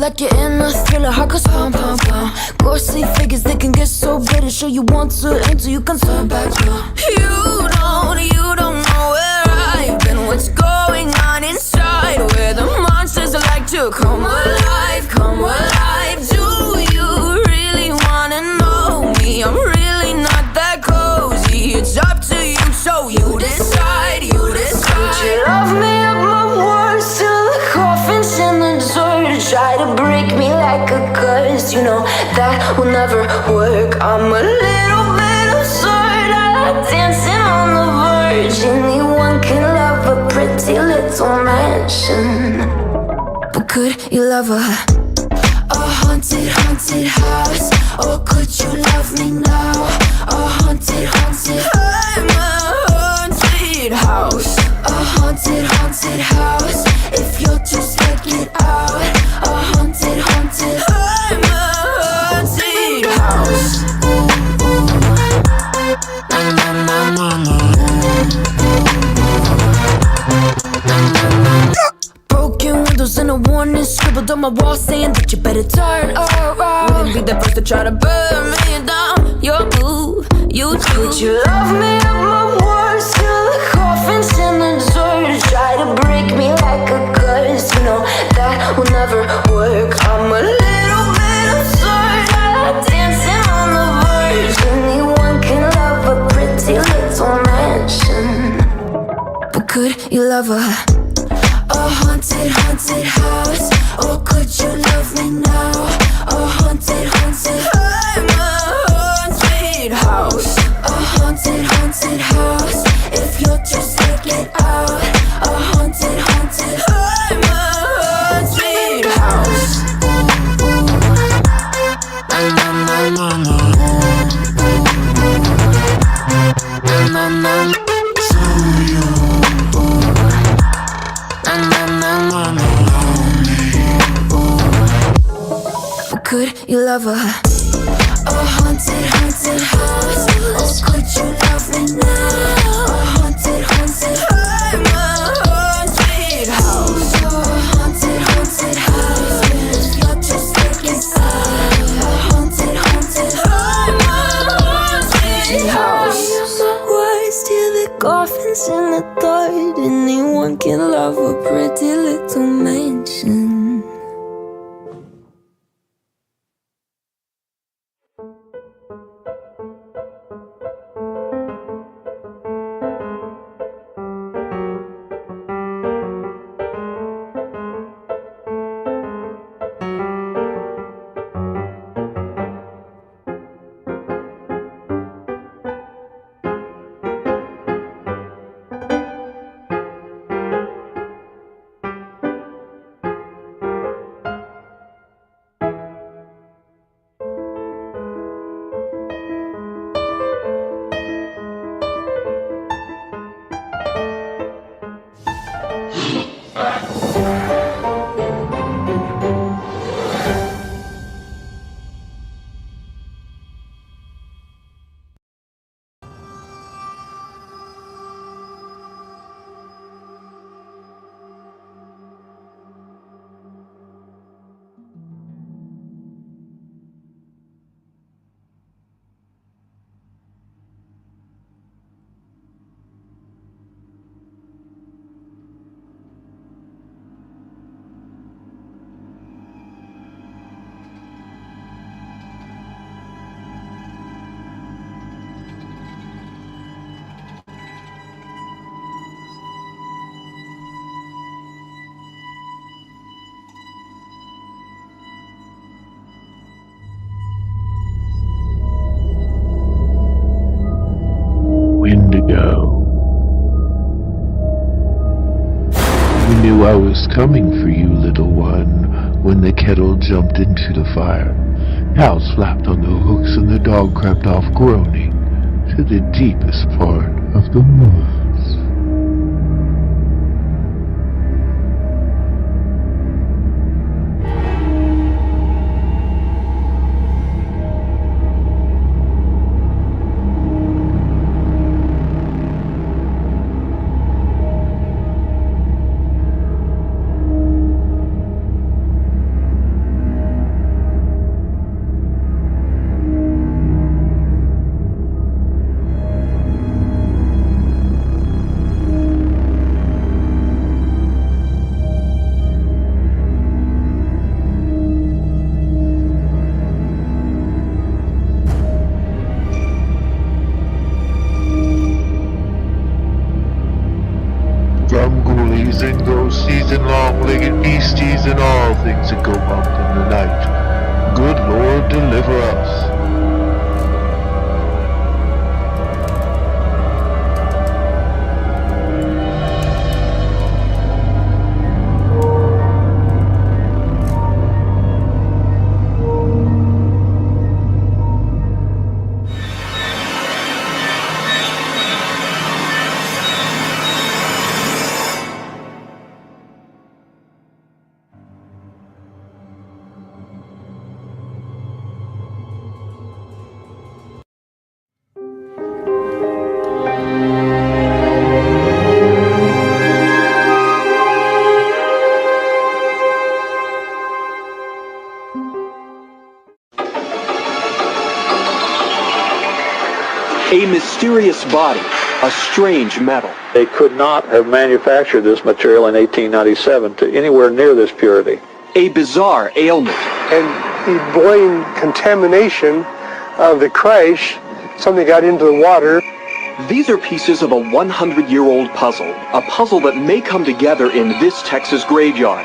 like you're in a thriller. Heart goes pound, pound, pound. Ghostly figures, they can get so bitter. Sure you want to until you can turn back now. You don't know where I've been. What's going on inside? Where the monsters like to come alive, come alive. Do you really wanna know me? I'm really not that cozy. It's up to you, so you decide, you decide. Would you love me at my worst till the coffin's in the dirt? Try to break me like a curse, you know that will never work. I'm a little bit absurd, I like dancing on the verge. Anyone can love a pretty little mansion, but could you love a haunted, haunted house? Or could you love me now? A haunted, haunted, I'm a haunted house. A haunted, haunted house. If you're too scared, get out. A haunted, haunted, I'm a haunted house. Na na na na na. Broken windows and a warning scribbled on my wall saying that you better turn around. Wouldn't be the first to try to burn me down. Your move, you do. Would you love me at my worst till the coffin's in the dirt? Try to break me like a curse, you know that will never work. I'm a little bit absurd, I like dancing on the verge. Anyone can love a pretty little mansion, but could you love a haunted, haunted house? Or could you love me now? A haunted, haunted, I'm a haunted house. A haunted, haunted house. If you're too scared, get out. A haunted, haunted, I'm a haunted house. Na na na na na. Na na na. Could you love a haunted, haunted house? Or could you love me now? A haunted, haunted, I'm a haunted house. A haunted, haunted house. If you're just sticking out. A haunted, haunted, I'm a haunted house. Words till the coffin's in the dirt. Anyone can love a pretty little mansion. I was coming for you, little one, when the kettle jumped into the fire. House flapped on the hooks and the dog crept off groaning to the deepest part of the woods. Good Lord, deliver us. A mysterious body, a strange metal. They could not have manufactured this material in 1897 to anywhere near this purity. A bizarre ailment. And he blamed contamination of the crash. Something got into the water. These are pieces of a 100-year-old puzzle, a puzzle that may come together in this Texas graveyard.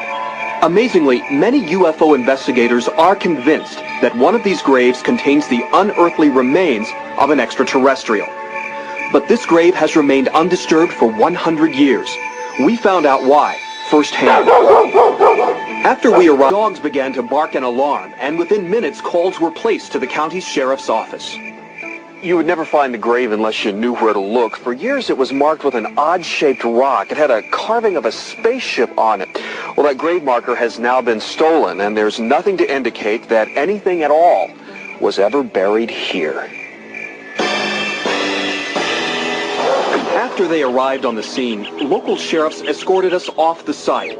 Amazingly, many UFO investigators are convinced that one of these graves contains the unearthly remains of an extraterrestrial. But this grave has remained undisturbed for 100 years. We found out why, firsthand. After we arrived, dogs began to bark an alarm, and within minutes calls were placed to the county sheriff's office. You would never find the grave unless you knew where to look. For years it was marked with an odd-shaped rock. It had a carving of a spaceship on it. Well, that grave marker has now been stolen, and there's nothing to indicate that anything at all was ever buried here. After they arrived on the scene, local sheriffs escorted us off the site.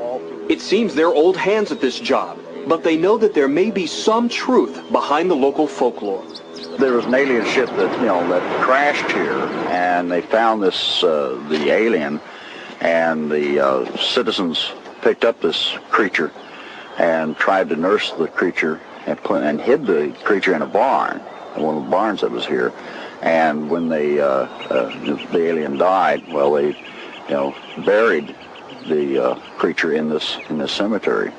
It seems they're old hands at this job, but they know that there may be some truth behind the local folklore. There was an alien ship that crashed here, and they found this, the alien, and the citizens picked up this creature and tried to nurse the creature and hid the creature in a barn, one of the barns that was here. And when the alien died, well, they, buried the creature in this cemetery.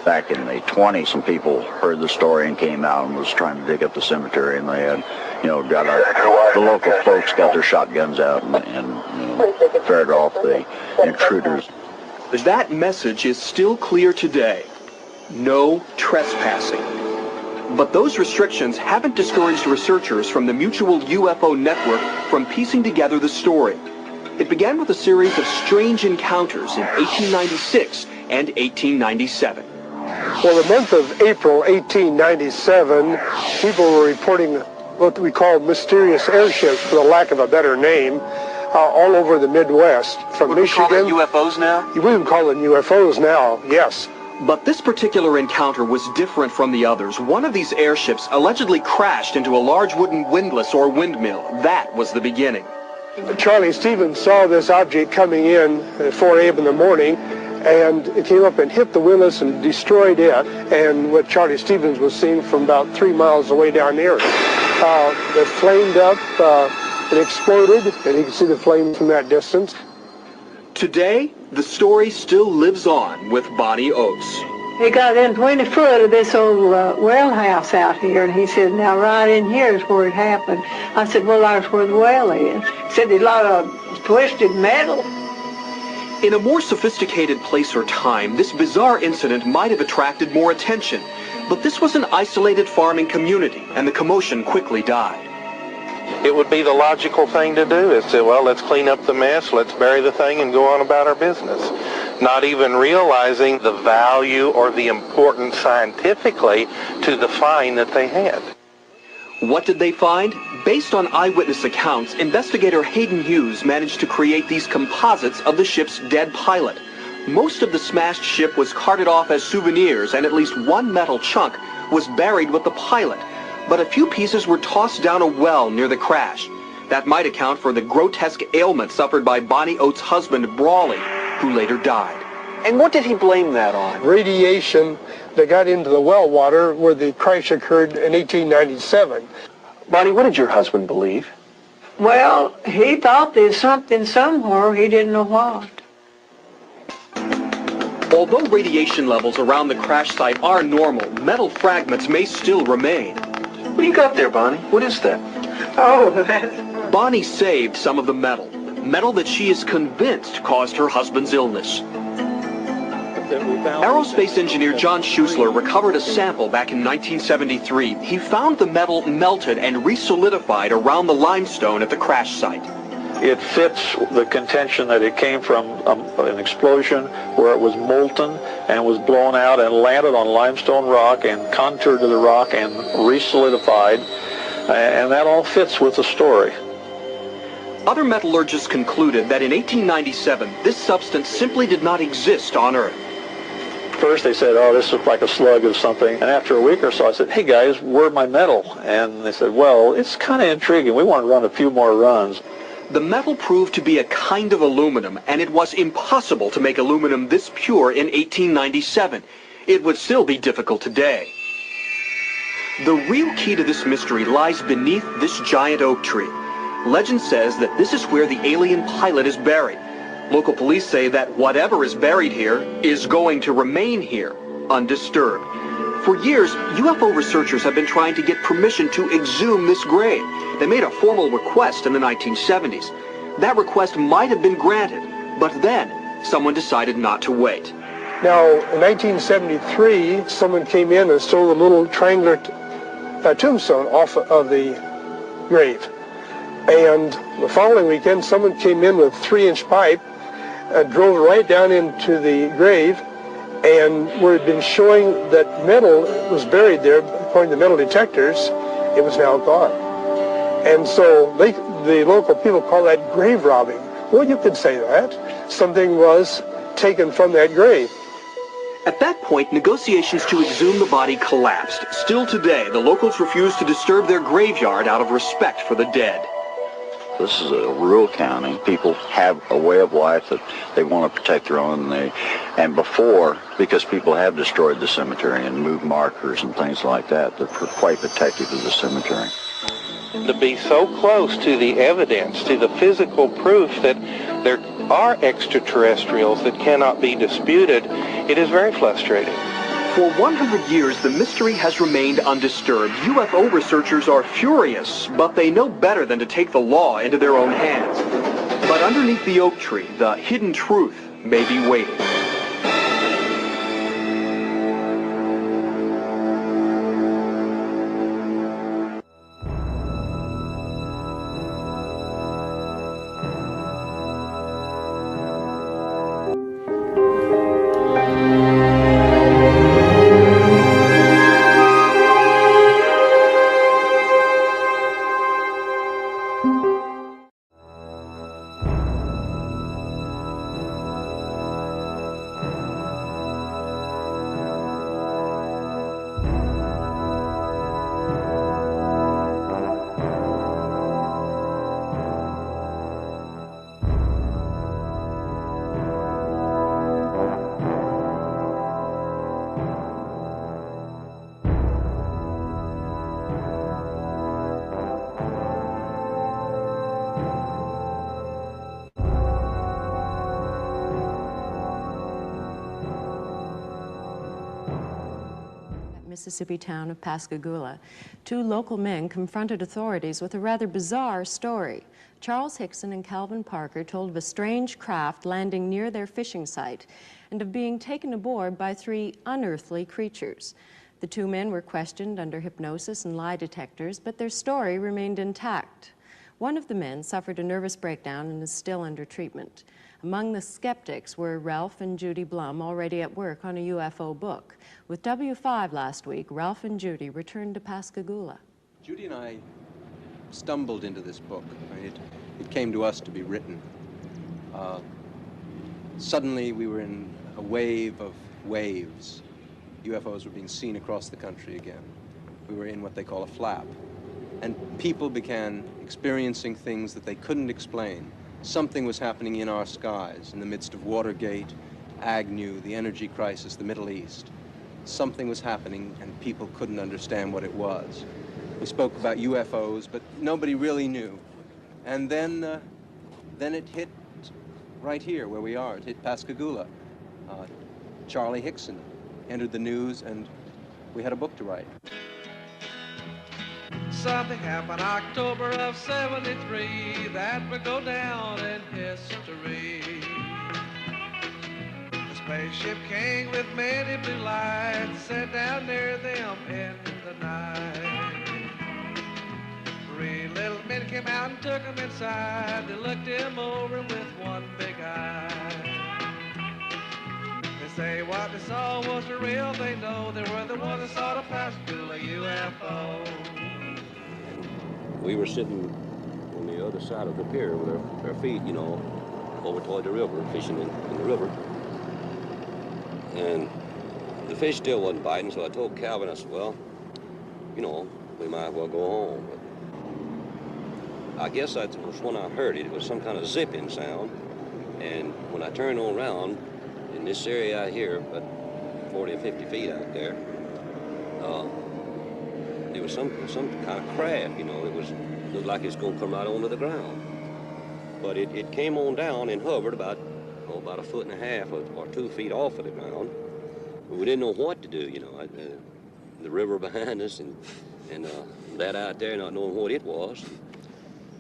Back in the 20s, some people heard the story and came out and was trying to dig up the cemetery, and they had, the local folks got their shotguns out and ferreted off the intruders. That message is still clear today. No trespassing. But those restrictions haven't discouraged researchers from the Mutual UFO Network from piecing together the story. It began with a series of strange encounters in 1896 and 1897. Well, the month of April 1897, people were reporting what we call mysterious airships, for the lack of a better name, all over the Midwest. From Michigan. Would we call them UFOs now? You wouldn't call them UFOs now, yes. But this particular encounter was different from the others. One of these airships allegedly crashed into a large wooden windlass or windmill. That was the beginning. Charlie Stevens saw this object coming in at 4 a.m. in the morning, and it came up and hit the windlass and destroyed it, and what Charlie Stevens was seeing from about 3 miles away down there. It flamed up, it exploded, and you can see the flames from that distance. Today, the story still lives on with Bonnie Oates. He got in 20 foot of this old well house out here, and he said, now right in here is where it happened. I said, well, that's where the well is. He said, there's a lot of twisted metal. In a more sophisticated place or time, this bizarre incident might have attracted more attention. But this was an isolated farming community, and the commotion quickly died. It would be the logical thing to do is say, well, let's clean up the mess, let's bury the thing and go on about our business. Not even realizing the value or the importance scientifically to the find that they had. What did they find? Based on eyewitness accounts, investigator Hayden Hughes managed to create these composites of the ship's dead pilot. Most of the smashed ship was carted off as souvenirs, and at least one metal chunk was buried with the pilot. But a few pieces were tossed down a well near the crash. That might account for the grotesque ailment suffered by Bonnie Oates' husband, Brawley, who later died. And what did he blame that on? Radiation that got into the well water where the crash occurred in 1897. Bonnie, what did your husband believe? Well, he thought there's something somewhere, he didn't know what. Although radiation levels around the crash site are normal, metal fragments may still remain. What do you got there, Bonnie? What is that? Oh, that's... Bonnie saved some of the metal. Metal that she is convinced caused her husband's illness. Aerospace engineer John Schuessler recovered a sample back in 1973. He found the metal melted and resolidified around the limestone at the crash site. It fits the contention that it came from an explosion where it was molten and was blown out and landed on limestone rock and contoured to the rock and resolidified, and that all fits with the story. Other metallurgists concluded that in 1897, this substance simply did not exist on Earth. First they said, oh, this looks like a slug of something. And after a week or so, I said, hey guys, where's my metal? And they said, well, it's kind of intriguing. We want to run a few more runs. The metal proved to be a kind of aluminum, and it was impossible to make aluminum this pure in 1897. It would still be difficult today. The real key to this mystery lies beneath this giant oak tree. Legend says that this is where the alien pilot is buried. Local police say that whatever is buried here is going to remain here, undisturbed. For years, UFO researchers have been trying to get permission to exhume this grave. They made a formal request in the 1970s. That request might have been granted, but then someone decided not to wait. Now, in 1973, someone came in and stole a little triangular tombstone off of the grave. And the following weekend, someone came in with a 3-inch pipe, drove right down into the grave, and where it had been showing that metal was buried there, according to metal detectors, it was now gone. And so the local people call that grave robbing. Well, you could say that. Something was taken from that grave. At that point, negotiations to exhume the body collapsed. Still today, the locals refuse to disturb their graveyard out of respect for the dead. This is a rural county. People have a way of life that they want to protect their own. And before, because people have destroyed the cemetery and moved markers and things like that, they're quite protective of the cemetery. To be so close to the evidence, to the physical proof that there are extraterrestrials that cannot be disputed, it is very frustrating. For 100 years, the mystery has remained undisturbed. UFO researchers are furious, but they know better than to take the law into their own hands. But underneath the oak tree, the hidden truth may be waiting. Mississippi town of Pascagoula, 2 local men confronted authorities with a rather bizarre story. Charles Hickson and Calvin Parker told of a strange craft landing near their fishing site and of being taken aboard by 3 unearthly creatures. The 2 men were questioned under hypnosis and lie detectors, but their story remained intact. One of the men suffered a nervous breakdown and is still under treatment. Among the skeptics were Ralph and Judy Blum, already at work on a UFO book. With W5 last week, Ralph and Judy returned to Pascagoula. Judy and I stumbled into this book. It came to us to be written. Suddenly we were in a wave of waves. UFOs were being seen across the country again. We were in what they call a flap. And people began experiencing things that they couldn't explain. Something was happening in our skies, in the midst of Watergate, Agnew, the energy crisis, the Middle East. Something was happening, and people couldn't understand what it was. We spoke about UFOs, but nobody really knew. And then it hit right here where we are. It hit Pascagoula. Charlie Hickson entered the news, and we had a book to write. Something happened October of '73 that would go down in history. The spaceship came with many blue lights set down near them in the night. 3 little men came out and took him inside. They looked him over with one big eye. They say what they saw was the real thing, no. They were the ones that saw the Pascagoula UFO. We were sitting on the other side of the pier with our feet, you know, over toward the river, fishing in the river. And the fish still wasn't biting, so I told Calvin, I said, well, you know, we might as well go home. But I guess that was when I heard it. It was some kind of zipping sound. And when I turned around, in this area out here, about 40 or 50 feet out there, there was some kind of craft, you know. It looked like it's going to come right onto the ground. But it came on down and hovered about a 1.5 feet or 2 feet off of the ground. We didn't know what to do, you know. The river behind us and that out there not knowing what it was.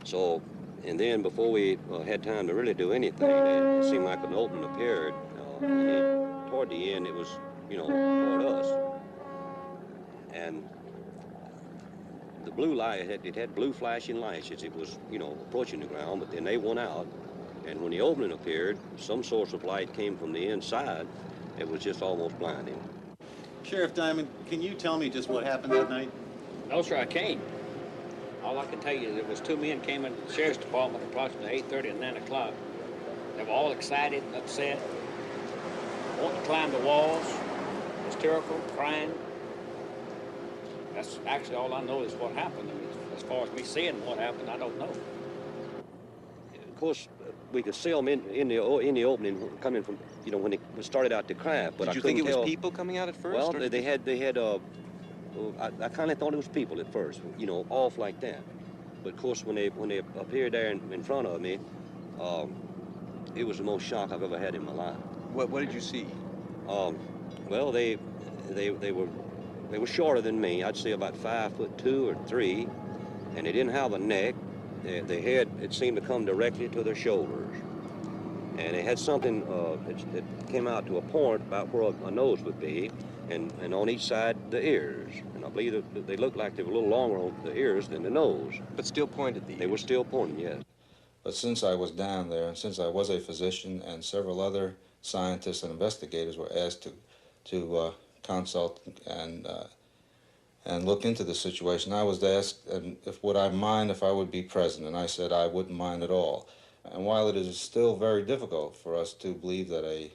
So, and then before we had time to really do anything, it seemed like an opening appeared. Toward the end, it was, you know, toward us. And the blue light, it had blue flashing lights as it was, you know, approaching the ground, but then they went out. And when the opening appeared, some source of light came from the inside. It was just almost blinding. Sheriff Diamond, can you tell me just what happened that night? No, sir, I can't. All I can tell you is it was 2 men came into the sheriff's department approximately 8:30 and 9 o'clock. They were all excited and upset, wanting to climb the walls, hysterical, crying. That's actually all I know is what happened. I mean, as far as me seeing what happened, I don't know. Of course, we could see them in the opening coming from, you know, when it started out to craft. But Did you think it was people coming out at first? Well, they had. I kind of thought it was people at first, you know, off like that. But of course, when they appeared there in front of me, it was the most shock I've ever had in my life. What did you see? Well, they were shorter than me. I'd say about 5'2" or 3", and they didn't have a neck. Their head, it seemed to come directly to their shoulders, and they had something that came out to a point about where a nose would be, and on each side the ears. And I believe that they looked like they were a little longer on the ears than the nose. But still pointed the ears. They were still pointing, yes. But since I was down there, and since I was a physician, and several other scientists and investigators were asked to consult and look into the situation, I was asked would I mind if I would be present, and I said I wouldn't mind at all. And while it is still very difficult for us to believe that a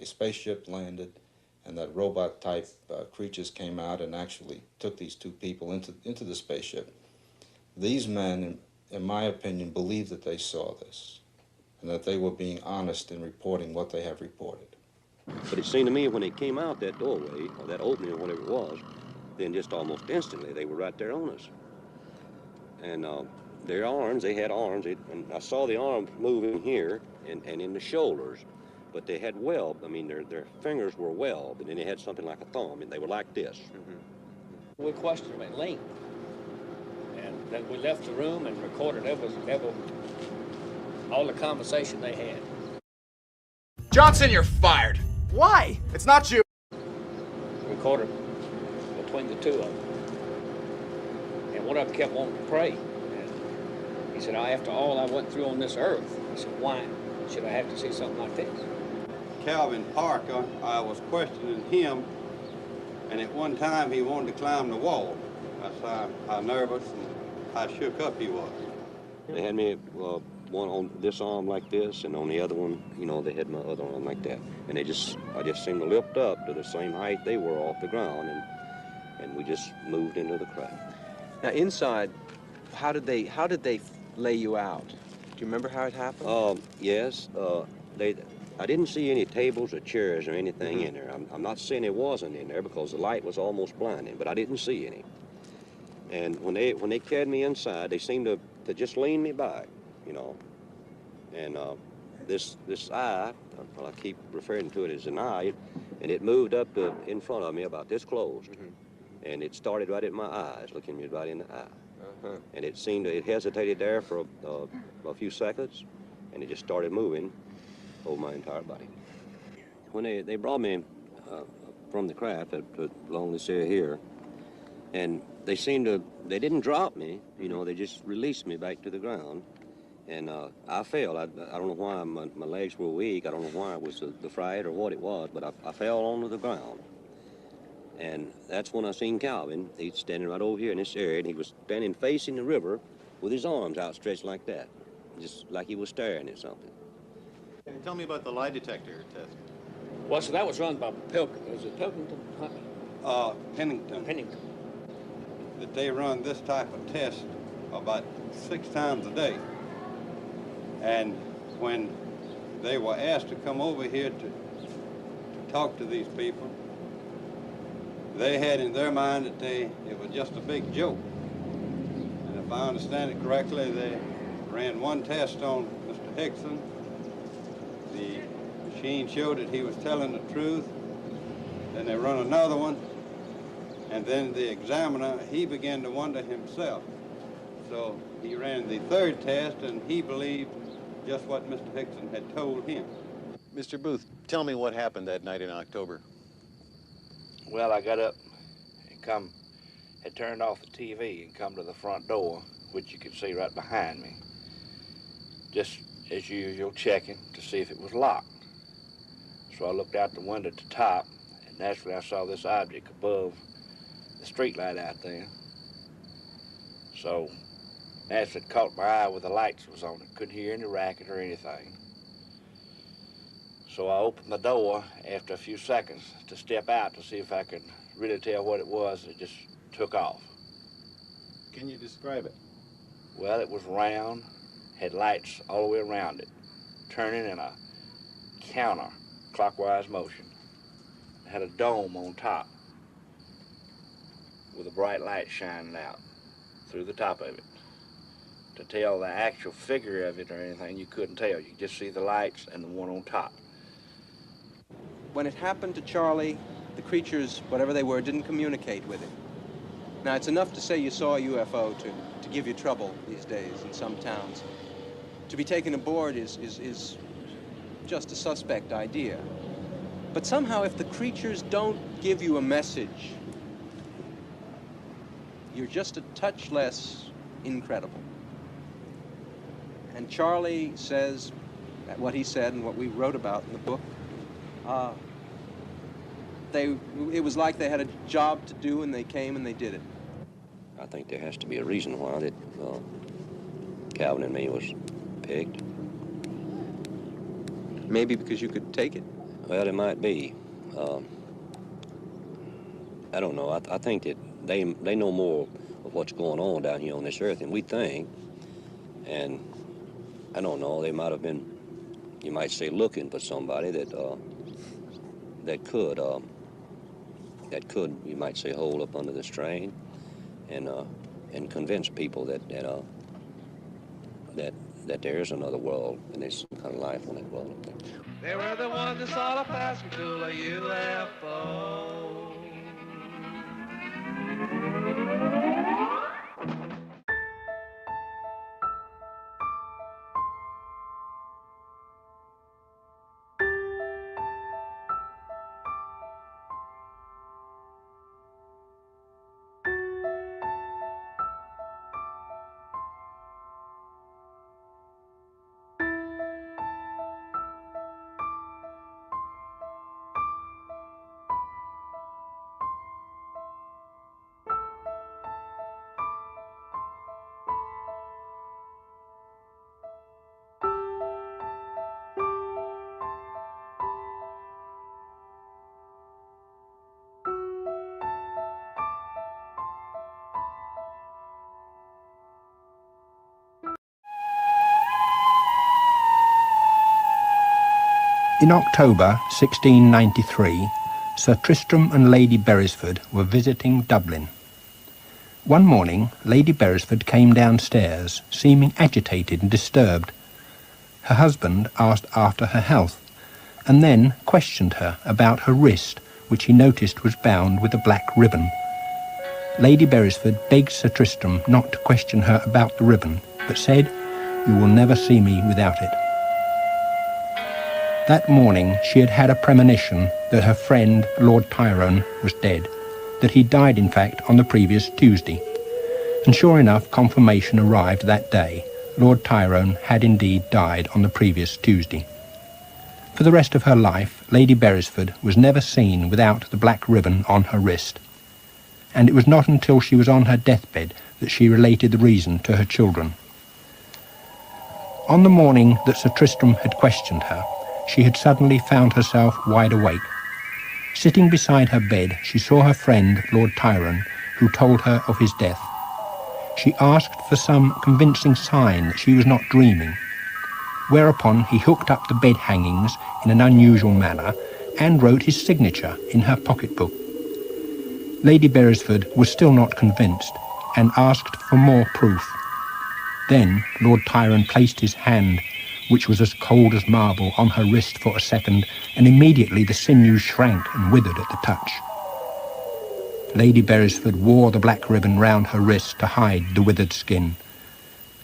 spaceship landed and that robot-type creatures came out and actually took these 2 people into the spaceship, these men, in my opinion, believed that they saw this and that they were being honest in reporting what they have reported. But it seemed to me when they came out that doorway, or that opening or whatever it was, then just almost instantly they were right there on us. And their arms, they had arms, and I saw the arms moving here and in the shoulders, but they had weld. I mean, their fingers were weld, and then they had something like a thumb, and they were like this. Mm-hmm. We questioned them at length, and then we left the room and recorded all the conversation they had. Johnson, you're fired. Why? It's not you. Recorded between the 2 of them. And one of them kept wanting to pray. And he said, after all I went through on this earth, he said, why should I have to see something like this? Calvin Parker, I was questioning him, and at one time he wanted to climb the wall. That's how nervous and how shook up he was. They had me one on this arm like this, and on the other one, you know, they had my other arm like that. And I just seemed to lift up to the same height they were off the ground, and we just moved into the craft. Now inside, how did they lay you out? Do you remember how it happened? Yes. I didn't see any tables or chairs or anything in there. I'm not saying it wasn't in there because the light was almost blinding, but I didn't see any. And when they carried me inside, they seemed to just lean me back, you know. And this eye, well, I keep referring to it as an eye, and it moved up in front of me about this close. And it started right at my eyes, looking me right in the eye. And it seemed, it hesitated there for a few seconds, and it just started moving over my entire body. When they brought me from the craft along this area here, and they didn't drop me, you know, they just released me back to the ground. And I fell. I don't know why my legs were weak. I don't know why it was the fright or what it was, but I fell onto the ground. And that's when I seen Calvin. He's standing right over here in this area, and he was standing facing the river with his arms outstretched like that, just like he was staring at something. Tell me about the lie detector test. Well, so that was run by Pilkington. Was it Pilkington? Pennington. Pennington. That they run this type of test about 6 times a day. And when they were asked to come over here to talk to these people, they had in their mind that it was just a big joke. And if I understand it correctly, they ran one test on Mr. Hickson. The machine showed that he was telling the truth. Then they run another one. And then the examiner, he began to wonder himself. So he ran the third test, and he believed just what Mr. Hickson had told him. Mr. Booth, tell me what happened that night in October. Well, I got up and had turned off the TV and come to the front door, which you could see right behind me. Just as usual, checking to see if it was locked. So I looked out the window at the top, and naturally I saw this object above the street light out there. So naturally it caught my eye with the lights was on it. Couldn't hear any racket or anything. So I opened the door after a few seconds to step out to see if I could really tell what it was. It just took off. Can you describe it? Well, it was round, had lights all the way around it, turning in a counter-clockwise motion. It had a dome on top with a bright light shining out through the top of it. To tell the actual figure of it or anything, you couldn't tell. You could just see the lights and the one on top. When it happened to Charlie, the creatures, whatever they were, didn't communicate with him. Now, it's enough to say you saw a UFO to give you trouble these days in some towns. To be taken aboard is just a suspect idea. But somehow, if the creatures don't give you a message, you're just a touch less incredible. And Charlie says what he said and what we wrote about in the book. It was like they had a job to do, and they came and they did it. I think there has to be a reason why that Calvin and me was picked. Maybe because you could take it. Well, it might be. I don't know. I think that they know more of what's going on down here on this earth than we think. And I don't know, they might have been, you might say, looking for somebody that could, you might say, hold up under the strain and convince people that there is another world and there's some kind of life on that world up there. They were the ones that saw the Pascagoula UFO. In October 1693, Sir Tristram and Lady Beresford were visiting Dublin. One morning, Lady Beresford came downstairs, seeming agitated and disturbed. Her husband asked after her health, and then questioned her about her wrist, which he noticed was bound with a black ribbon. Lady Beresford begged Sir Tristram not to question her about the ribbon, but said, "You will never see me without it." That morning she had had a premonition that her friend Lord Tyrone was dead, that he died in fact on the previous Tuesday. And sure enough, confirmation arrived that day. Lord Tyrone had indeed died on the previous Tuesday. For the rest of her life, Lady Beresford was never seen without the black ribbon on her wrist. And it was not until she was on her deathbed that she related the reason to her children. On the morning that Sir Tristram had questioned her, she had suddenly found herself wide awake. Sitting beside her bed, she saw her friend, Lord Tyrone, who told her of his death. She asked for some convincing sign that she was not dreaming, whereupon he hooked up the bed hangings in an unusual manner and wrote his signature in her pocketbook. Lady Beresford was still not convinced and asked for more proof. Then Lord Tyrone placed his hand, which was as cold as marble, on her wrist for a second, and immediately the sinews shrank and withered at the touch. Lady Beresford wore the black ribbon round her wrist to hide the withered skin.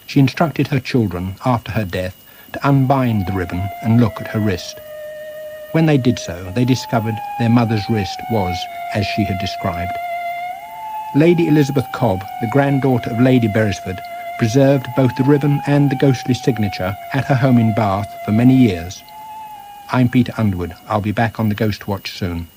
She instructed her children, after her death, to unbind the ribbon and look at her wrist. When they did so, they discovered their mother's wrist was as she had described. Lady Elizabeth Cobb, the granddaughter of Lady Beresford, preserved both the ribbon and the ghostly signature at her home in Bath for many years. I'm Peter Underwood. I'll be back on the Ghost Watch soon.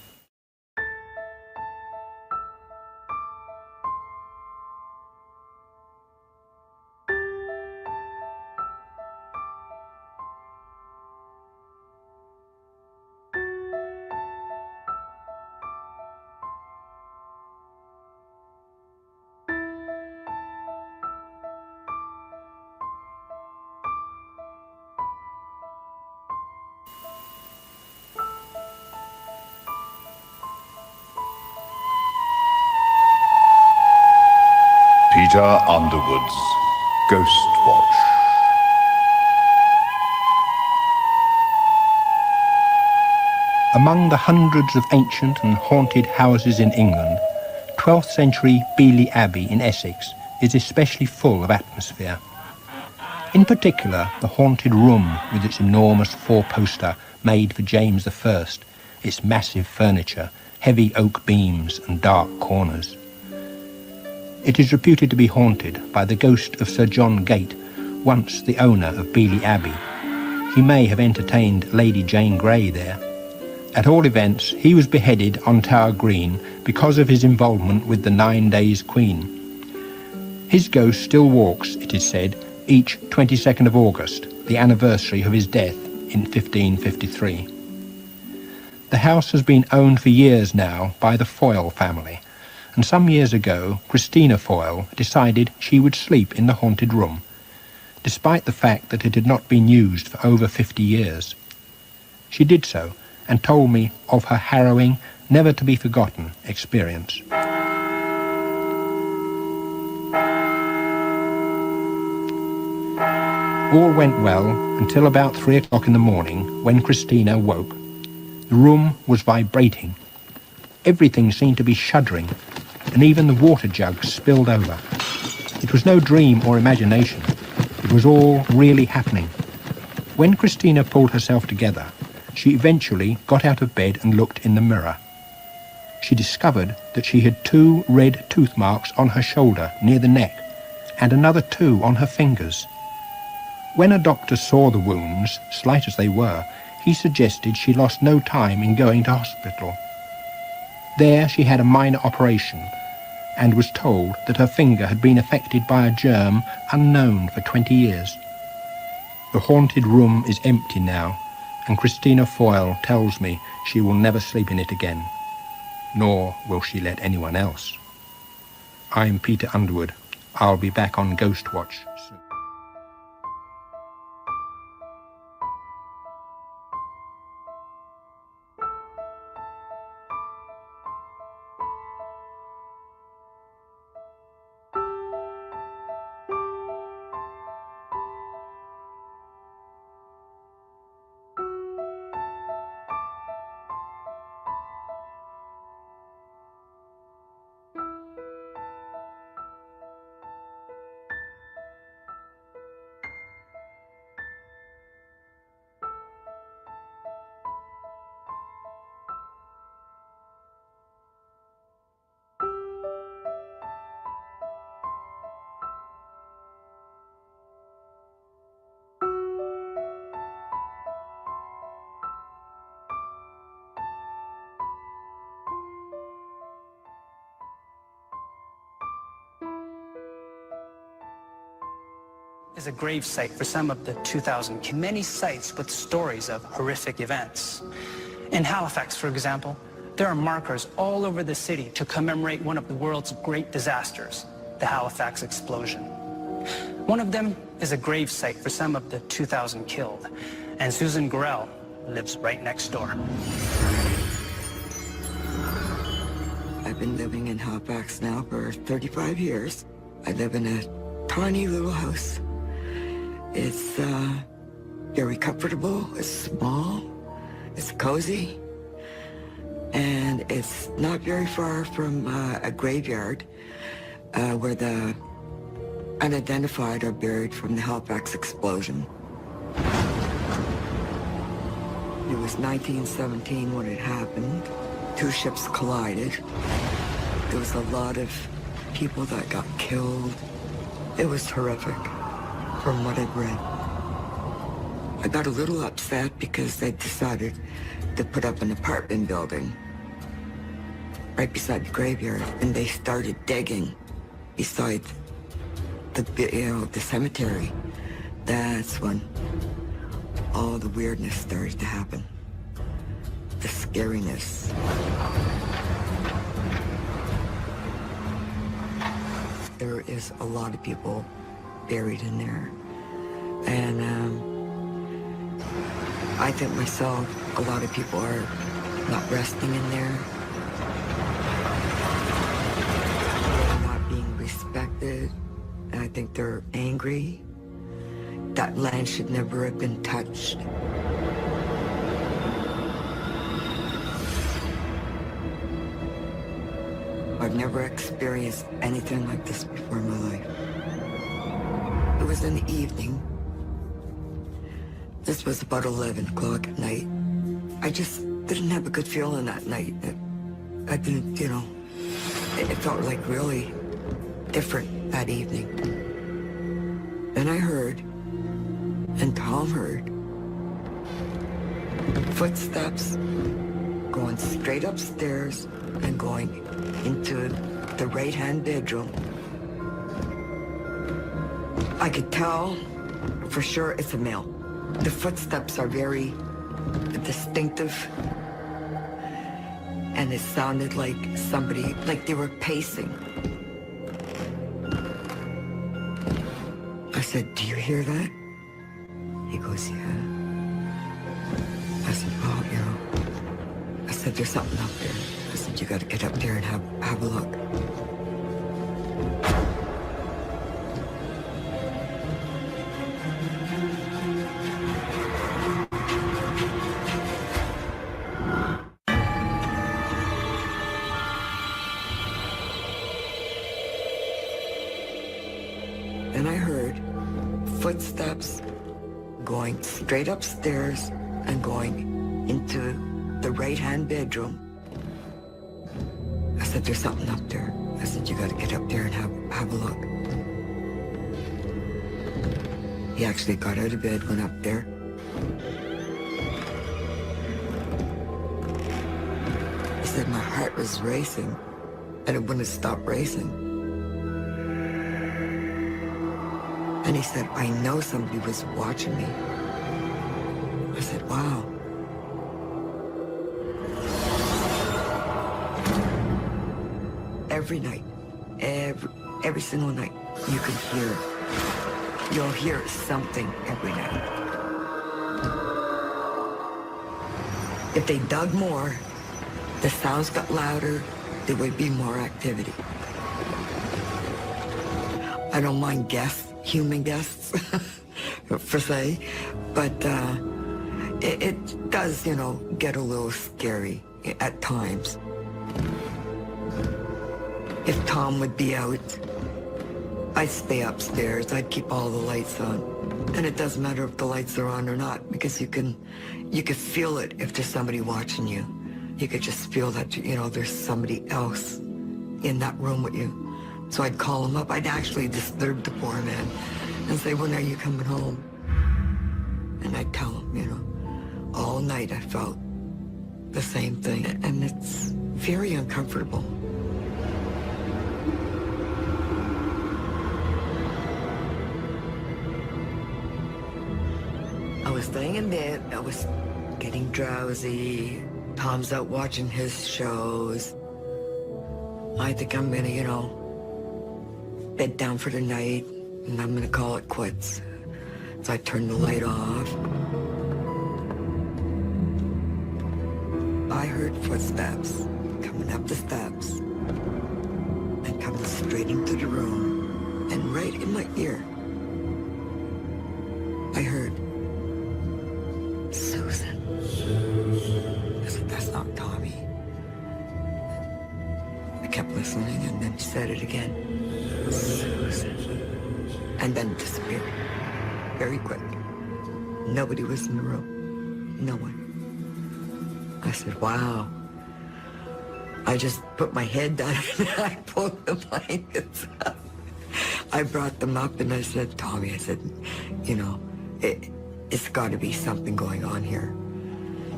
Peter Underwood's Ghost Watch. Among the hundreds of ancient and haunted houses in England, 12th century Beeley Abbey in Essex is especially full of atmosphere. In particular, the haunted room with its enormous four-poster made for James I, its massive furniture, heavy oak beams and dark corners. It is reputed to be haunted by the ghost of Sir John Gate, once the owner of Beeley Abbey. He may have entertained Lady Jane Grey there. At all events, he was beheaded on Tower Green because of his involvement with the 9 Days Queen. His ghost still walks, it is said, each 22nd of August, the anniversary of his death in 1553. The house has been owned for years now by the Foyle family, and some years ago, Christina Foyle decided she would sleep in the haunted room, despite the fact that it had not been used for over 50 years. She did so, and told me of her harrowing, never-to-be-forgotten experience. All went well until about 3 o'clock in the morning, when Christina woke. The room was vibrating. Everything seemed to be shuddering, and even the water jug spilled over. It was no dream or imagination. It was all really happening. When Christina pulled herself together, she eventually got out of bed and looked in the mirror. She discovered that she had 2 red tooth marks on her shoulder near the neck, and another 2 on her fingers. When a doctor saw the wounds, slight as they were, he suggested she lost no time in going to hospital. There she had a minor operation and was told that her finger had been affected by a germ unknown for 20 years. The haunted room is empty now, and Christina Foyle tells me she will never sleep in it again, nor will she let anyone else. I'm Peter Underwood. I'll be back on Ghost Watch soon. is a grave site for some of the 2,000 many sites with stories of horrific events. In Halifax, for example, there are markers all over the city to commemorate one of the world's great disasters, the Halifax explosion. One of them is a grave site for some of the 2,000 killed, and Susan Gorel lives right next door. I've been living in Halifax now for 35 years. I live in a tiny little house. It's very comfortable, it's small, it's cozy, and it's not very far from a graveyard where the unidentified are buried from the Halifax explosion. It was 1917 when it happened. Two ships collided. There was a lot of people that got killed. It was horrific, from what I've read. I got a little upset because they decided to put up an apartment building right beside the graveyard, and they started digging beside the cemetery. That's when all the weirdness started to happen. The scariness. There is a lot of people buried in there. And I think myself, a lot of people are not resting in there. They're not being respected. And I think they're angry. That land should never have been touched. I've never experienced anything like this before in my life. It was in the evening. This was about 11 o'clock at night. I just didn't have a good feeling that night. I didn't, you know, it felt like really different that evening. Then I heard, and Tom heard, footsteps going straight upstairs and going into the right-hand bedroom. I could tell for sure it's a male. The footsteps are very distinctive, and it sounded like somebody, like they were pacing. I said, "Do you hear that?" He goes, "Yeah." I said, "Well, you know," I said, "there's something up there." I said, "You got to get up there and have a look." Then I heard footsteps going straight upstairs and going into the right-hand bedroom. I said, "There's something up there." I said, "You got to get up there and have a look." He actually got out of bed, went up there. He said, "My heart was racing, and it wouldn't stop racing." And he said, "I know somebody was watching me." I said, "Wow." Every night, every single night, you can hear, you'll hear something every night. If they dug more, the sounds got louder, there would be more activity. I don't mind guests, human guests, per se, but it does, you know, get a little scary at times. If Tom would be out, I'd stay upstairs. I'd keep all the lights on. And it doesn't matter if the lights are on or not, because you can feel it if there's somebody watching you. You could just feel that, you know, there's somebody else in that room with you. So I'd call him up. I'd actually disturb the poor man and say, "When are you coming home?" And I'd tell him, you know, all night I felt the same thing. And it's very uncomfortable. laying in bed. I was getting drowsy. Tom's out watching his shows. I think I'm gonna, bed down for the night, and I'm gonna call it quits. So I turned the light off. I heard footsteps coming up the steps and coming straight into the room. And right in my ear, I heard, Susan. I said, that's not Tommy. I kept listening, and then she said it again. Susan. And then it disappeared. Very quick. Nobody was in the room. No one. I said, wow. I just put my head down and I pulled the blankets up. I brought them up and I said, Tommy, I said, it's got to be something going on here.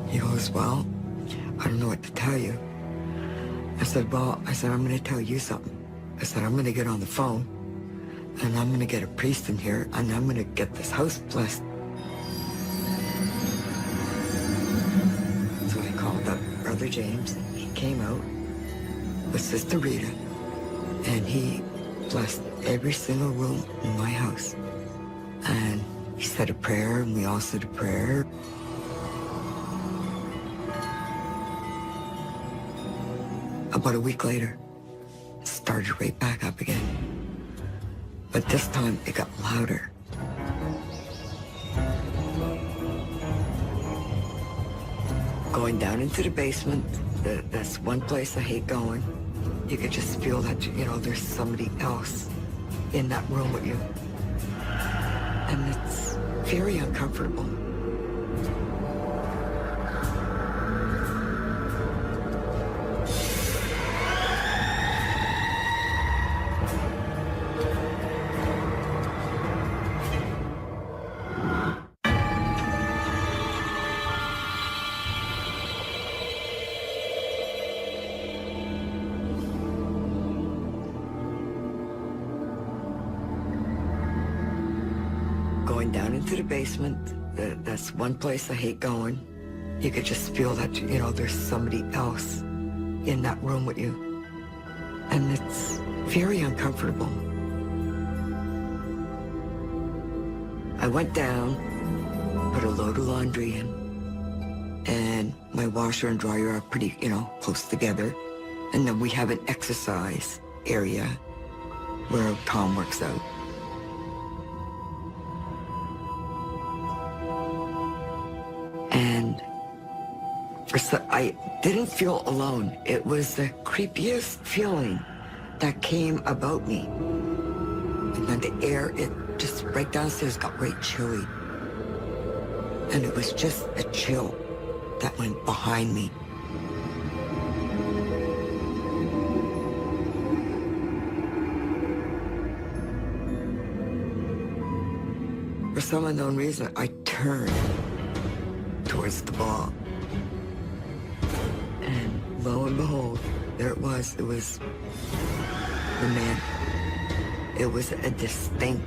He goes, well, I don't know what to tell you. I said, I'm going to tell you something. I said, I'm going to get on the phone and I'm going to get a priest in here and I'm going to get this house blessed. So I called up Brother James. He came out with Sister Rita and he blessed every single room in my house. And he said a prayer and we all said a prayer. About a week later, it started right back up again. But this time, it got louder. Going down into the basement, that's one place I hate going. You could just feel that, there's somebody else in that room with you. And it's very uncomfortable. Going down into the basement, that's one place I hate going. You could just feel that, there's somebody else in that room with you. And it's very uncomfortable. I went down, put a load of laundry in, and my washer and dryer are pretty, close together. And then we have an exercise area where Tom works out. And I didn't feel alone. It was the creepiest feeling that came about me. And then the air, it just right downstairs got right chilly. And it was just a chill that went behind me. For some unknown reason, I turned towards the ball. And lo and behold, there it was. It was the man. It was a distinct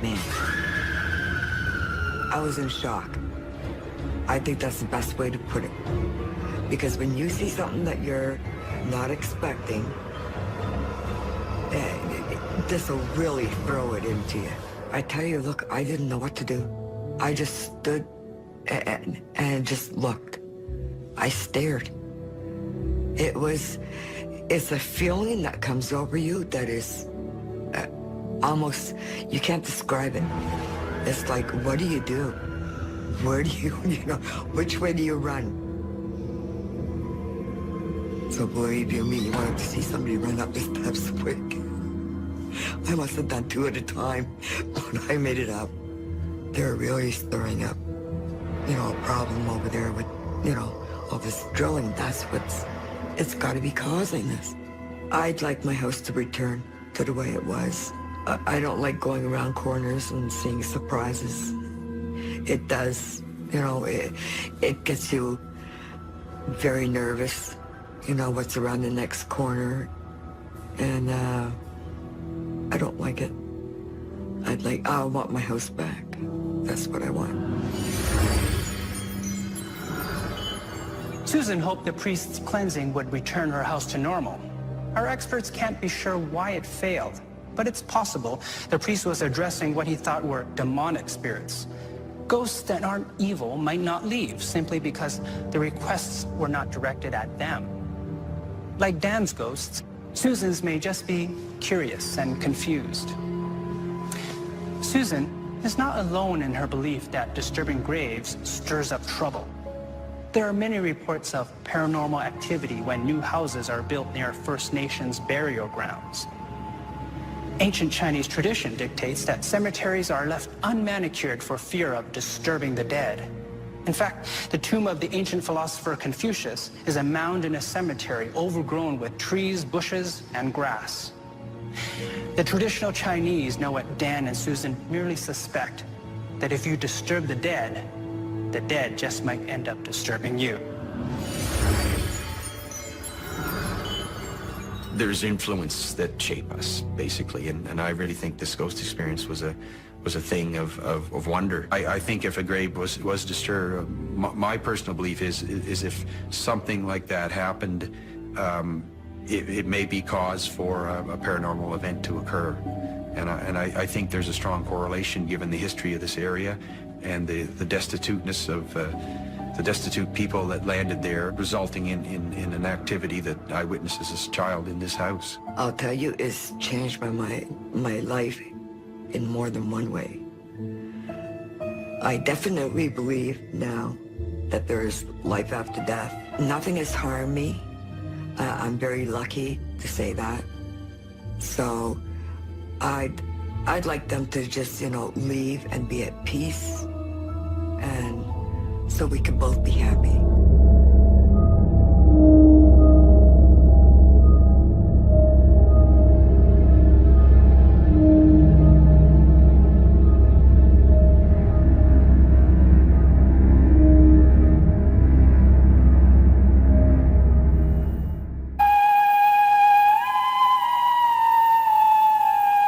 man. I was in shock. I think that's the best way to put it. Because when you see something that you're not expecting, this will really throw it into you. I tell you, look, I didn't know what to do. I just stood and just looked. I stared. It's a feeling that comes over you that is almost, you can't describe it. It's like, what do you do? Where do you, which way do you run? So believe you me, you wanted to see somebody run up the steps quick. I must have done 2 at a time, but I made it up. They're really stirring up, a problem over there with, all this drilling. It's got to be causing this. I'd like my house to return to the way it was. I don't like going around corners and seeing surprises. It does, it gets you very nervous, what's around the next corner. And I don't like it. I want my house back. That's what I want. Susan hoped the priest's cleansing would return her house to normal. Our experts can't be sure why it failed, but it's possible the priest was addressing what he thought were demonic spirits. Ghosts that aren't evil might not leave simply because the requests were not directed at them. Like Dan's ghosts, Susan's may just be curious and confused. Susan is not alone in her belief that disturbing graves stirs up trouble. There are many reports of paranormal activity when new houses are built near First Nations burial grounds. Ancient Chinese tradition dictates that cemeteries are left unmanicured for fear of disturbing the dead. In fact, the tomb of the ancient philosopher Confucius is a mound in a cemetery overgrown with trees, bushes, and grass. The traditional Chinese know what Dan and Susan merely suspect, that if you disturb the dead just might end up disturbing you. There's influence that shape us, basically, and I really think this ghost experience was a thing of wonder. I think if a grave was disturbed, my personal belief is if something like that happened, it may be cause for a paranormal event to occur. And I think there's a strong correlation given the history of this area and the destituteness of the destitute people that landed there, resulting in an activity that I witnessed as a child in this house. I'll tell you, it's changed my life in more than one way. I definitely believe now that there is life after death. Nothing has harmed me. I'm very lucky to say that. So I'd like them to just, leave and be at peace, and so we can both be happy.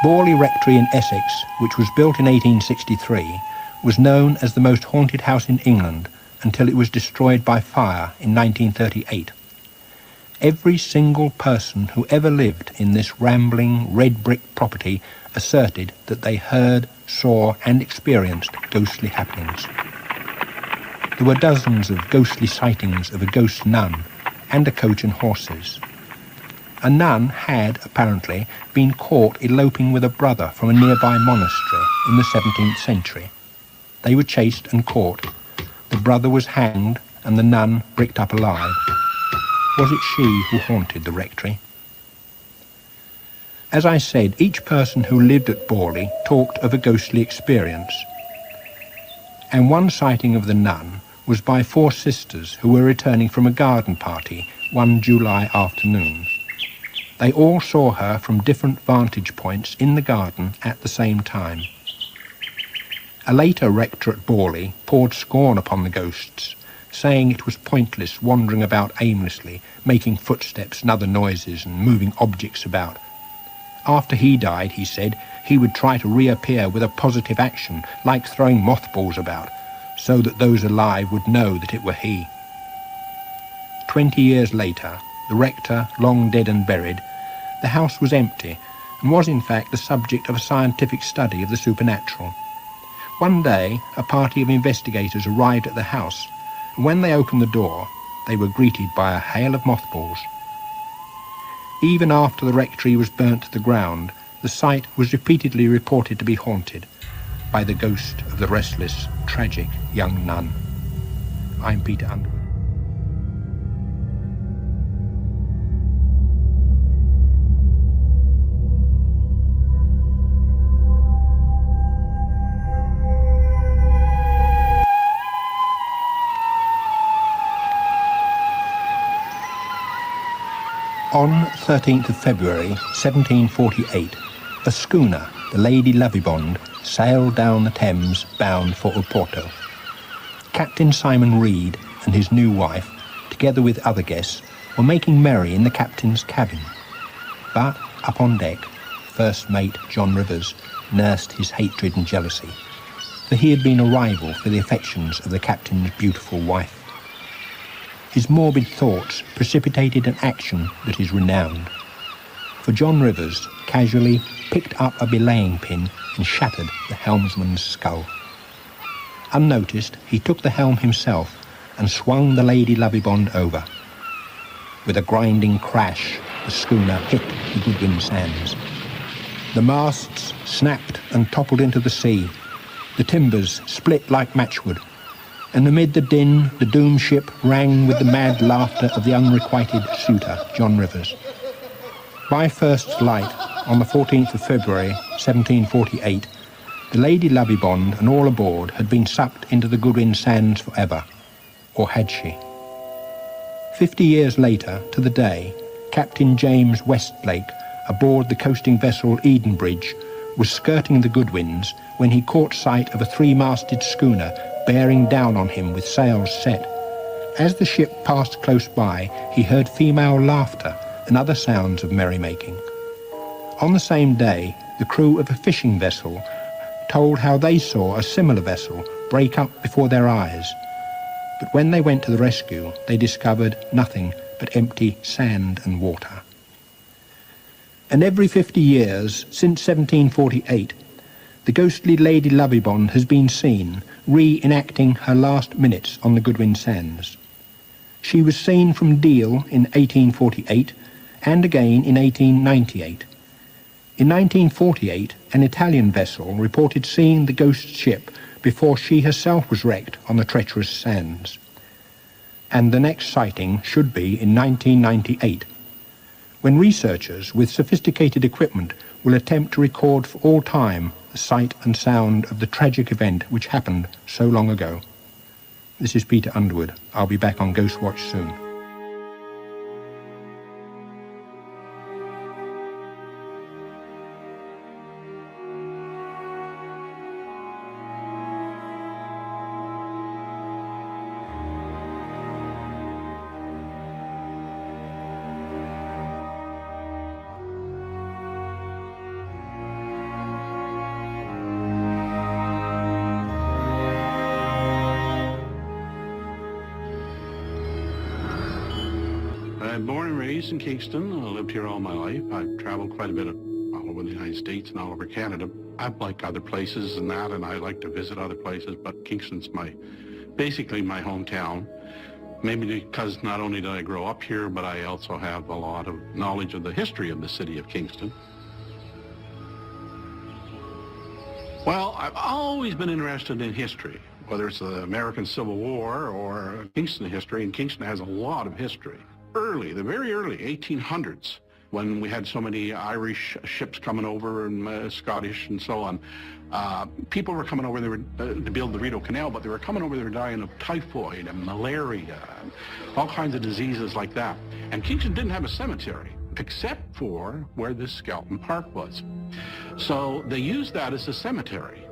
Borley Rectory in Essex, which was built in 1863, was known as the most haunted house in England until it was destroyed by fire in 1938. Every single person who ever lived in this rambling red brick property asserted that they heard, saw and experienced ghostly happenings. There were dozens of ghostly sightings of a ghost nun and a coach and horses. A nun had, apparently, been caught eloping with a brother from a nearby monastery in the 17th century. They were chased and caught. The brother was hanged and the nun bricked up alive. Was it she who haunted the rectory? As I said, each person who lived at Borley talked of a ghostly experience. And one sighting of the nun was by 4 sisters who were returning from a garden party one July afternoon. They all saw her from different vantage points in the garden at the same time. A later rector at Borley poured scorn upon the ghosts, saying it was pointless wandering about aimlessly, making footsteps and other noises and moving objects about. After he died, he said, he would try to reappear with a positive action, like throwing mothballs about, so that those alive would know that it were he. 20 years later, the rector, long dead and buried, the house was empty and was in fact the subject of a scientific study of the supernatural. One day, a party of investigators arrived at the house, and when they opened the door, they were greeted by a hail of mothballs. Even after the rectory was burnt to the ground, the site was repeatedly reported to be haunted by the ghost of the restless, tragic young nun. I'm Peter Underwood. On 13th of February 1748, a schooner, the Lady Lovibond, sailed down the Thames bound for Oporto. Captain Simon Reed and his new wife, together with other guests, were making merry in the captain's cabin. But up on deck, first mate John Rivers nursed his hatred and jealousy, for he had been a rival for the affections of the captain's beautiful wife. his morbid thoughts precipitated an action that is renowned. For John Rivers casually picked up a belaying pin and shattered the helmsman's skull. Unnoticed, he took the helm himself and swung the Lady Lovibond over. With a grinding crash, the schooner hit the Goodwin Sands. The masts snapped and toppled into the sea. The timbers split like matchwood, and amid the din, the doomed ship rang with the mad laughter of the unrequited suitor, John Rivers. By first light, on the 14th of February, 1748, the Lady Lovibond and all aboard had been sucked into the Goodwin Sands forever. Or had she? 50 years later, to the day, Captain James Westlake, aboard the coasting vessel Edenbridge, was skirting the Goodwins when he caught sight of a three-masted schooner bearing down on him with sails set. As the ship passed close by, he heard female laughter and other sounds of merrymaking. On the same day, the crew of a fishing vessel told how they saw a similar vessel break up before their eyes. But when they went to the rescue, they discovered nothing but empty sand and water. And every 50 years, since 1748, the ghostly Lady Lovibond has been seen re-enacting her last minutes on the Goodwin Sands. She was seen from Deal in 1848 and again in 1898. In 1948, an Italian vessel reported seeing the ghost ship before she herself was wrecked on the treacherous sands. And the next sighting should be in 1998, when researchers with sophisticated equipment will attempt to record for all time the sight and sound of the tragic event which happened so long ago. This is Peter Underwood. I'll be back on Ghost Watch soon. I'm born and raised in Kingston. I lived here all my life. I've traveled quite a bit all over the United States and all over Canada. I like other places and that, and I like to visit other places, but Kingston's basically my hometown. Maybe because not only did I grow up here, but I also have a lot of knowledge of the history of the city of Kingston. Well, I've always been interested in history, whether it's the American Civil War or Kingston history, and Kingston has a lot of history. The very early 1800s, when we had so many Irish ships coming over and Scottish and so on, people were coming over there to build the Rideau Canal, but they were coming over there dying of typhoid and malaria and all kinds of diseases like that. And Kingston didn't have a cemetery, except for where this Skelton Park was. So they used that as a cemetery.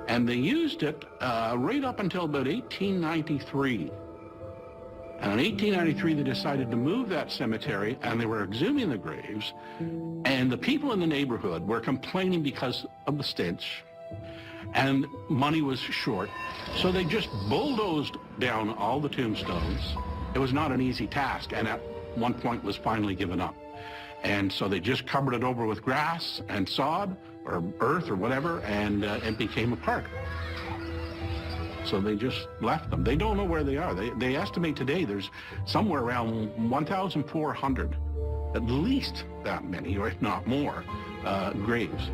And they used it right up until about 1893. And in 1893, they decided to move that cemetery, and they were exhuming the graves, and the people in the neighborhood were complaining because of the stench, and money was short, so they just bulldozed down all the tombstones. It was not an easy task, and at one point was finally given up. And so they just covered it over with grass and sod, or earth, or whatever, and it became a park. So they just left them. They don't know where they are. They estimate today there's somewhere around 1,400, at least that many, or if not more, graves.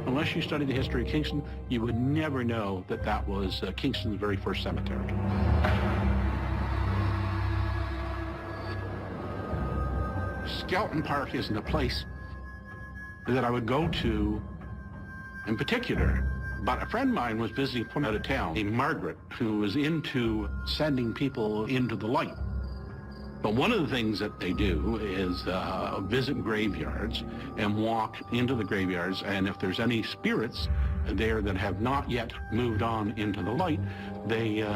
Unless you study the history of Kingston, you would never know that that was Kingston's very first cemetery. Skelton Park isn't a place that I would go to in particular, but a friend of mine was visiting from out of town, named Margaret, who was into sending people into the light. But one of the things that they do is visit graveyards and walk into the graveyards, and if there's any spirits there that have not yet moved on into the light, they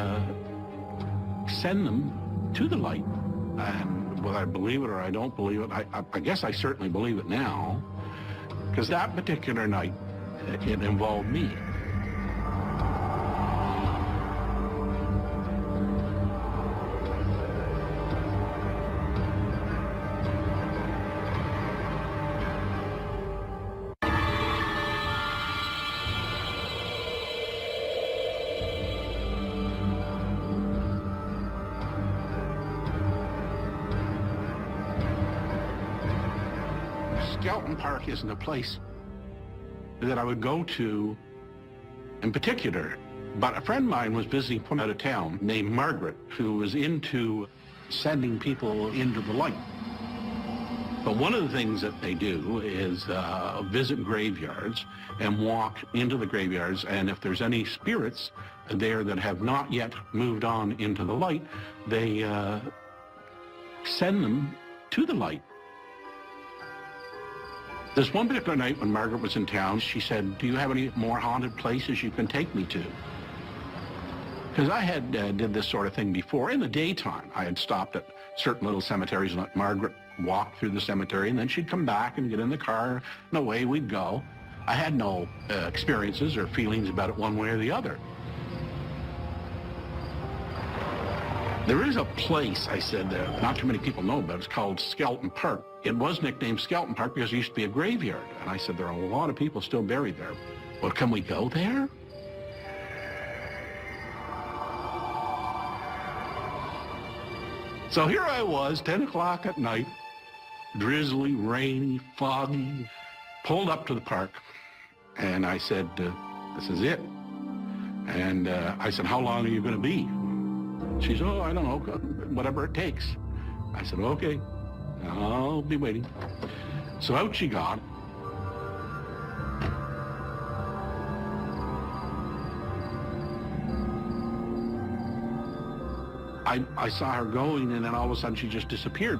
send them to the light. And whether I believe it or I don't believe it, I guess I certainly believe it now, because that particular night, it involved me. Skelton Park isn't a place that I would go to in particular. But a friend of mine was visiting from out of town named Margaret, who was into sending people into the light. But one of the things that they do is visit graveyards and walk into the graveyards, and if there's any spirits there that have not yet moved on into the light, they send them to the light. This one particular night when Margaret was in town, she said, "Do you have any more haunted places you can take me to?" Because I had did this sort of thing before. In the daytime, I had stopped at certain little cemeteries and let Margaret walk through the cemetery, and then she'd come back and get in the car, and away we'd go. I had no experiences or feelings about it one way or the other. There is a place, I said, not too many people know about. It's called Skelton Park. It was nicknamed Skelton Park because it used to be a graveyard. And I said, there are a lot of people still buried there. Well, can we go there? So here I was, 10 o'clock at night, drizzly, rainy, foggy, pulled up to the park. And I said, this is it. And I said, how long are you going to be? She said, oh, I don't know, whatever it takes. I said, okay, I'll be waiting. So out she got. I saw her going, and then all of a sudden she just disappeared.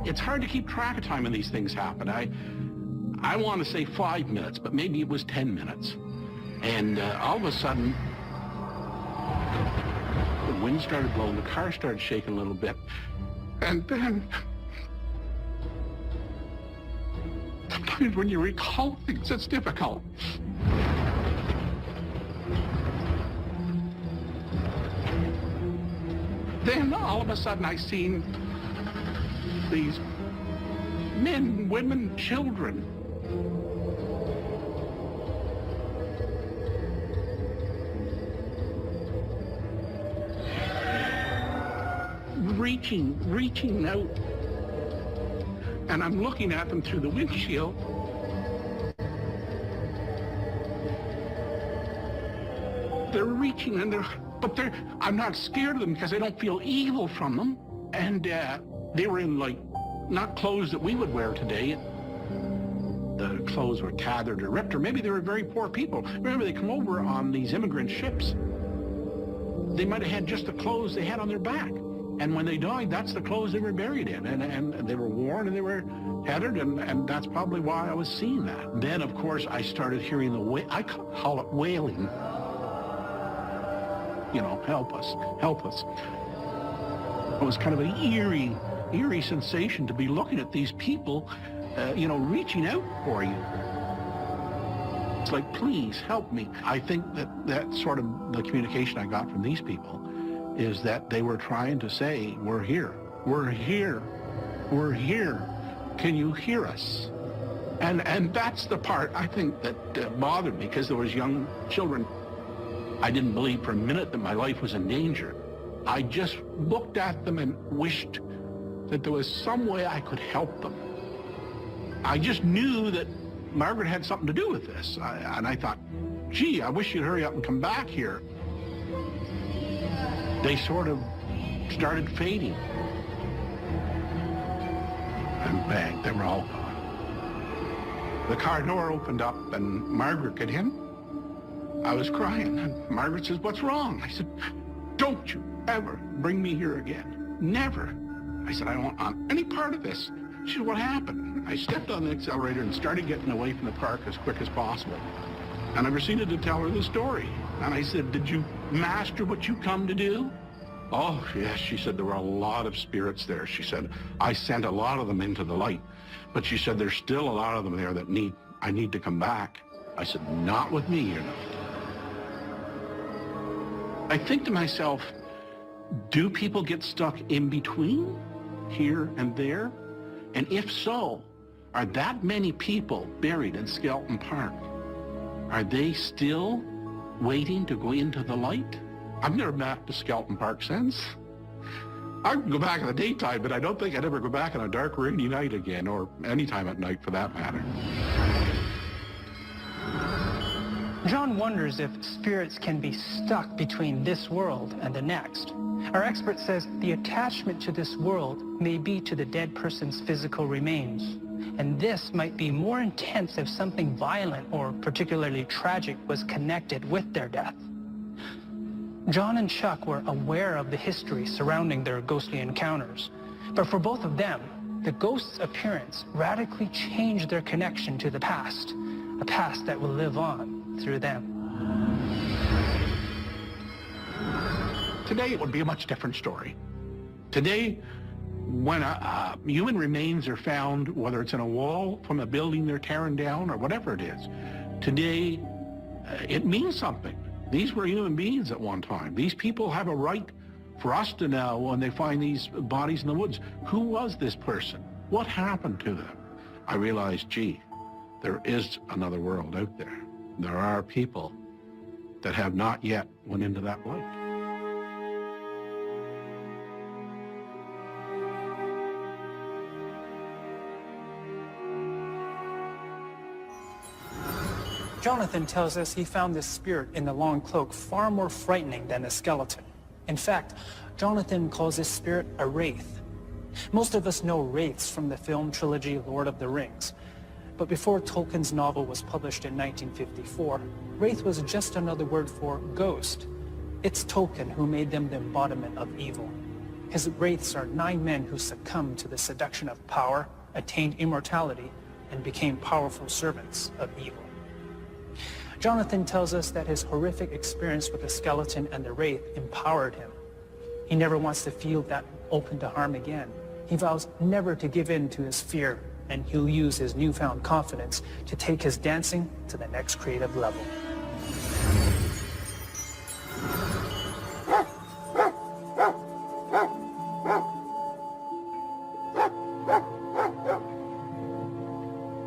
It's hard to keep track of time when these things happen. I want to say 5 minutes, but maybe it was 10 minutes. And all of a sudden, the wind started blowing, the car started shaking a little bit. And then, sometimes when you recall things, it's difficult. Then all of a sudden I seen these men, women, children reaching out, and I'm looking at them through the windshield. They're reaching, and I'm not scared of them because I don't feel evil from them. And they were in, like, not clothes that we would wear today. The clothes were tattered or ripped, or maybe they were very poor people. Remember, they come over on these immigrant ships. They might have had just the clothes they had on their back. And when they died, that's the clothes they were buried in. And they were worn and they were tattered, and that's probably why I was seeing that. Then, of course, I started hearing I call it wailing. You know, help us, help us. It was kind of an eerie sensation to be looking at these people, you know, reaching out for you. It's like, please help me. I think that's sort of the communication I got from these people, is that they were trying to say, we're here, we're here, we're here. Can you hear us? And that's the part I think that bothered me, because there was young children. I didn't believe for a minute that my life was in danger. I just looked at them and wished that there was some way I could help them. I just knew that Margaret had something to do with this. And I thought, gee, I wish you'd hurry up and come back here. They sort of started fading. And bang, they were all gone. The car door opened up and Margaret got in. I was crying, and Margaret says, what's wrong? I said, don't you ever bring me here again. Never. I said, I don't want any part of this. She said, what happened? I stepped on the accelerator and started getting away from the park as quick as possible. And I proceeded to tell her the story. And I said, did you master what you come to do? Oh, yes, she said, there were a lot of spirits there. She said, I sent a lot of them into the light. But she said, there's still a lot of them there that I need to come back. I said, not with me, you know. I think to myself, do people get stuck in between here and there? And if so, are that many people buried in Skelton Park? Are they still waiting to go into the light? I've never been back to Skelton Park since. I can go back in the daytime, but I don't think I'd ever go back on a dark, rainy night again, or any time at night for that matter. John wonders if spirits can be stuck between this world and the next. Our expert says the attachment to this world may be to the dead person's physical remains. And this might be more intense if something violent or particularly tragic was connected with their death. John and Chuck were aware of the history surrounding their ghostly encounters, but for both of them, the ghost's appearance radically changed their connection to the past, a past that will live on through them. Today, it would be a much different story. Today, when human remains are found, whether it's in a wall from a building they're tearing down or whatever it is, today, it means something. These were human beings at one time. These people have a right for us to know when they find these bodies in the woods. Who was this person? What happened to them? I realized, gee, there is another world out there. There are people that have not yet went into that light. Jonathan tells us he found this spirit in the long cloak far more frightening than a skeleton. In fact, Jonathan calls this spirit a wraith. Most of us know wraiths from the film trilogy Lord of the Rings. But before Tolkien's novel was published in 1954, wraith was just another word for ghost. It's Tolkien who made them the embodiment of evil. His wraiths are 9 men who succumbed to the seduction of power, attained immortality, and became powerful servants of evil. Jonathan tells us that his horrific experience with the skeleton and the wraith empowered him. He never wants to feel that open to harm again. He vows never to give in to his fear, and he'll use his newfound confidence to take his dancing to the next creative level.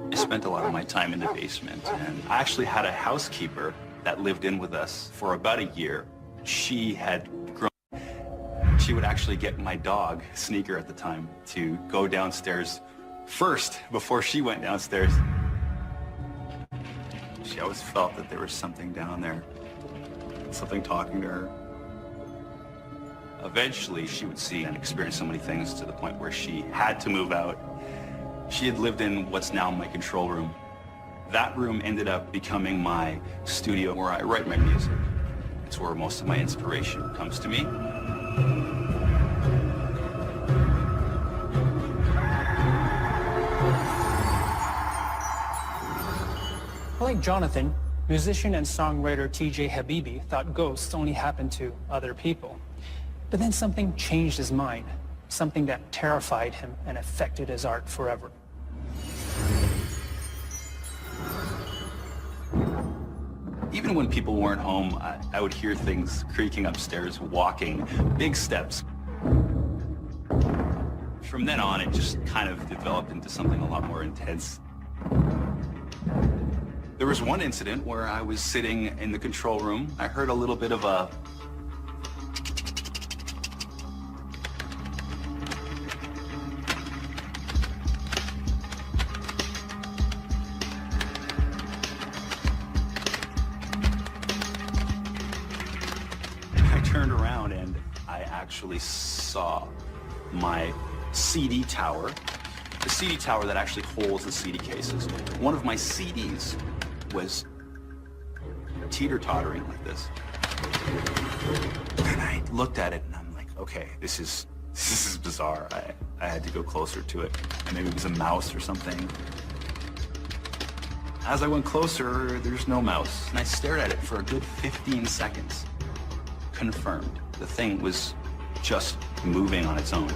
I spent a lot of my time in the basement, and I actually had a housekeeper that lived in with us for about a year. She had grown. She would actually get my dog, Sneaker at the time, to go downstairs first before she went downstairs. She always felt that there was something down there, something talking to her. Eventually, she would see and experience so many things to the point where she had to move out. She had lived in what's now my control room. That room ended up becoming my studio where I write my music. It's where most of my inspiration comes to me. Like Jonathan, musician and songwriter T.J. Habibi thought ghosts only happened to other people. But then something changed his mind, something that terrified him and affected his art forever. Even when people weren't home, I would hear things creaking upstairs, walking, big steps. From then on, it just kind of developed into something a lot more intense. There was one incident where I was sitting in the control room. I heard a little bit of a turned around and I actually saw my CD tower, the CD tower that actually holds the CD cases. One of my CDs was teeter-tottering like this. And I looked at it and I'm like, okay, this is bizarre. I had to go closer to it. And maybe it was a mouse or something. As I went closer, there's no mouse. And I stared at it for a good 15 seconds. Confirmed. The thing was just moving on its own.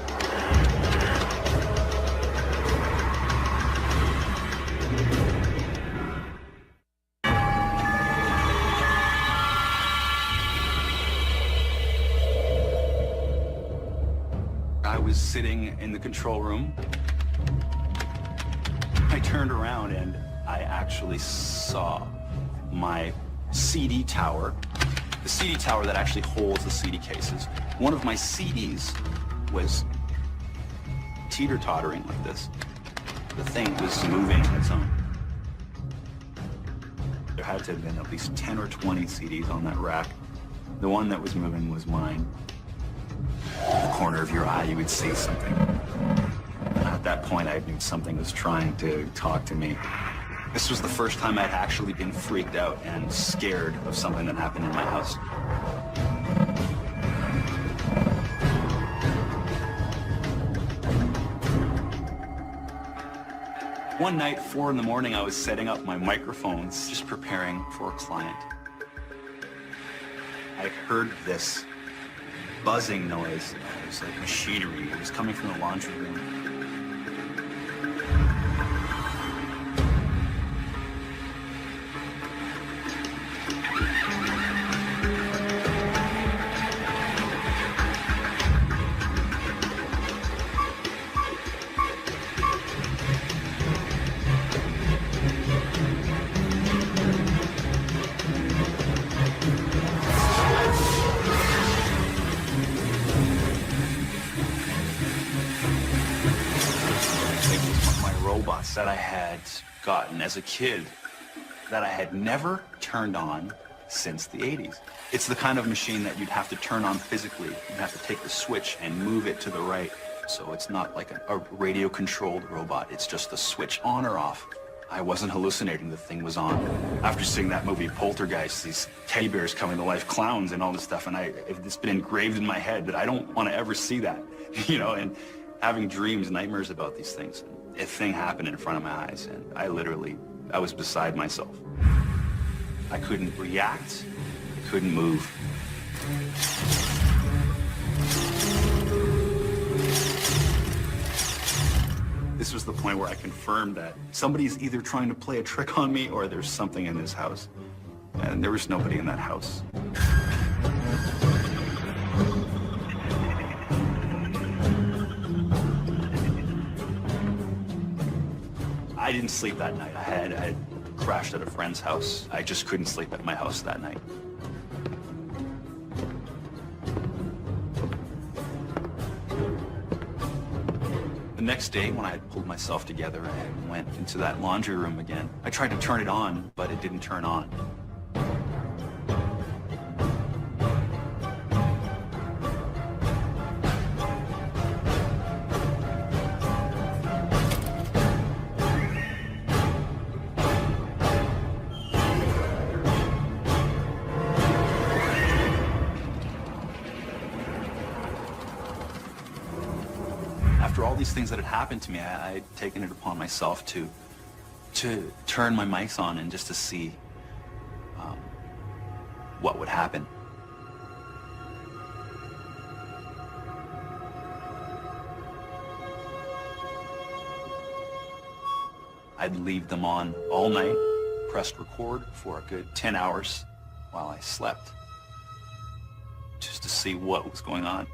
I was sitting in the control room. I turned around and I actually saw my CD tower. The CD tower that actually holds the CD cases. One of my CDs was teeter-tottering like this. The thing was moving on its own. There had to have been at least 10 or 20 CDs on that rack. The one that was moving was mine. In the corner of your eye, you would see something. And at that point, I knew something was trying to talk to me. This was the first time I'd actually been freaked out and scared of something that happened in my house. One night, 4 in the morning, I was setting up my microphones, just preparing for a client. I heard this buzzing noise. It was like machinery. It was coming from the laundry room. That I had gotten as a kid that I had never turned on since the 80s. It's the kind of machine that you'd have to turn on physically. You'd have to take the switch and move it to the right. So it's not like a radio-controlled robot. It's just a switch on or off. I wasn't hallucinating. The thing was on. After seeing that movie Poltergeist, these teddy bears coming to life, clowns and all this stuff, and it's been engraved in my head that I don't want to ever see that, you know, and having dreams, nightmares about these things. A thing happened in front of my eyes, and I was beside myself. I couldn't react, I couldn't move. This was the point where I confirmed that somebody's either trying to play a trick on me or there's something in this house. And there was nobody in that house. I didn't sleep that night. I had crashed at a friend's house. I just couldn't sleep at my house that night. The next day, when I had pulled myself together and went into that laundry room again, I tried to turn it on, but it didn't turn on. After all these things that had happened to me, I'd taken it upon myself to turn my mics on and just to see what would happen. I'd leave them on all night, pressed record for a good 10 hours while I slept, just to see what was going on.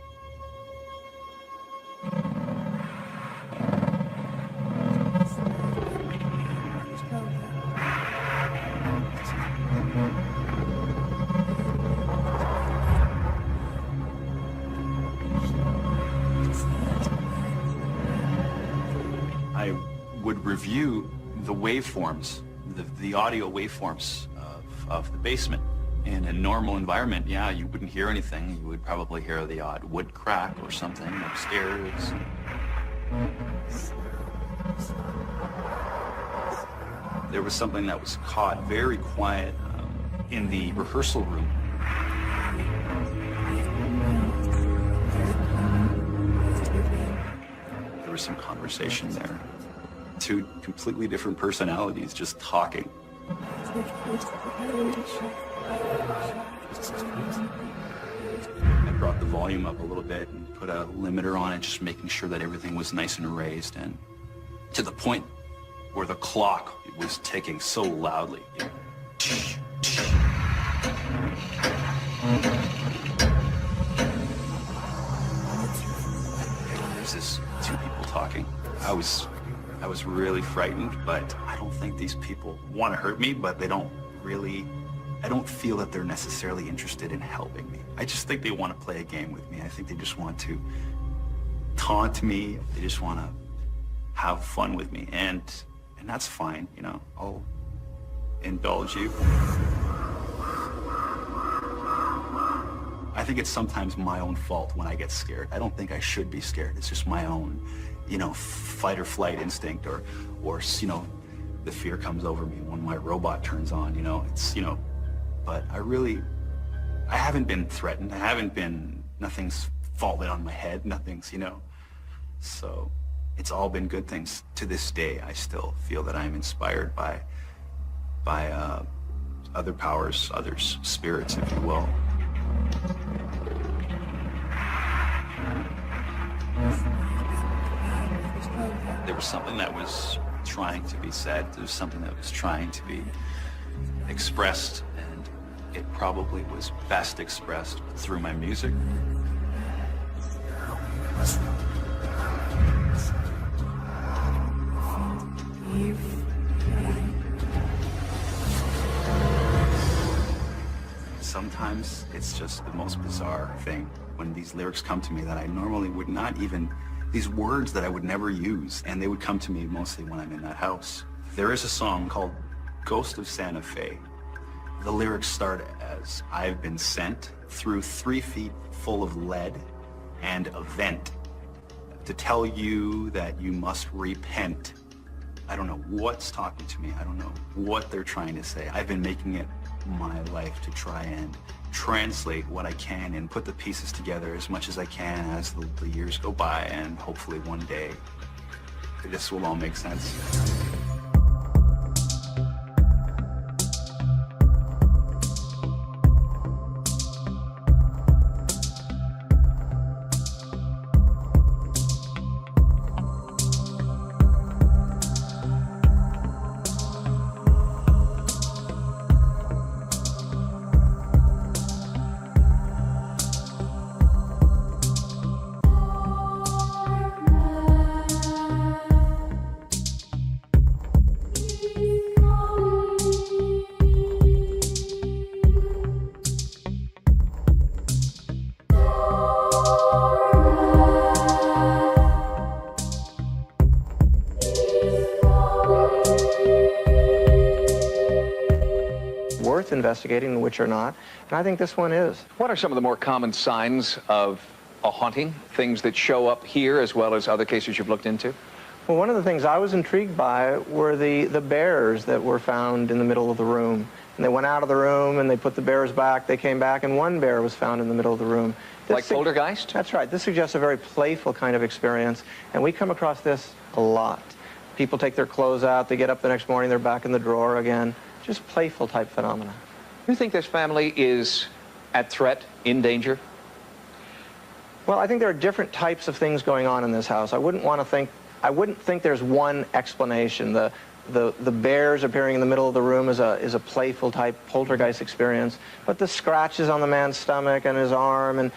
I would review the waveforms, the audio waveforms of the basement. In a normal environment, yeah, you wouldn't hear anything. You would probably hear the odd wood crack or something upstairs. There was something that was caught very quiet in the rehearsal room. There was some conversation there. Two completely different personalities just talking. I brought the volume up a little bit and put a limiter on it, just making sure that everything was nice and raised, and to the point where the clock was ticking so loudly. There's this two people talking. I was really frightened, but I don't think these people want to hurt me, but they don't really, I don't feel that they're necessarily interested in helping me. I just think they want to play a game with me. I think they just want to taunt me. They just want to have fun with me, and that's fine, you know. I'll indulge you. I think it's sometimes my own fault when I get scared. I don't think I should be scared. It's just my own, you know, fight or flight instinct, or you know, the fear comes over me when my robot turns on, you know. It's, you know, but I haven't been threatened. Nothing's fallen on my head. Nothing's, you know. So it's all been good things. To this day, I still feel that I'm inspired by other powers, others, spirits, if you will. There was something that was trying to be said. There was something that was trying to be expressed, and it probably was best expressed through my music. Sometimes it's just the most bizarre thing when these lyrics come to me that I normally would not even, these words that I would never use, and they would come to me mostly when I'm in that house. There is a song called Ghost of Santa Fe. The lyrics start as, I've been sent through 3 feet full of lead and a vent to tell you that you must repent. I don't know what's talking to me. I don't know what they're trying to say. I've been making it my life to try and translate what I can and put the pieces together as much as I can as the years go by, and hopefully one day this will all make sense. Worth investigating, which are not, and I think this one is. What are some of the more common signs of a haunting, things that show up here as well as other cases you've looked into? Well, one of the things I was intrigued by were the bears that were found in the middle of the room. And they went out of the room and they put the bears back. They came back and one bear was found in the middle of the room. Like poltergeist? That's right. This suggests a very playful kind of experience, and we come across this a lot. People take their clothes out, they get up the next morning, they're back in the drawer again. Just playful type phenomena. You think this family is at threat, in danger? Well, I think there are different types of things going on in this house. I wouldn't think there's one explanation. The bears appearing in the middle of the room is a playful type poltergeist experience, but the scratches on the man's stomach and his arm, and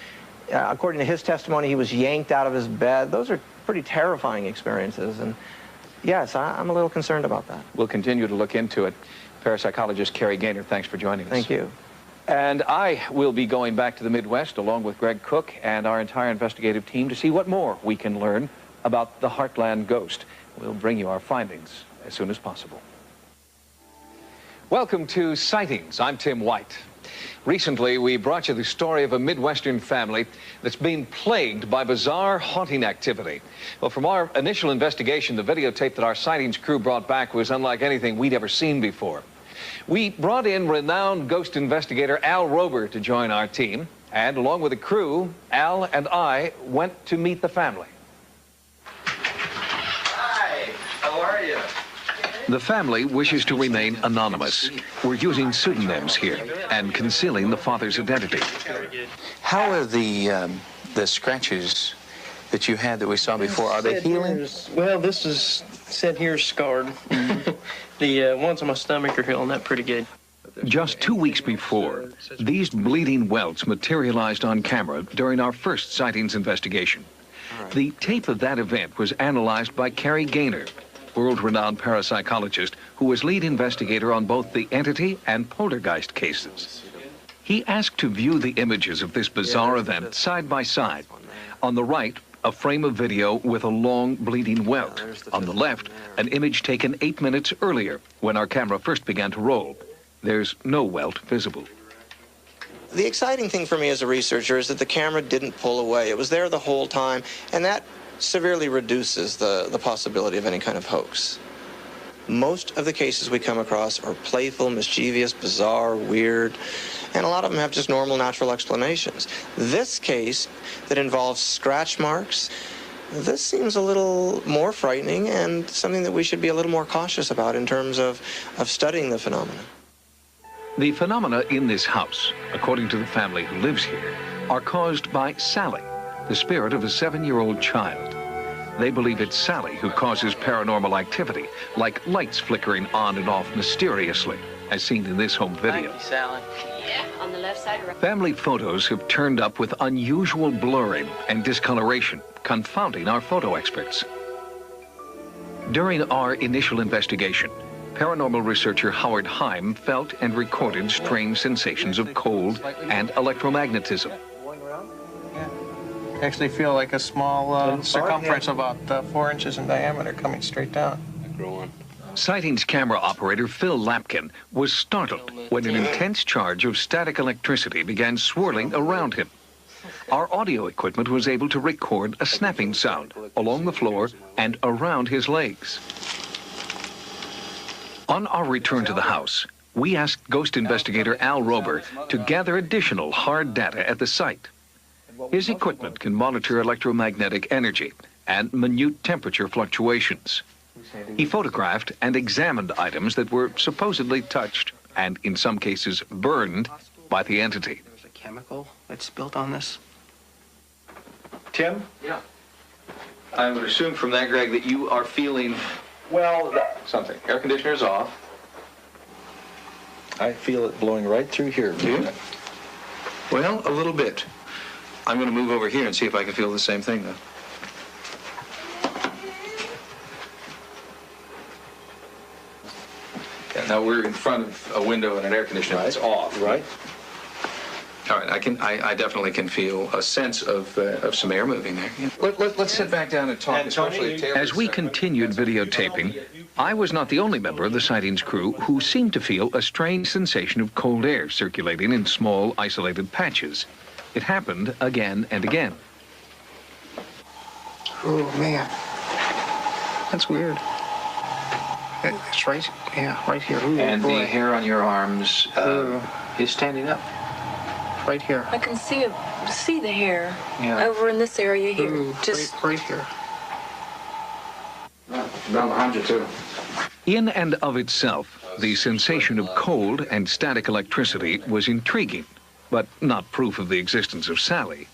according to his testimony, he was yanked out of his bed. Those are pretty terrifying experiences, and yes, I'm a little concerned about that. We'll continue to look into it. Parapsychologist Carrie Gaynor, thanks for joining us. Thank you. And I will be going back to the Midwest along with Greg Cook and our entire investigative team to see what more we can learn about the Heartland Ghost. We'll bring you our findings as soon as possible. Welcome to Sightings. I'm Tim White. Recently, we brought you the story of a Midwestern family that's been plagued by bizarre haunting activity. Well, from our initial investigation, the videotape that our Sightings crew brought back was unlike anything we'd ever seen before. We brought in renowned ghost investigator Al Rober to join our team, and along with the crew, Al and I went to meet the family. Hi, how are you? The family wishes to remain anonymous. We're using pseudonyms here and concealing the father's identity. How are the scratches that you had that we saw before, are they healing? Well, this is said here scarred. The ones on my stomach are healing up pretty good. Just 2 weeks before, these bleeding welts materialized on camera during our first Sightings investigation. The tape of that event was analyzed by Carrie Gaynor, world-renowned parapsychologist who was lead investigator on both the entity and poltergeist cases. He asked to view the images of this bizarre event side by side. On the right, a frame of video with a long bleeding welt. On the left, an image taken 8 minutes earlier when our camera first began to roll. There's no welt visible. The exciting thing for me as a researcher is that the camera didn't pull away. It was there the whole time, and that severely reduces the possibility of any kind of hoax. Most of the cases we come across are playful, mischievous, bizarre, weird, and a lot of them have just normal, natural explanations. This case that involves scratch marks, this seems a little more frightening and something that we should be a little more cautious about in terms of studying the phenomena. The phenomena in this house, according to the family who lives here, are caused by Sally, the spirit of a 7-year-old child. They believe it's Sally who causes paranormal activity, like lights flickering on and off mysteriously, as seen in this home video. Thank you, Sally. Yeah, on the left side. Family photos have turned up with unusual blurring and discoloration, confounding our photo experts. During our initial investigation, paranormal researcher Howard Heim felt and recorded strange sensations of cold and electromagnetism. Actually feel like a small circumference about 4 inches in diameter coming straight down. Sightings camera operator Phil Lapkin was startled when an intense charge of static electricity began swirling around him. Our audio equipment was able to record a snapping sound along the floor and around his legs. On our return to the house, we asked ghost investigator Al Rober to gather additional hard data at the site. His equipment can monitor electromagnetic energy and minute temperature fluctuations. He photographed and examined items that were supposedly touched and, in some cases, burned by the entity. There's a chemical that's built on this. Tim? Yeah. I would assume from that, Greg, that you are feeling, well, something. Air conditioner's off. I feel it blowing right through here. Do you? Well, a little bit. I'm going to move over here and see if I can feel the same thing, though. Yeah, now we're in front of a window and an air conditioner that's off. Right. All right, I definitely can feel a sense of some air moving there. Yeah. Let's sit back down and talk, especially if Taylor's As we continued videotaping, I was not the only member of the sightings crew who seemed to feel a strange sensation of cold air circulating in small, isolated patches. It happened again and again. Oh, man. That's weird. It's right, yeah, right here. Ooh, and boy. the hair on your arms is standing up. Right here. I can see the hair over in this area here. Ooh, just right here. Down behind you, too. In and of itself, the sensation of cold and static electricity was intriguing, but not proof of the existence of Sally.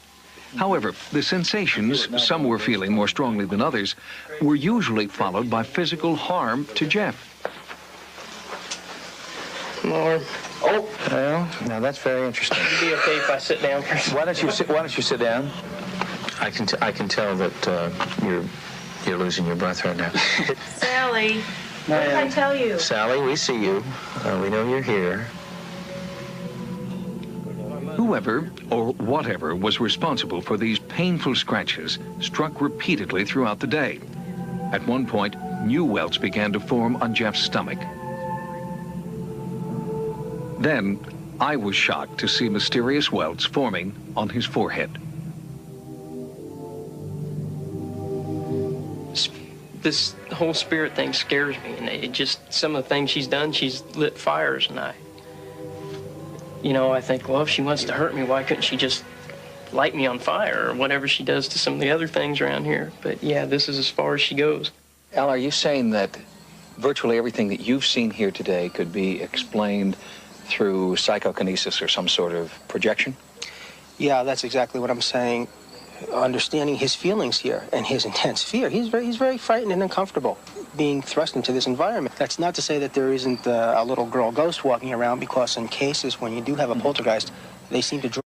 However, the sensations, some were feeling more strongly than others, were usually followed by physical harm to Jeff. More. Oh, well, now that's very interesting. Would it be okay if I sit down? Why don't you sit down? I can tell that you're losing your breath right now. Sally, what did I tell you? Sally, we see you. We know you're here. Whoever or whatever was responsible for these painful scratches struck repeatedly throughout the day. At one point, new welts began to form on Jeff's stomach. Then, I was shocked to see mysterious welts forming on his forehead. This whole spirit thing scares me, and it just, some of the things she's done, she's lit fires, and I think, well, if she wants to hurt me, why couldn't she just light me on fire or whatever she does to some of the other things around here? But yeah, this is as far as she goes. Al, are you saying that virtually everything that you've seen here today could be explained through psychokinesis or some sort of projection? Yeah, that's exactly what I'm saying. Understanding his feelings here and his intense fear, he's very frightened and uncomfortable being thrust into this environment. That's not to say that there isn't a little girl ghost walking around, because in cases when you do have a poltergeist, they seem to draw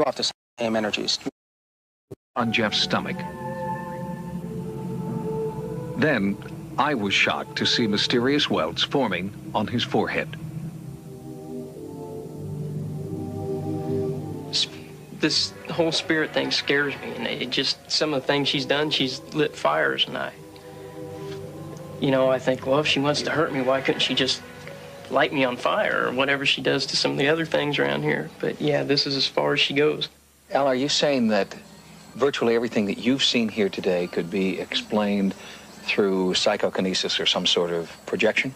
off the same energies. On Jeff's stomach. Then, I was shocked to see mysterious welts forming on his forehead. this whole spirit thing scares me, and it just, some of the things she's done, she's lit fires, and I think, well, if she wants to hurt me, why couldn't she just light me on fire or whatever she does to some of the other things around here? But yeah, this is as far as she goes. Al, are you saying that virtually everything that you've seen here today could be explained through psychokinesis or some sort of projection?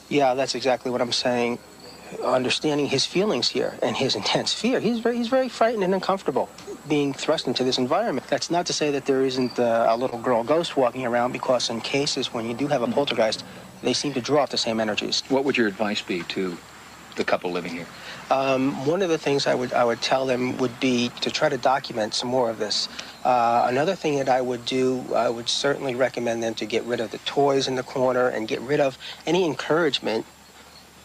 Yeah, that's exactly what I'm saying. Understanding his feelings here and his intense fear, he's very frightened and uncomfortable being thrust into this environment. That's not to say that there isn't a little girl ghost walking around, because in cases when you do have a poltergeist, they seem to draw off the same energies. What would your advice be to the couple living here? One of the things I would tell them would be to try to document some more of this. Another thing that I would do, I would certainly recommend them to get rid of the toys in the corner and get rid of any encouragement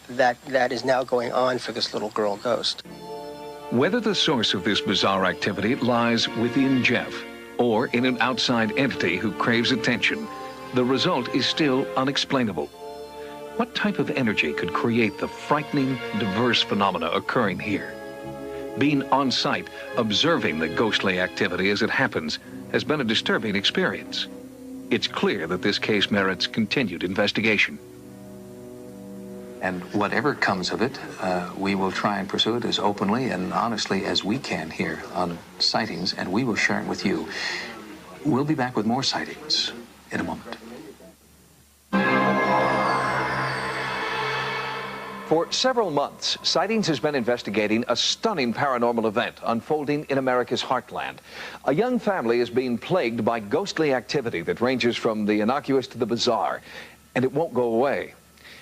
that is now going on for this little girl ghost. Whether the source of this bizarre activity lies within Jeff or in an outside entity who craves attention, the result is still unexplainable. What type of energy could create the frightening, diverse phenomena occurring here? Being on site, observing the ghostly activity as it happens, has been a disturbing experience. It's clear that this case merits continued investigation. And whatever comes of it, we will try and pursue it as openly and honestly as we can here on Sightings, and we will share it with you. We'll be back with more Sightings in a moment. For several months, Sightings has been investigating a stunning paranormal event unfolding in America's heartland. A young family is being plagued by ghostly activity that ranges from the innocuous to the bizarre, and it won't go away.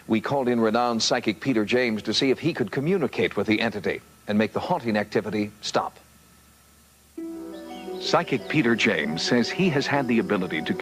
We called in renowned psychic Peter James to see if he could communicate with the entity and make the haunting activity stop. Psychic Peter James says he has had the ability to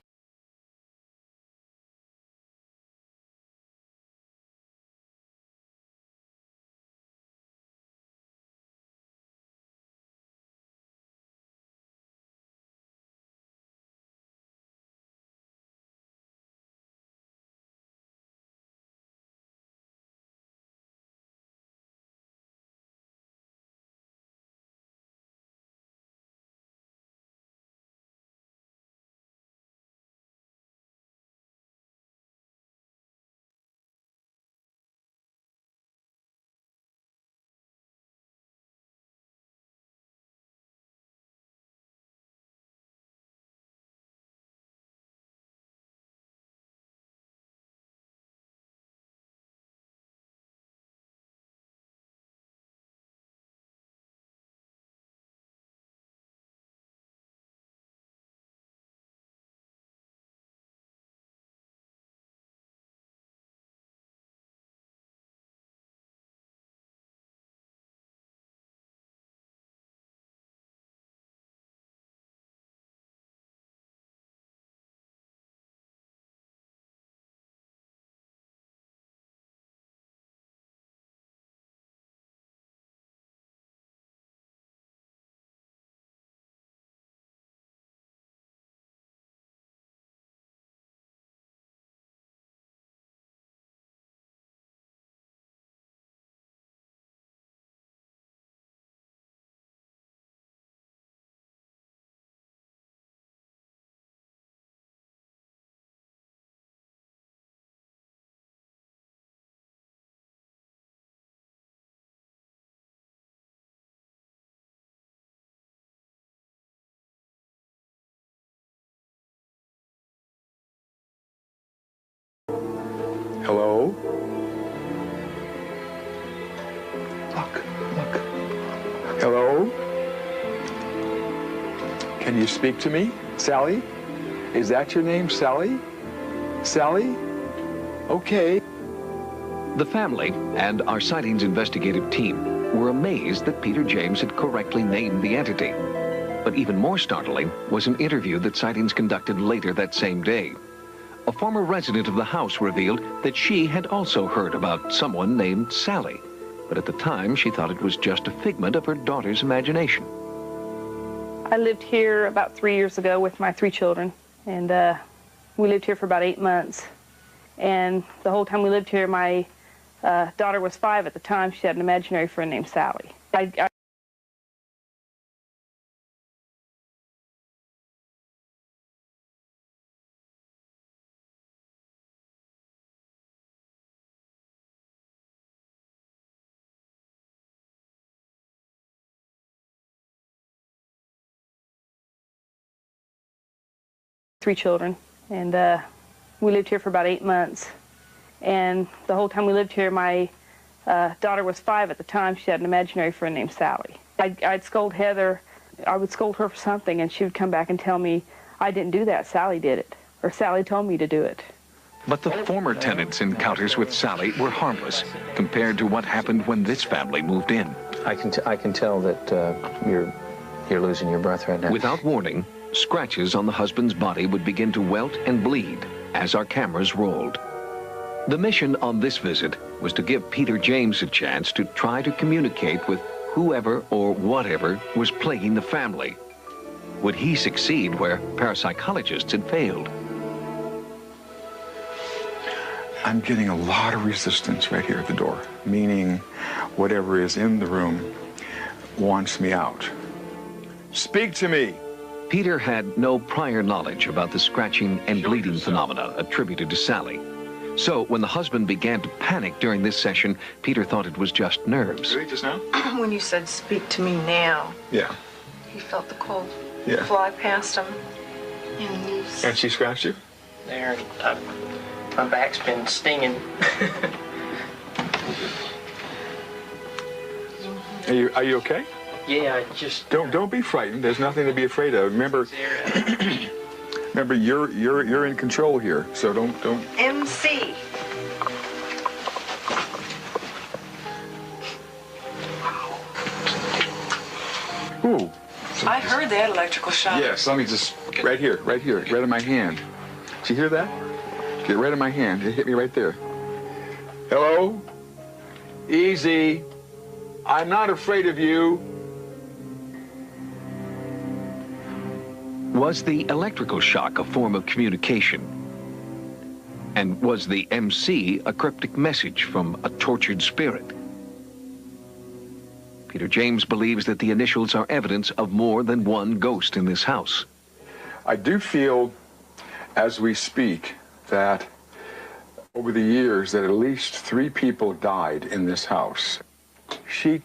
Hello? Look. Hello? Can you speak to me? Sally? Is that your name, Sally? Sally? Okay. The family and our Sightings investigative team were amazed that Peter James had correctly named the entity. But even more startling was an interview that Sightings conducted later that same day. A former resident of the house revealed that she had also heard about someone named Sally, but at the time she thought it was just a figment of her daughter's imagination. I lived here about 3 years ago with my 3 children, and we lived here for about 8 months. And the whole time we lived here, my daughter was 5 at the time. She had an imaginary friend named Sally. 3 children, and we lived here for about 8 months. And the whole time we lived here, my daughter was 5 at the time. She had an imaginary friend named Sally. I'd scold Heather. I would scold her for something, and she would come back and tell me, I didn't do that, Sally did it, or Sally told me to do it. But the former tenants' encounters with Sally were harmless compared to what happened when this family moved in. I can tell that you're losing your breath right now. Without warning, scratches on the husband's body would begin to welt and bleed as our cameras rolled. The mission on this visit was to give Peter James a chance to try to communicate with whoever or whatever was plaguing the family. Would he succeed where parapsychologists had failed? I'm getting a lot of resistance right here at the door, meaning whatever is in the room wants me out. Speak to me. Peter had no prior knowledge about the scratching and bleeding phenomena attributed to Sally. So when the husband began to panic during this session, Peter thought it was just nerves. Really, just now? When you said, speak to me now, Yeah. he felt the cold Yeah. fly past him. And she scratched you? There, my back's been stinging. Are you okay? Yeah, I just... Don't be frightened. There's nothing to be afraid of. Remember, remember, you're in control here. So don't. MC. Ooh. I heard that electrical shock. Yes. Let me just right here, right in my hand. Did you hear that? Get right in my hand. It hit me right there. Hello. Easy. I'm not afraid of you. Was the electrical shock a form of communication? And was the MC a cryptic message from a tortured spirit? Peter James believes that the initials are evidence of more than one ghost in this house. I do feel, as we speak, that over the years that at least 3 people died in this house. She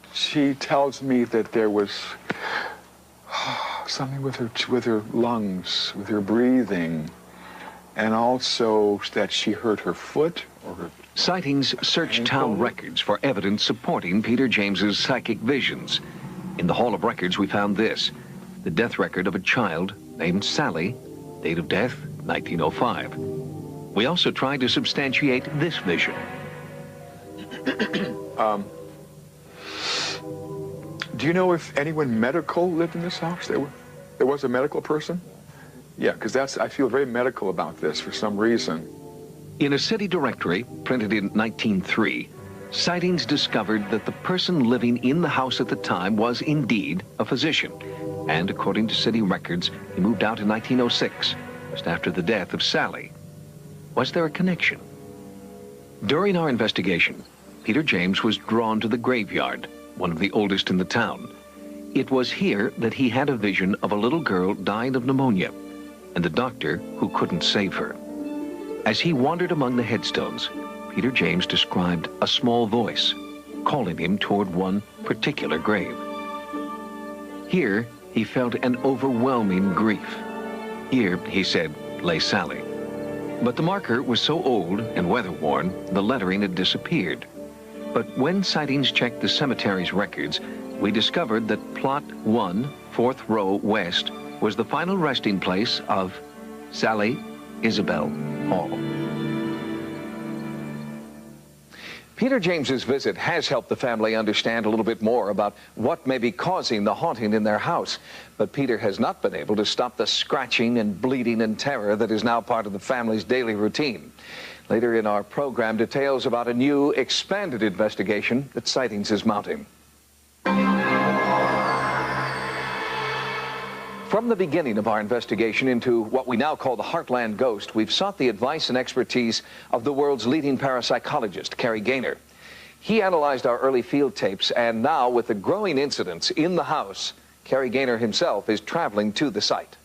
tells me that there was something with her lungs, with her breathing, and also that she hurt her foot or her... Sightings searched town records for evidence supporting Peter James's psychic visions. In the Hall of Records, we found this: the death record of a child named Sally, date of death 1905. We also tried to substantiate this vision. Do you know if anyone medical lived in this house? There was a medical person? Yeah, because I feel very medical about this for some reason. In a city directory printed in 1903, sightings discovered that the person living in the house at the time was indeed a physician. And according to city records, he moved out in 1906, just after the death of Sally. Was there a connection? During our investigation, Peter James was drawn to the graveyard, one of the oldest in the town. It was here that he had a vision of a little girl dying of pneumonia, and the doctor who couldn't save her. As he wandered among the headstones, Peter James described a small voice calling him toward one particular grave. Here, he felt an overwhelming grief. Here, he said, lay Sally. But the marker was so old and weather-worn, the lettering had disappeared. But when sightings checked the cemetery's records, we discovered that Plot 1, 4th row west, was the final resting place of Sally Isabel Hall. Peter James's visit has helped the family understand a little bit more about what may be causing the haunting in their house. But Peter has not been able to stop the scratching and bleeding and terror that is now part of the family's daily routine. Later in our program, details about a new, expanded investigation that Sightings is mounting. From the beginning of our investigation into what we now call the Heartland Ghost, we've sought the advice and expertise of the world's leading parapsychologist, Cary Gaynor. He analyzed our early field tapes, and now, with the growing incidents in the house, Cary Gaynor himself is traveling to the site.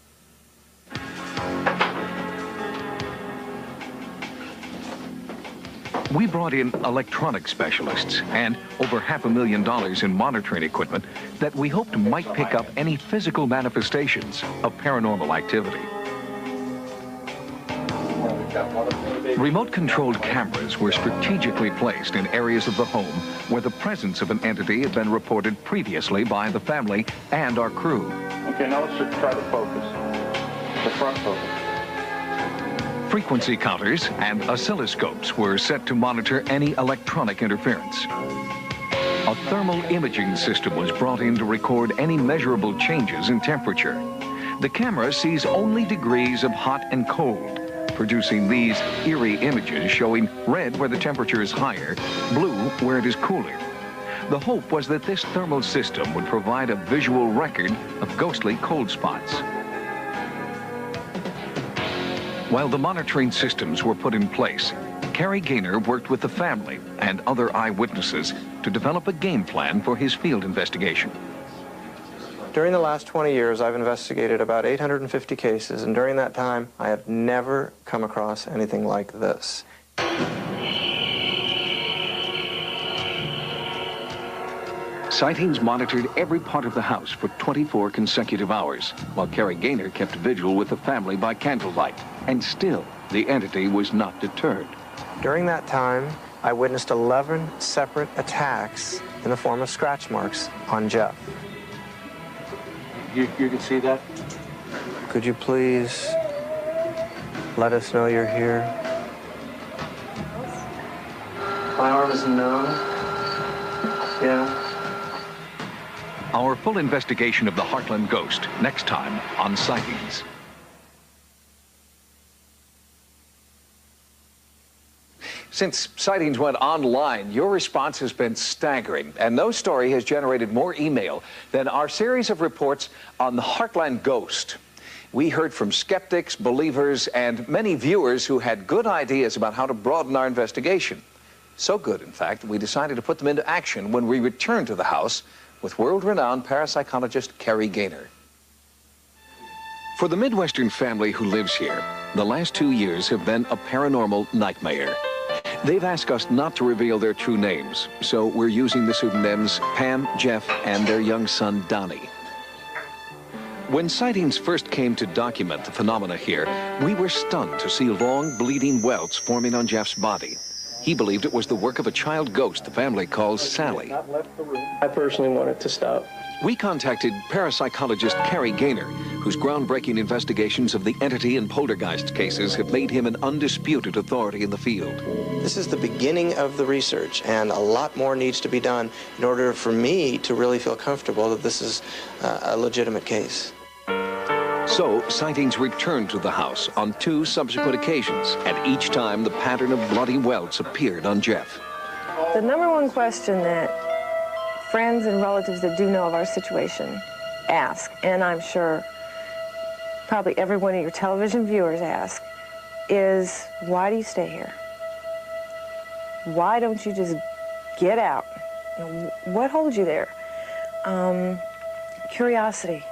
We brought in electronic specialists and over $500,000 in monitoring equipment that we hoped might pick up any physical manifestations of paranormal activity. Remote-controlled cameras were strategically placed in areas of the home where the presence of an entity had been reported previously by the family and our crew. Okay, now let's just try to focus. The front focus. Frequency counters and oscilloscopes were set to monitor any electronic interference. A thermal imaging system was brought in to record any measurable changes in temperature. The camera sees only degrees of hot and cold, producing these eerie images showing red where the temperature is higher, blue where it is cooler. The hope was that this thermal system would provide a visual record of ghostly cold spots. While the monitoring systems were put in place, Cary Gaynor worked with the family and other eyewitnesses to develop a game plan for his field investigation. During the last 20 years, I've investigated about 850 cases, and during that time, I have never come across anything like this. Sightings monitored every part of the house for 24 consecutive hours, while Cary Gaynor kept vigil with the family by candlelight. And still, the entity was not deterred. During that time, I witnessed 11 separate attacks in the form of scratch marks on Jeff. You can see that? Could you please let us know you're here? My arm is numb. Yeah. Our full investigation of the Heartland ghost next time on Sightings. Since Sightings went online, your response has been staggering, and no story has generated more email than our series of reports on the Heartland ghost. We heard from skeptics, believers, and many viewers who had good ideas about how to broaden our investigation. So good, in fact, that we decided to put them into action when we returned to the house with world-renowned parapsychologist Cary Gaynor. For the Midwestern family who lives here, the last 2 years have been a paranormal nightmare. They've asked us not to reveal their true names, so we're using the pseudonyms Pam, Jeff, and their young son, Donnie. When Sightings first came to document the phenomena here, we were stunned to see long, bleeding welts forming on Jeff's body. He believed it was the work of a child ghost the family calls Sally. I personally want it to stop. We contacted parapsychologist Cary Gaynor, whose groundbreaking investigations of the entity and poltergeist cases have made him an undisputed authority in the field. This is the beginning of the research, and a lot more needs to be done in order for me to really feel comfortable that this is a legitimate case. So, Sightings returned to the house on 2 subsequent occasions, and each time the pattern of bloody welts appeared on Jeff. The number one question that friends and relatives that do know of our situation ask, and I'm sure probably every one of your television viewers ask, is why do you stay here? Why don't you just get out? You know, what holds you there? Curiosity.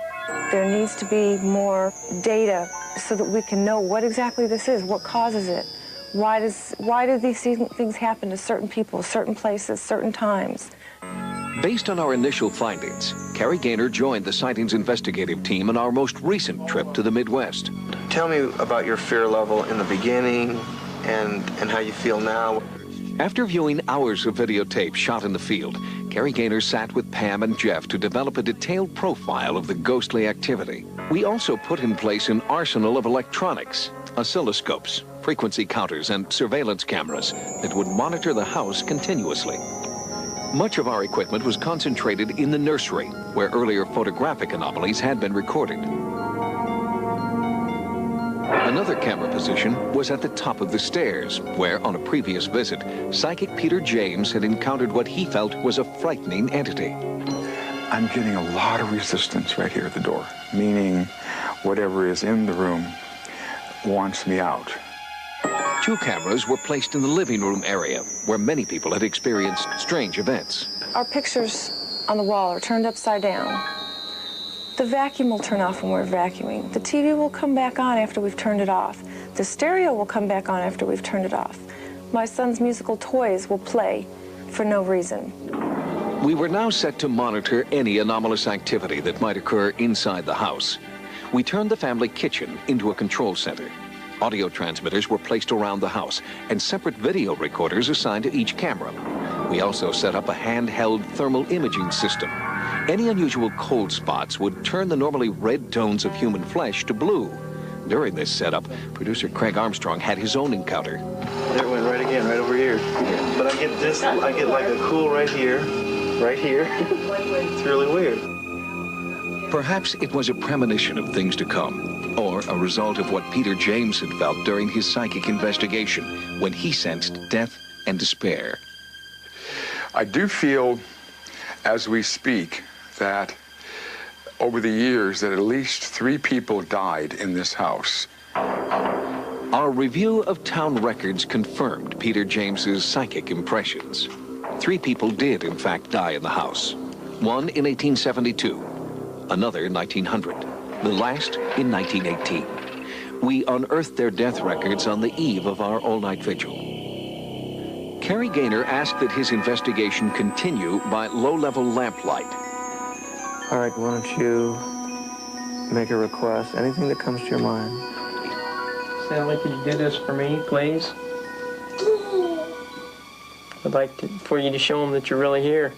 There needs to be more data so that we can know what exactly this is, what causes it. Why do these things happen to certain people, certain places, certain times? Based on our initial findings, Cary Gaynor joined the Sightings investigative team on our most recent trip to the Midwest. Tell me about your fear level in the beginning and how you feel now. After viewing hours of videotape shot in the field, Cary Gaynor sat with Pam and Jeff to develop a detailed profile of the ghostly activity. We also put in place an arsenal of electronics, oscilloscopes, frequency counters, and surveillance cameras that would monitor the house continuously. Much of our equipment was concentrated in the nursery, where earlier photographic anomalies had been recorded. Another camera position was at the top of the stairs, where, on a previous visit, psychic Peter James had encountered what he felt was a frightening entity. I'm getting a lot of resistance right here at the door, meaning whatever is in the room wants me out. 2 cameras were placed in the living room area, where many people had experienced strange events. Our pictures on the wall are turned upside down. The vacuum will turn off when we're vacuuming. The TV will come back on after we've turned it off. The stereo will come back on after we've turned it off. My son's musical toys will play for no reason. We were now set to monitor any anomalous activity that might occur inside the house. We turned the family kitchen into a control center. Audio transmitters were placed around the house and separate video recorders assigned to each camera. We also set up a handheld thermal imaging system. Any unusual cold spots would turn the normally red tones of human flesh to blue. During this setup, producer Craig Armstrong had his own encounter. There it went right again, right over here. But I get this, I get like a cool right here, right here. It's really weird. Perhaps it was a premonition of things to come, or a result of what Peter James had felt during his psychic investigation when he sensed death and despair. I do feel, as we speak, that over the years that at least 3 people died in this house. Our review of town records confirmed Peter James's psychic impressions. 3 people did, in fact, die in the house. One in 1872, another in 1900, the last in 1918. We unearthed their death records on the eve of our all-night vigil. Cary Gaynor asked that his investigation continue by low-level lamplight. All right, why don't you make a request? Anything that comes to your mind. Sally, could you do this for me, please? I'd like for you to show them that you're really here.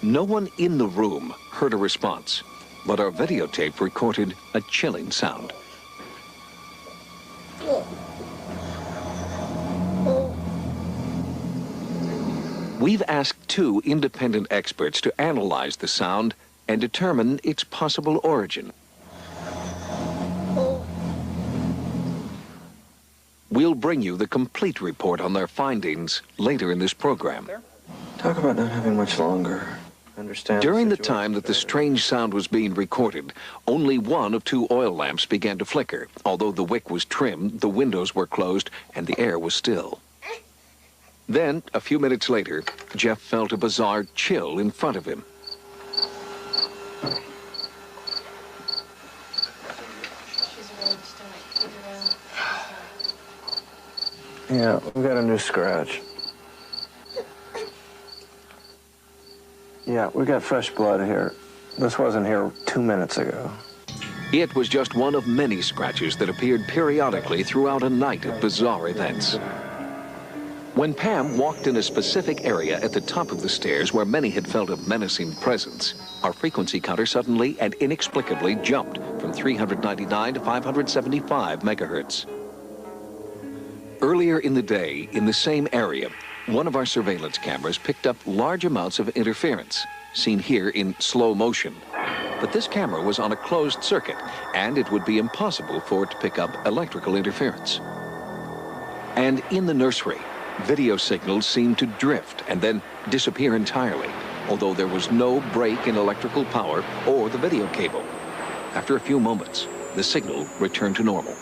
No one in the room heard a response, but our videotape recorded a chilling sound. We've asked 2 independent experts to analyze the sound and determine its possible origin. We'll bring you the complete report on their findings later in this program. Talk about not having much longer. Understand. During the time that the strange sound was being recorded, only one of 2 oil lamps began to flicker. Although the wick was trimmed, the windows were closed, and the air was still. Then, a few minutes later, Jeff felt a bizarre chill in front of him. Yeah, we've got a new scratch. Yeah, we got fresh blood here. This wasn't here 2 minutes ago. It was just one of many scratches that appeared periodically throughout a night of bizarre events. When Pam walked in a specific area at the top of the stairs where many had felt a menacing presence, our frequency counter suddenly and inexplicably jumped from 399 to 575 megahertz. Earlier in the day, in the same area, one of our surveillance cameras picked up large amounts of interference, seen here in slow motion. But this camera was on a closed circuit, and it would be impossible for it to pick up electrical interference. And in the nursery, video signals seemed to drift and then disappear entirely, although there was no break in electrical power or the video cable. After a few moments, the signal returned to normal.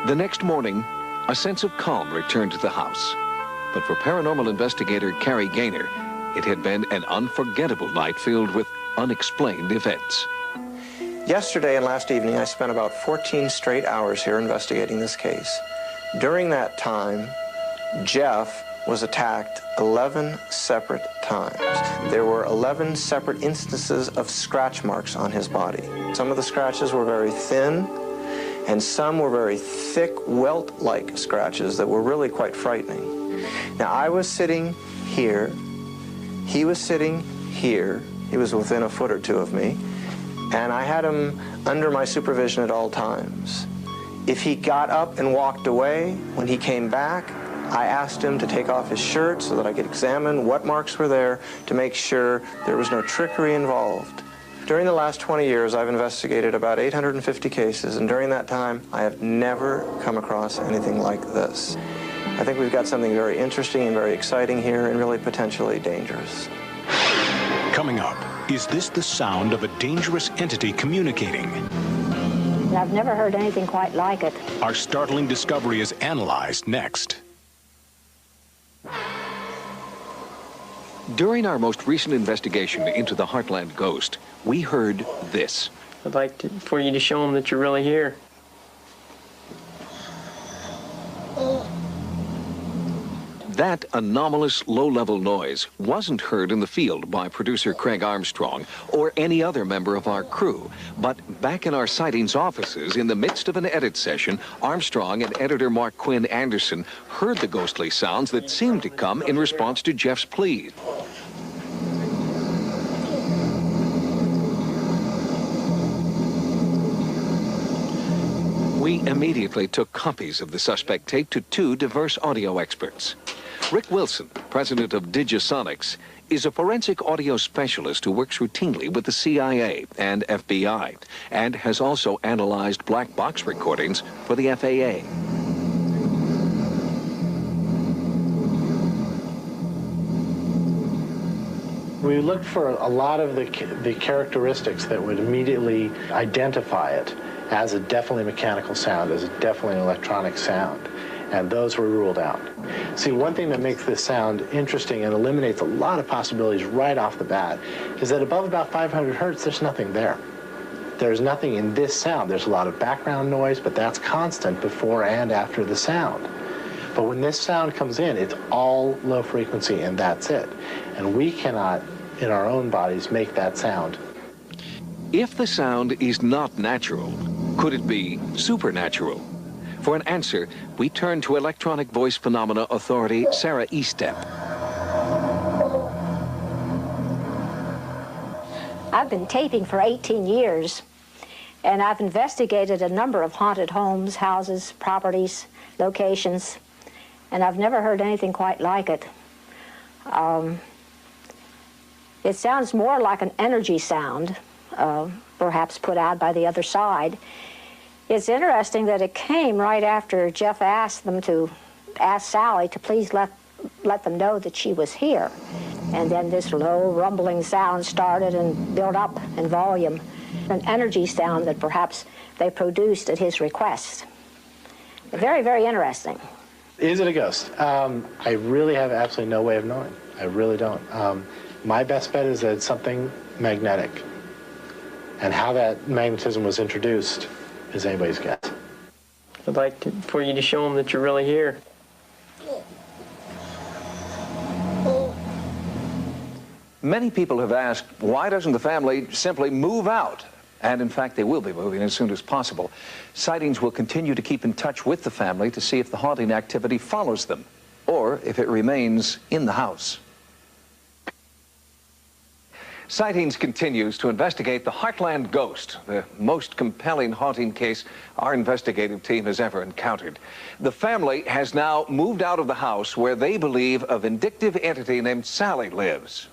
The next morning, a sense of calm returned to the house. But for paranormal investigator Cary Gaynor, it had been an unforgettable night filled with unexplained events. Yesterday and last evening, I spent about 14 straight hours here investigating this case. During that time, Jeff was attacked 11 separate times. There were 11 separate instances of scratch marks on his body. Some of the scratches were very thin, and some were very thick, welt-like scratches that were really quite frightening. Now, I was sitting here. He was sitting here. He was within a foot or 2 of me. And I had him under my supervision at all times. If he got up and walked away, when he came back, I asked him to take off his shirt so that I could examine what marks were there to make sure there was no trickery involved. During the last 20 years, I've investigated about 850 cases, and during that time, I have never come across anything like this. I think we've got something very interesting and very exciting here, and really potentially dangerous. Coming up, is this the sound of a dangerous entity communicating? I've never heard anything quite like it. Our startling discovery is analyzed next. During our most recent investigation into the Heartland ghost, we heard this. I'd like for you to show them that you're really here. That anomalous low-level noise wasn't heard in the field by producer Craig Armstrong or any other member of our crew. But back in our sightings offices, in the midst of an edit session, Armstrong and editor Mark Quinn Anderson heard the ghostly sounds that seemed to come in response to Jeff's plea. We immediately took copies of the suspect tape to two diverse audio experts. Rick Wilson, president of Digisonics, is a forensic audio specialist who works routinely with the CIA and FBI and has also analyzed black box recordings for the FAA. We looked for a lot of the characteristics that would immediately identify it as a definitely mechanical sound, as a definitely electronic sound, and those were ruled out. See, one thing that makes this sound interesting and eliminates a lot of possibilities right off the bat is that above about 500 hertz, there's nothing there. There's nothing in this sound. There's a lot of background noise, but that's constant before and after the sound. But when this sound comes in, it's all low frequency, and that's it. And we cannot, in our own bodies, make that sound. If the sound is not natural, could it be supernatural? For an answer, we turn to electronic voice phenomena authority Sarah Estep. I've been taping for 18 years, and I've investigated a number of haunted homes, houses, properties, locations, and I've never heard anything quite like it. It sounds more like an energy sound, perhaps put out by the other side. It's interesting that it came right after Jeff asked Sally to please let them know that she was here. And then this low rumbling sound started and built up in volume, an energy sound that perhaps they produced at his request. Very, very interesting. Is it a ghost? I really have absolutely no way of knowing. I really don't. My best bet is that it's something magnetic. And how that magnetism was introduced is anybody's guess. I'd like for you to show them that you're really here. Many people have asked, why doesn't the family simply move out? And in fact, they will be moving as soon as possible. Sightings will continue to keep in touch with the family to see if the haunting activity follows them, or if it remains in the house. Sightings continues to investigate the Heartland Ghost, the most compelling haunting case our investigative team has ever encountered. The family has now moved out of the house where they believe a vindictive entity named Sally lives.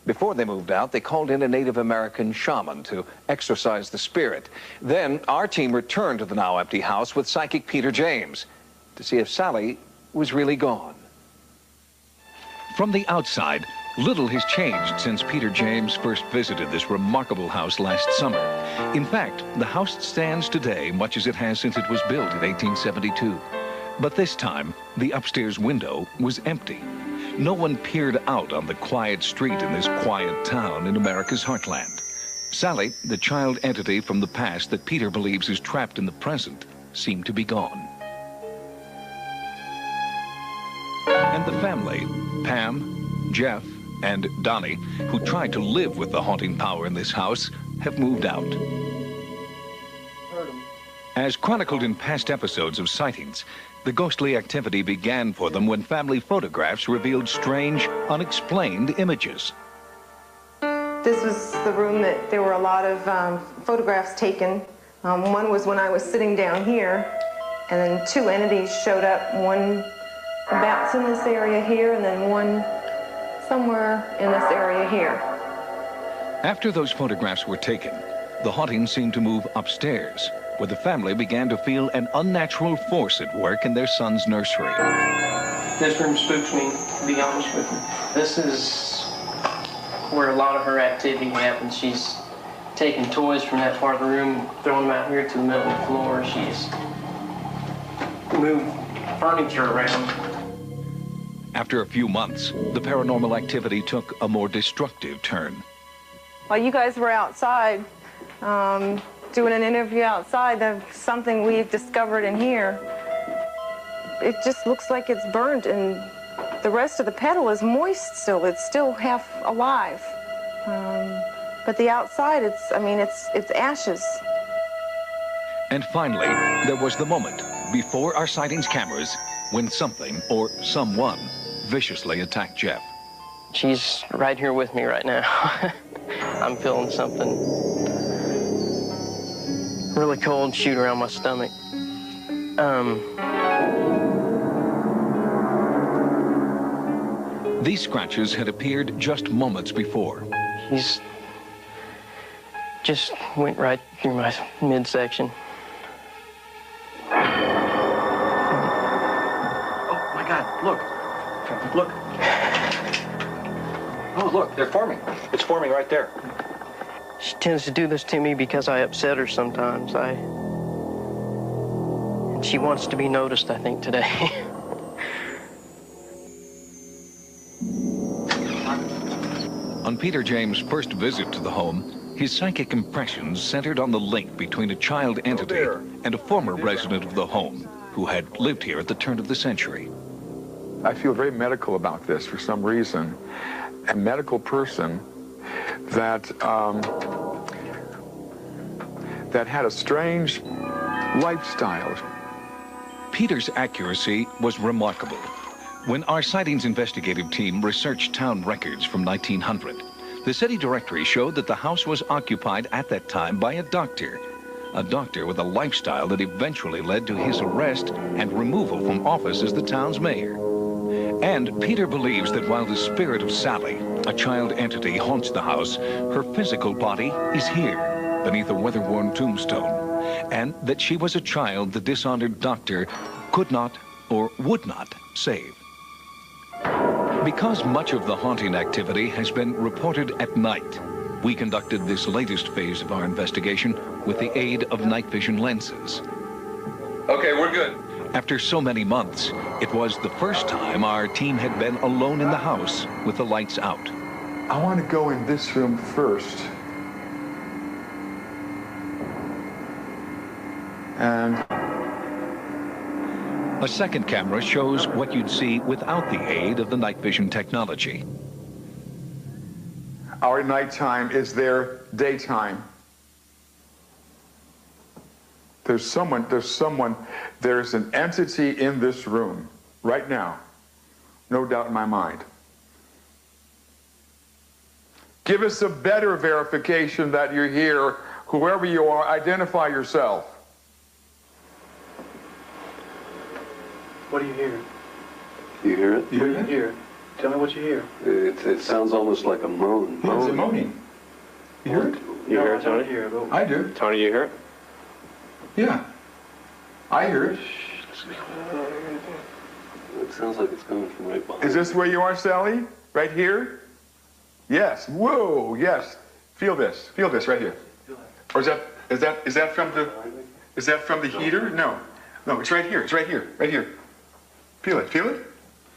Before they moved out, they called in a Native American shaman to exorcise the spirit. Then our team returned to the now empty house with psychic Peter James to see if Sally was really gone. From the outside, little has changed since Peter James first visited this remarkable house last summer. In fact, the house stands today much as it has since it was built in 1872. But this time, the upstairs window was empty. No one peered out on the quiet street in this quiet town in America's heartland. Sally, the child entity from the past that Peter believes is trapped in the present, seemed to be gone. And the family, Pam, Jeff, and Donnie, who tried to live with the haunting power in this house, have moved out. As chronicled in past episodes of Sightings, the ghostly activity began for them when family photographs revealed strange, unexplained images. This was the room that there were a lot of photographs taken. One was when I was sitting down here, and then two entities showed up, one about in this area here, and then one somewhere in this area here. After those photographs were taken, the haunting seemed to move upstairs, where the family began to feel an unnatural force at work in their son's nursery. This room spooks me, to be honest with you. This is where a lot of her activity happens. She's taking toys from that part of the room, throwing them out here to the middle of the floor. She's moved furniture around. After a few months, the paranormal activity took a more destructive turn. While you guys were outside, doing an interview outside of something we've discovered in here. It just looks like it's burnt, and The rest of the petal is moist still. It's still half alive. But the outside, it's ashes. And finally, there was the moment before our sightings cameras when something or someone viciously attacked Jeff. She's right here with me right now. I'm feeling something really cold shoot around my stomach. These scratches had appeared just moments before. He's just went right through my midsection. Oh my God, look. Look. Oh, look, they're forming. It's forming right there. She tends to do this to me because I upset her sometimes. And she wants to be noticed, I think, today. On Peter James' first visit to the home, his psychic impressions centered on the link between a child entity and a former resident of the home who had lived here at the turn of the century. I feel very medical about this for some reason. A medical person that that had a strange lifestyle. Peter's accuracy was remarkable. When our sightings investigative team researched town records from 1900, the city directory showed that the house was occupied at that time by a doctor with a lifestyle that eventually led to his arrest and removal from office as the town's mayor. And Peter believes that while the spirit of Sally, a child entity, haunts the house, her physical body is here, beneath a weather-worn tombstone, and that she was a child the dishonored doctor could not or would not save. Because much of the haunting activity has been reported at night, we conducted this latest phase of our investigation with the aid of night vision lenses. Okay, we're good. After so many months, it was the first time our team had been alone in the house with the lights out. I want to go in this room first. And a second camera shows what you'd see without the aid of the night vision technology. our nighttime is their daytime. There's an entity in this room right now, no doubt in my mind. Give us a better verification that you're here. Whoever you are, identify yourself. What do you hear? You hear it? What do you hear? Tell me what you hear. It sounds almost like a moan. Yeah, it's a moaning. You hear it? You hear it, Tony? I do. Tony, you hear it? Yeah. I hear it. It sounds like it's coming from right behind. Is this where you are, Sally? Right here? Yes. Whoa, yes. Feel this. Feel this right here. Or is that from the heater? No. No, it's right here. It's right here. Right here. Feel it. Feel it?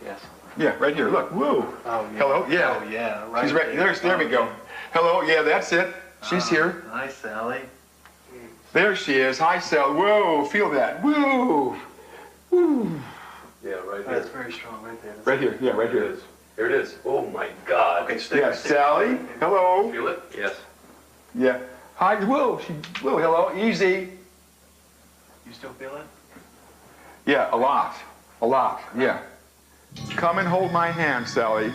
Yes. Yeah, right here. Look. Whoa. Oh, yeah. Hello? Yeah. Oh, yeah. Right. She's right there we go. Hello? Yeah, that's it. She's here. Hi, Sally. There she is. Hi, Sally. Whoa. Feel that. Whoa. Woo. Yeah, right here. That's very strong right there. Right here. Yeah, right here. Here it is. Oh, my God. Okay, stay. Yes, Sally. Hello. Feel it? Yes. Yeah. Hi. Whoa. Whoa. Hello. Easy. You still feel it? Yeah, a lot. A lot. Yeah. Come and hold my hand, Sally.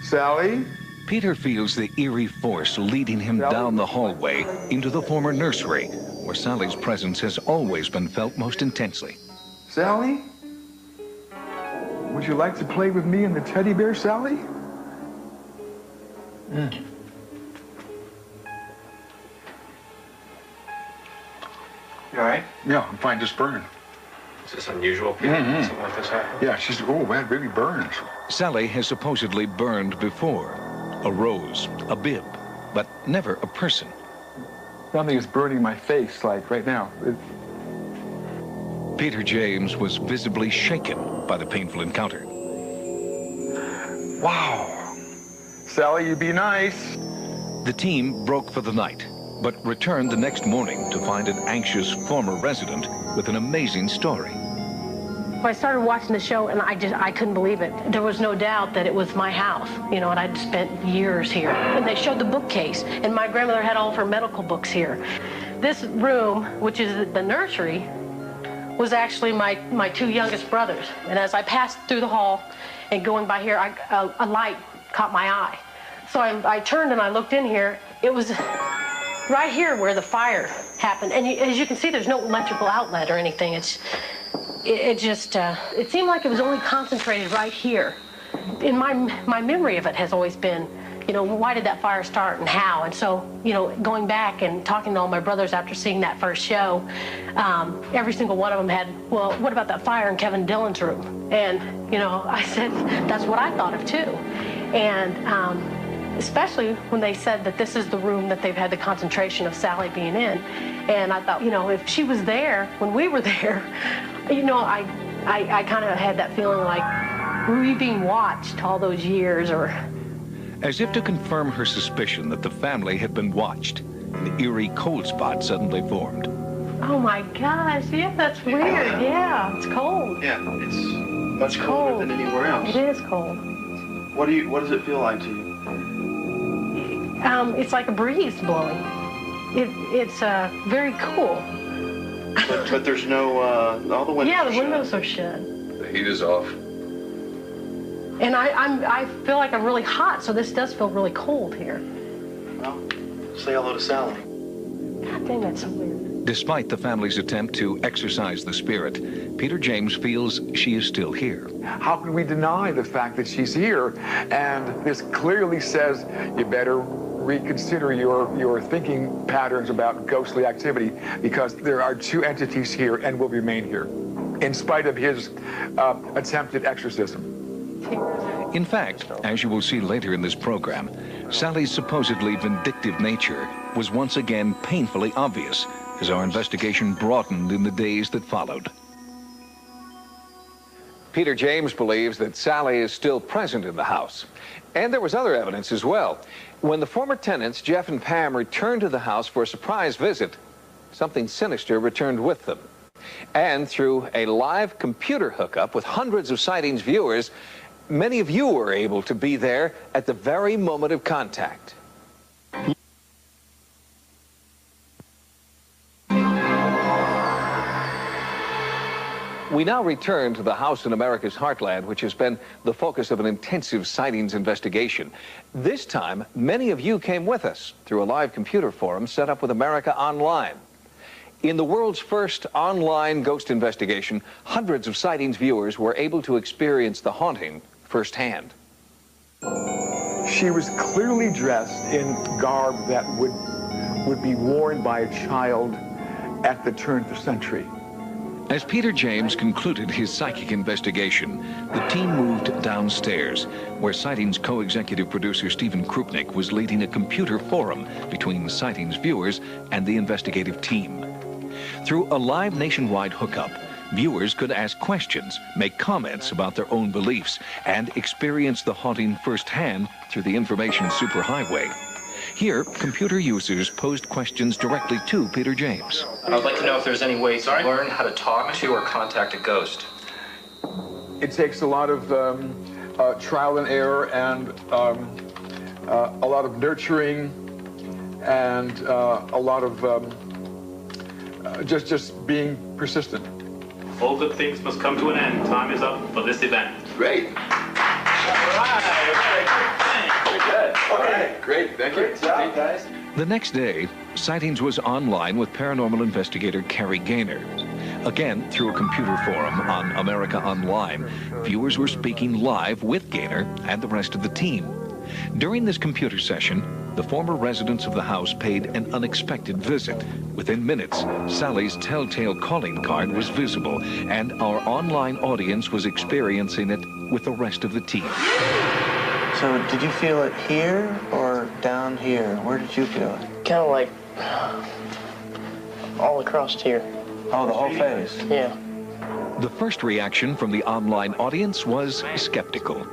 Sally? Peter feels the eerie force leading him down the hallway into the former nursery, where Sally's presence has always been felt most intensely. Sally? Would you like to play with me and the teddy bear, Sally? Mm. You all right? Yeah, I'm fine. Just burning. Is this unusual? Something like this happen? Yeah, she's, oh, man, it really burns. Sally has supposedly burned before. A rose, a bib, but never a person. Something is burning my face, like right now. Peter James was visibly shaken by the painful encounter. Wow. Sally, you be nice. The team broke for the night, but returned the next morning to find an anxious former resident with an amazing story. I started watching the show, and I couldn't believe it. There was no doubt that it was my house, you know, and I'd spent years here. And they showed the bookcase, and my grandmother had all of her medical books here. This room, which is the nursery, was actually my two youngest brothers. And as I passed through the hall and going by here, a light caught my eye. So I turned and I looked in here. It was right here where the fire happened. And as you can see, there's no electrical outlet or anything. It seemed like it was only concentrated right here. In my memory of it has always been, you know, why did that fire start and how? And so, you know, going back and talking to all my brothers after seeing that first show, every single one of them had, well, what about that fire in Kevin Dillon's room? And, you know, I said, that's what I thought of too. And especially when they said that this is the room that they've had the concentration of Sally being in. And I thought, you know, if she was there when we were there, you know, I kind of had that feeling like, were we being watched all those years? Or As if to confirm her suspicion that the family had been watched, an eerie cold spot suddenly formed. oh my gosh, yeah, that's weird. Yeah, it's cold. Yeah, it's much colder than anywhere else. It is cold. What does it feel like to you? It's like a breeze blowing. It's very cool. But there's no, all the windows Yeah, the are shut. windows are shut. The heat is off. And I feel like I'm really hot, so this does feel really cold here. Well, say hello to Sally. God dang, that's so weird. Despite the family's attempt to exorcise the spirit, Peter James feels she is still here. How can we deny the fact that she's here? And this clearly says you better reconsider your thinking patterns about ghostly activity, because there are two entities here and will remain here, in spite of his attempted exorcism. In fact, as you will see later in this program, Sally's supposedly vindictive nature was once again painfully obvious as our investigation broadened in the days that followed. Peter James believes that Sally is still present in the house. And there was other evidence as well. When the former tenants, Jeff and Pam, returned to the house for a surprise visit, something sinister returned with them. And through a live computer hookup with hundreds of sightings viewers, many of you were able to be there at the very moment of contact. We now return to the house in America's heartland, which has been the focus of an intensive sightings investigation. This time, many of you came with us through a live computer forum set up with America Online. In the world's first online ghost investigation, hundreds of sightings viewers were able to experience the haunting firsthand. She was clearly dressed in garb that would be worn by a child at the turn of the century. As Peter James concluded his psychic investigation, the team moved downstairs, where Sightings co-executive producer Stephen Krupnik was leading a computer forum between Sightings viewers and the investigative team. Through a live nationwide hookup, viewers could ask questions, make comments about their own beliefs, and experience the haunting firsthand through the information superhighway. Here, computer users posed questions directly to Peter James. I would like to know if there's any way to learn how to talk to or contact a ghost. It takes a lot of trial and error and a lot of nurturing and a lot of just being persistent. All good things must come to an end. Time is up for this event. Great. All right. Very good. Okay, great. Thank you. Great job, guys. The next day, Sightings was online with paranormal investigator Carrie Gaynor. Again, through a computer forum on America Online, viewers were speaking live with Gaynor and the rest of the team. During this computer session, the former residents of the house paid an unexpected visit. Within minutes, Sally's telltale calling card was visible, and our online audience was experiencing it with the rest of the team. So, did you feel it here or down here? Where did you feel it? Kind of like all across here. Oh, the whole face? Yeah. The first reaction from the online audience was skeptical.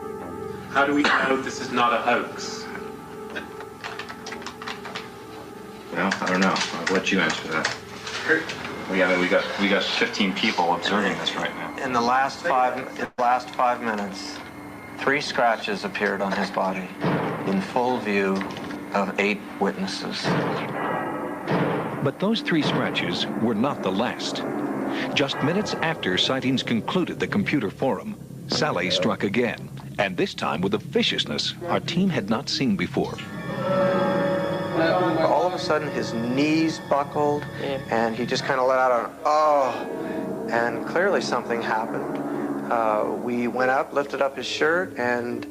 How do we know this is not a hoax? Well, I don't know. I'll let you answer that. We got 15 people observing this right now. In the last 5 minutes, 3 scratches appeared on his body in full view of 8 witnesses. But those 3 scratches were not the last. Just minutes after sightings concluded the computer forum, Sally struck again, and this time with a viciousness our team had not seen before. All of a sudden, his knees buckled, and he just kind of let out an oh, and clearly something happened. We went up, lifted up his shirt, and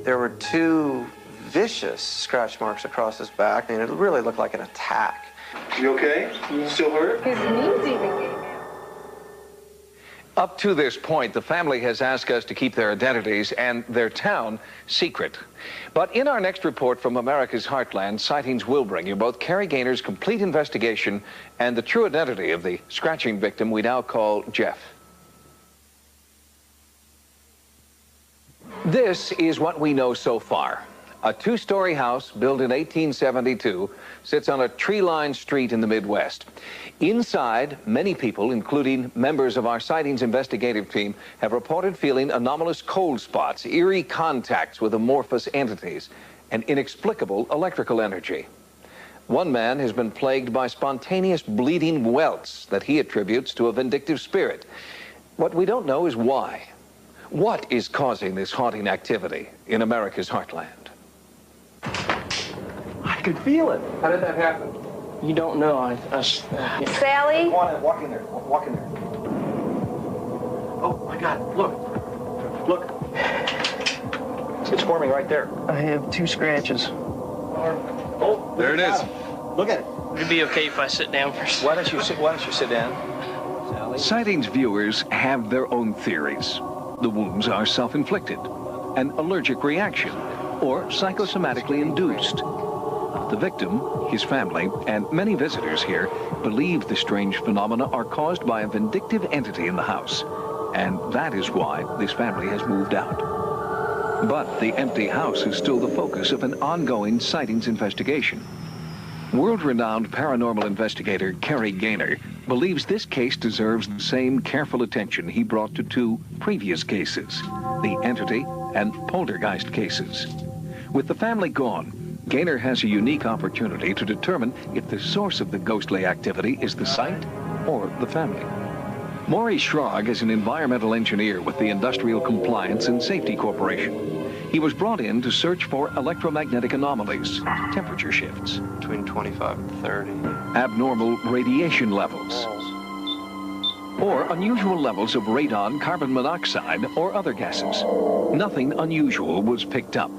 there were 2 vicious scratch marks across his back. I mean, it really looked like an attack. You okay? You still hurt? His knees even gave out. Up to this point, the family has asked us to keep their identities and their town secret. But in our next report from America's Heartland, Sightings will bring you both Carrie Gaynor's complete investigation and the true identity of the scratching victim we now call Jeff. This is what we know so far. A 2-story house built in 1872 sits on a tree-lined street in the Midwest. Inside, many people, including members of our Sightings investigative team, have reported feeling anomalous cold spots, eerie contacts with amorphous entities, and inexplicable electrical energy. One man has been plagued by spontaneous bleeding welts that he attributes to a vindictive spirit. What we don't know is why. What is causing this haunting activity in America's heartland? I could feel it. How did that happen? You don't know. Sally? Walk in there. Walk in there. Oh, my God. Look. Look. It's forming right there. I have 2 scratches. Oh, there it is. Look at it. Would it be okay if I sit down first? Why don't you sit down? Sally? Sightings viewers have their own theories. The wounds are self-inflicted, an allergic reaction, or psychosomatically induced. The victim, his family, and many visitors here believe the strange phenomena are caused by a vindictive entity in the house, and that is why this family has moved out. But the empty house is still the focus of an ongoing sightings investigation. World-renowned paranormal investigator Carrie Gaynor believes this case deserves the same careful attention he brought to 2 previous cases, the entity and poltergeist cases. With the family gone, Gaynor has a unique opportunity to determine if the source of the ghostly activity is the site or the family. Maury Schrog is an environmental engineer with the Industrial Compliance and Safety Corporation. He was brought in to search for electromagnetic anomalies, temperature shifts, Between 25 and 30. abnormal radiation levels, or unusual levels of radon, carbon monoxide, or other gases. Nothing unusual was picked up,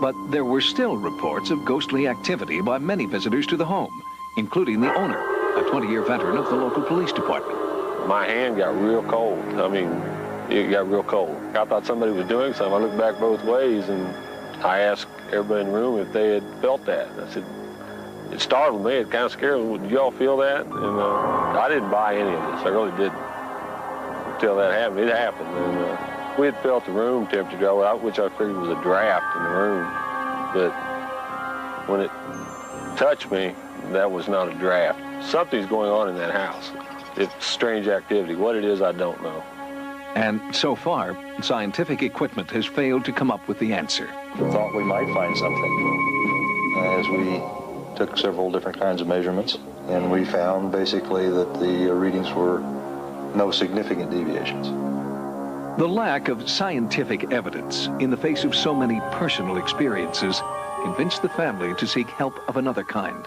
but there were still reports of ghostly activity by many visitors to the home, including the owner, a 20-year veteran of the local police department. My hand got real cold. I mean, it got real cold. I thought somebody was doing something. I looked back both ways, and I asked everybody in the room if they had felt that. I said, it startled me. It kind of scared me. Did y'all feel that? And I didn't buy any of this. I really didn't. Until that happened. It happened. And we had felt the room temperature, which I figured was a draft in the room. But when it touched me, that was not a draft. Something's going on in that house. It's strange activity. What it is, I don't know. And so far, scientific equipment has failed to come up with the answer. We thought we might find something as we took several different kinds of measurements, and we found basically that the readings were no significant deviations. The lack of scientific evidence in the face of so many personal experiences convinced the family to seek help of another kind.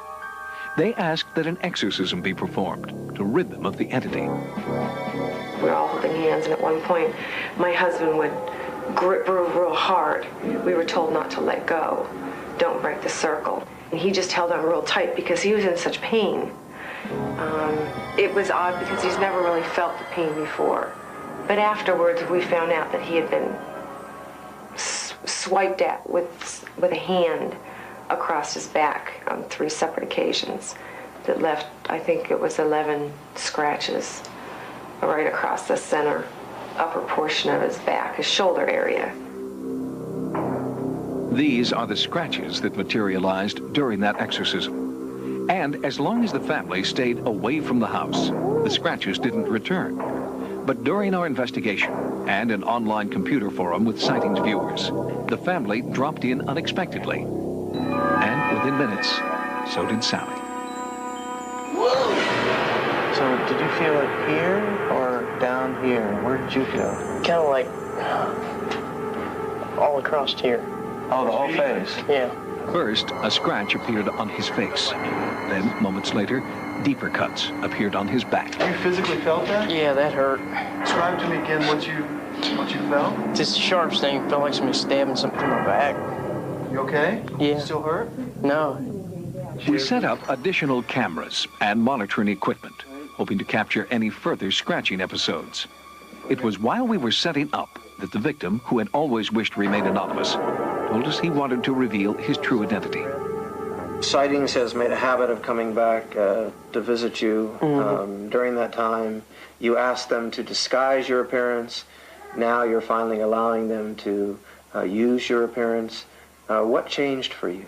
They asked that an exorcism be performed to rid them of the entity. We were all holding hands, and at one point, my husband would grip her real hard. We were told not to let go. Don't break the circle. And he just held on real tight because he was in such pain. It was odd because he's never really felt the pain before. But afterwards, we found out that he had been swiped at with a hand across his back on 3 separate occasions that left, I think it was 11 scratches right across the center upper portion of his back, his shoulder area. These are the scratches that materialized during that exorcism. And as long as the family stayed away from the house, the scratches didn't return. But during our investigation and an online computer forum with sightings viewers, the family dropped in unexpectedly. And within minutes, so did Sally. So did you feel it here or down here? Where did you feel it? Kind of like all across here. Oh, the whole face? Yeah. First, a scratch appeared on his face. Then, moments later, deeper cuts appeared on his back. You physically felt that? Yeah, that hurt. Describe to me again what you felt. Just the sharpest thing. Felt like somebody stabbing something in my back. You okay? Yeah. Still hurt? No. We set up additional cameras and monitoring equipment, hoping to capture any further scratching episodes. It was while we were setting up that the victim, who had always wished to remain anonymous, told us he wanted to reveal his true identity. Sightings has made a habit of coming back to visit you. During that time, you asked them to disguise your appearance. Now you're finally allowing them to use your appearance. What changed for you?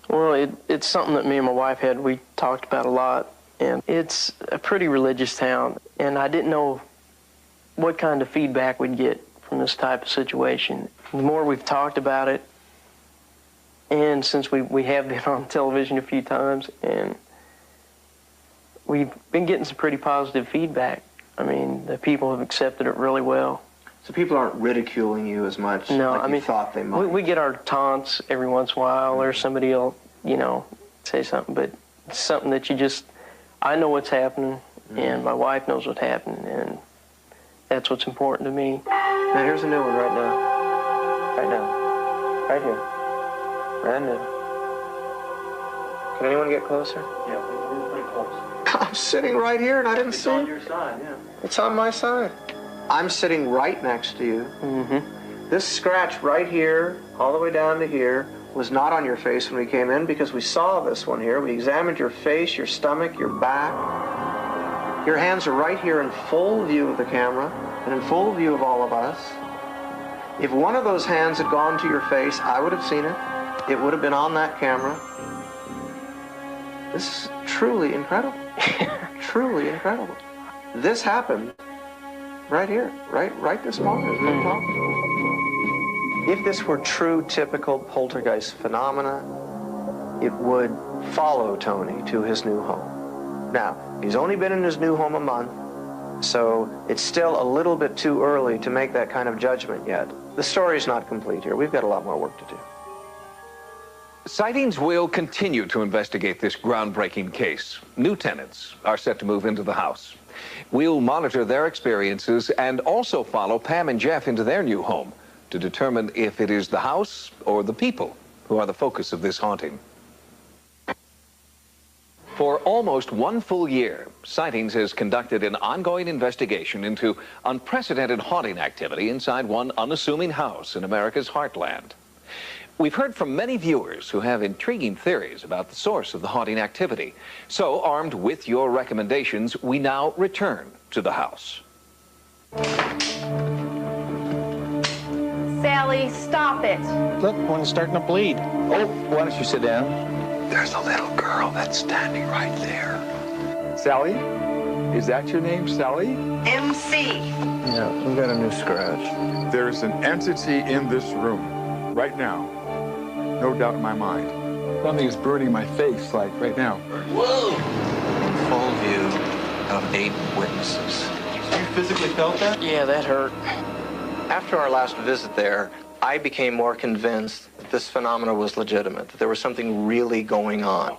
Well, it's something that me and my wife we talked about a lot, and it's a pretty religious town, and I didn't know what kind of feedback we'd get from this type of situation. The more we've talked about it, and since we have been on television a few times, and we've been getting some pretty positive feedback. I mean, the people have accepted it really well. So people aren't ridiculing you as much like you thought they might? We get our taunts every once in a while, or somebody will, say something, but it's something that I know what's happening, and my wife knows what's happening, and that's what's important to me. Now here's a new one right now. Right now. Right here. Brand new. Can anyone get closer? Yeah, we're pretty close. I'm sitting right here and I didn't see it. It's on your side, yeah. It's on my side. I'm sitting right next to you. This scratch right here, all the way down to here, was not on your face when we came in because we saw this one here. We examined your face, your stomach, your back. Your hands are right here in full view of the camera and in full view of all of us. If one of those hands had gone to your face, I would have seen it. It would have been on that camera. This is truly incredible. Truly incredible. This happened right here, right this moment. If this were true, typical poltergeist phenomena, it would follow Tony to his new home. Now, he's only been in his new home a month, so it's still a little bit too early to make that kind of judgment yet. The story's not complete here. We've got a lot more work to do. Sightings will continue to investigate this groundbreaking case. New tenants are set to move into the house. We'll monitor their experiences and also follow Pam and Jeff into their new home to determine if it is the house or the people who are the focus of this haunting. For almost 1 full year, Sightings has conducted an ongoing investigation into unprecedented haunting activity inside one unassuming house in America's heartland. We've heard from many viewers who have intriguing theories about the source of the haunting activity. So, armed with your recommendations, we now return to the house. Sally, stop it. Look, one's starting to bleed. Oh, why don't you sit down? There's a little girl that's standing right there. Sally? Is that your name, Sally? MC. Yeah, we've got a new scratch. There's an entity in this room right now. No doubt in my mind. Something is burning my face, like right now. Whoa! In full view of 8 witnesses. You physically felt that? Yeah, that hurt. After our last visit there, I became more convinced that this phenomena was legitimate, that there was something really going on.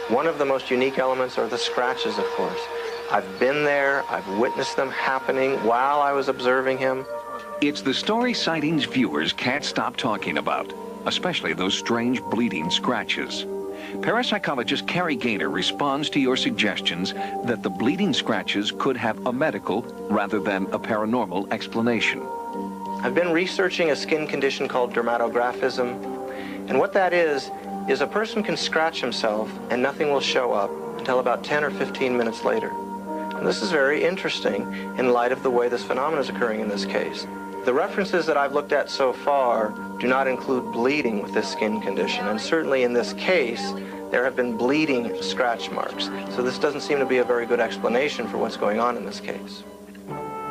One of the most unique elements are the scratches, of course. I've been there, I've witnessed them happening while I was observing him. It's the story Sightings viewers can't stop talking about, especially those strange bleeding scratches. Parapsychologist Carrie Gaynor responds to your suggestions that the bleeding scratches could have a medical rather than a paranormal explanation. I've been researching a skin condition called dermatographism, and what that is a person can scratch himself and nothing will show up until about 10 or 15 minutes later. And this is very interesting in light of the way this phenomenon is occurring in this case. The references that I've looked at so far do not include bleeding with this skin condition, and certainly in this case, there have been bleeding scratch marks. So this doesn't seem to be a very good explanation for what's going on in this case.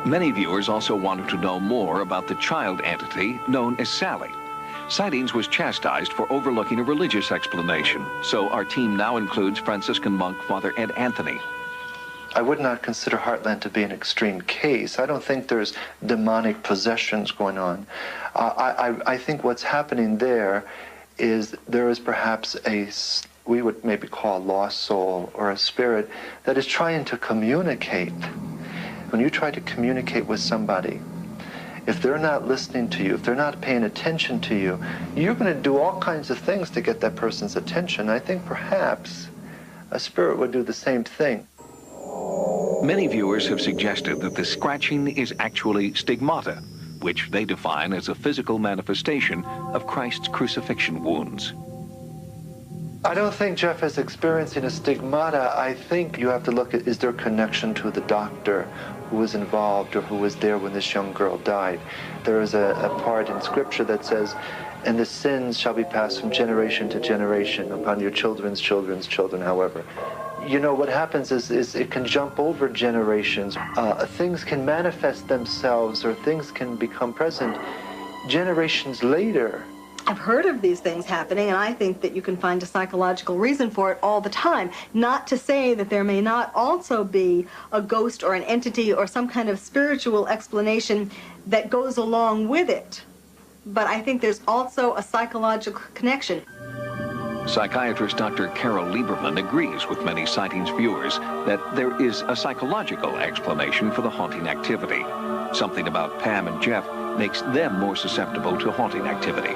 Many viewers also wanted to know more about the child entity known as Sally. Sightings was chastised for overlooking a religious explanation, so our team now includes Franciscan monk Father Ed Anthony. I would not consider Heartland to be an extreme case. I don't think there's demonic possessions going on. I think what's happening there is perhaps we would maybe call a lost soul or a spirit that is trying to communicate. When you try to communicate with somebody, if they're not listening to you, if they're not paying attention to you, you're going to do all kinds of things to get that person's attention. I think perhaps a spirit would do the same thing. Many viewers have suggested that the scratching is actually stigmata, which they define as a physical manifestation of Christ's crucifixion wounds. I don't think Jeff is experiencing a stigmata. I think you have to look at, is there a connection to the doctor who was involved or who was there when this young girl died? There is a part in Scripture that says, and the sins shall be passed from generation to generation upon your children's children's children, however. You know, what happens is it can jump over generations. Things can manifest themselves or things can become present generations later. I've heard of these things happening, and I think that you can find a psychological reason for it all the time. Not to say that there may not also be a ghost or an entity or some kind of spiritual explanation that goes along with it. But I think there's also a psychological connection. Psychiatrist Dr. Carol Lieberman agrees with many sightings viewers that there is a psychological explanation for the haunting activity. Something about Pam and Jeff makes them more susceptible to haunting activity.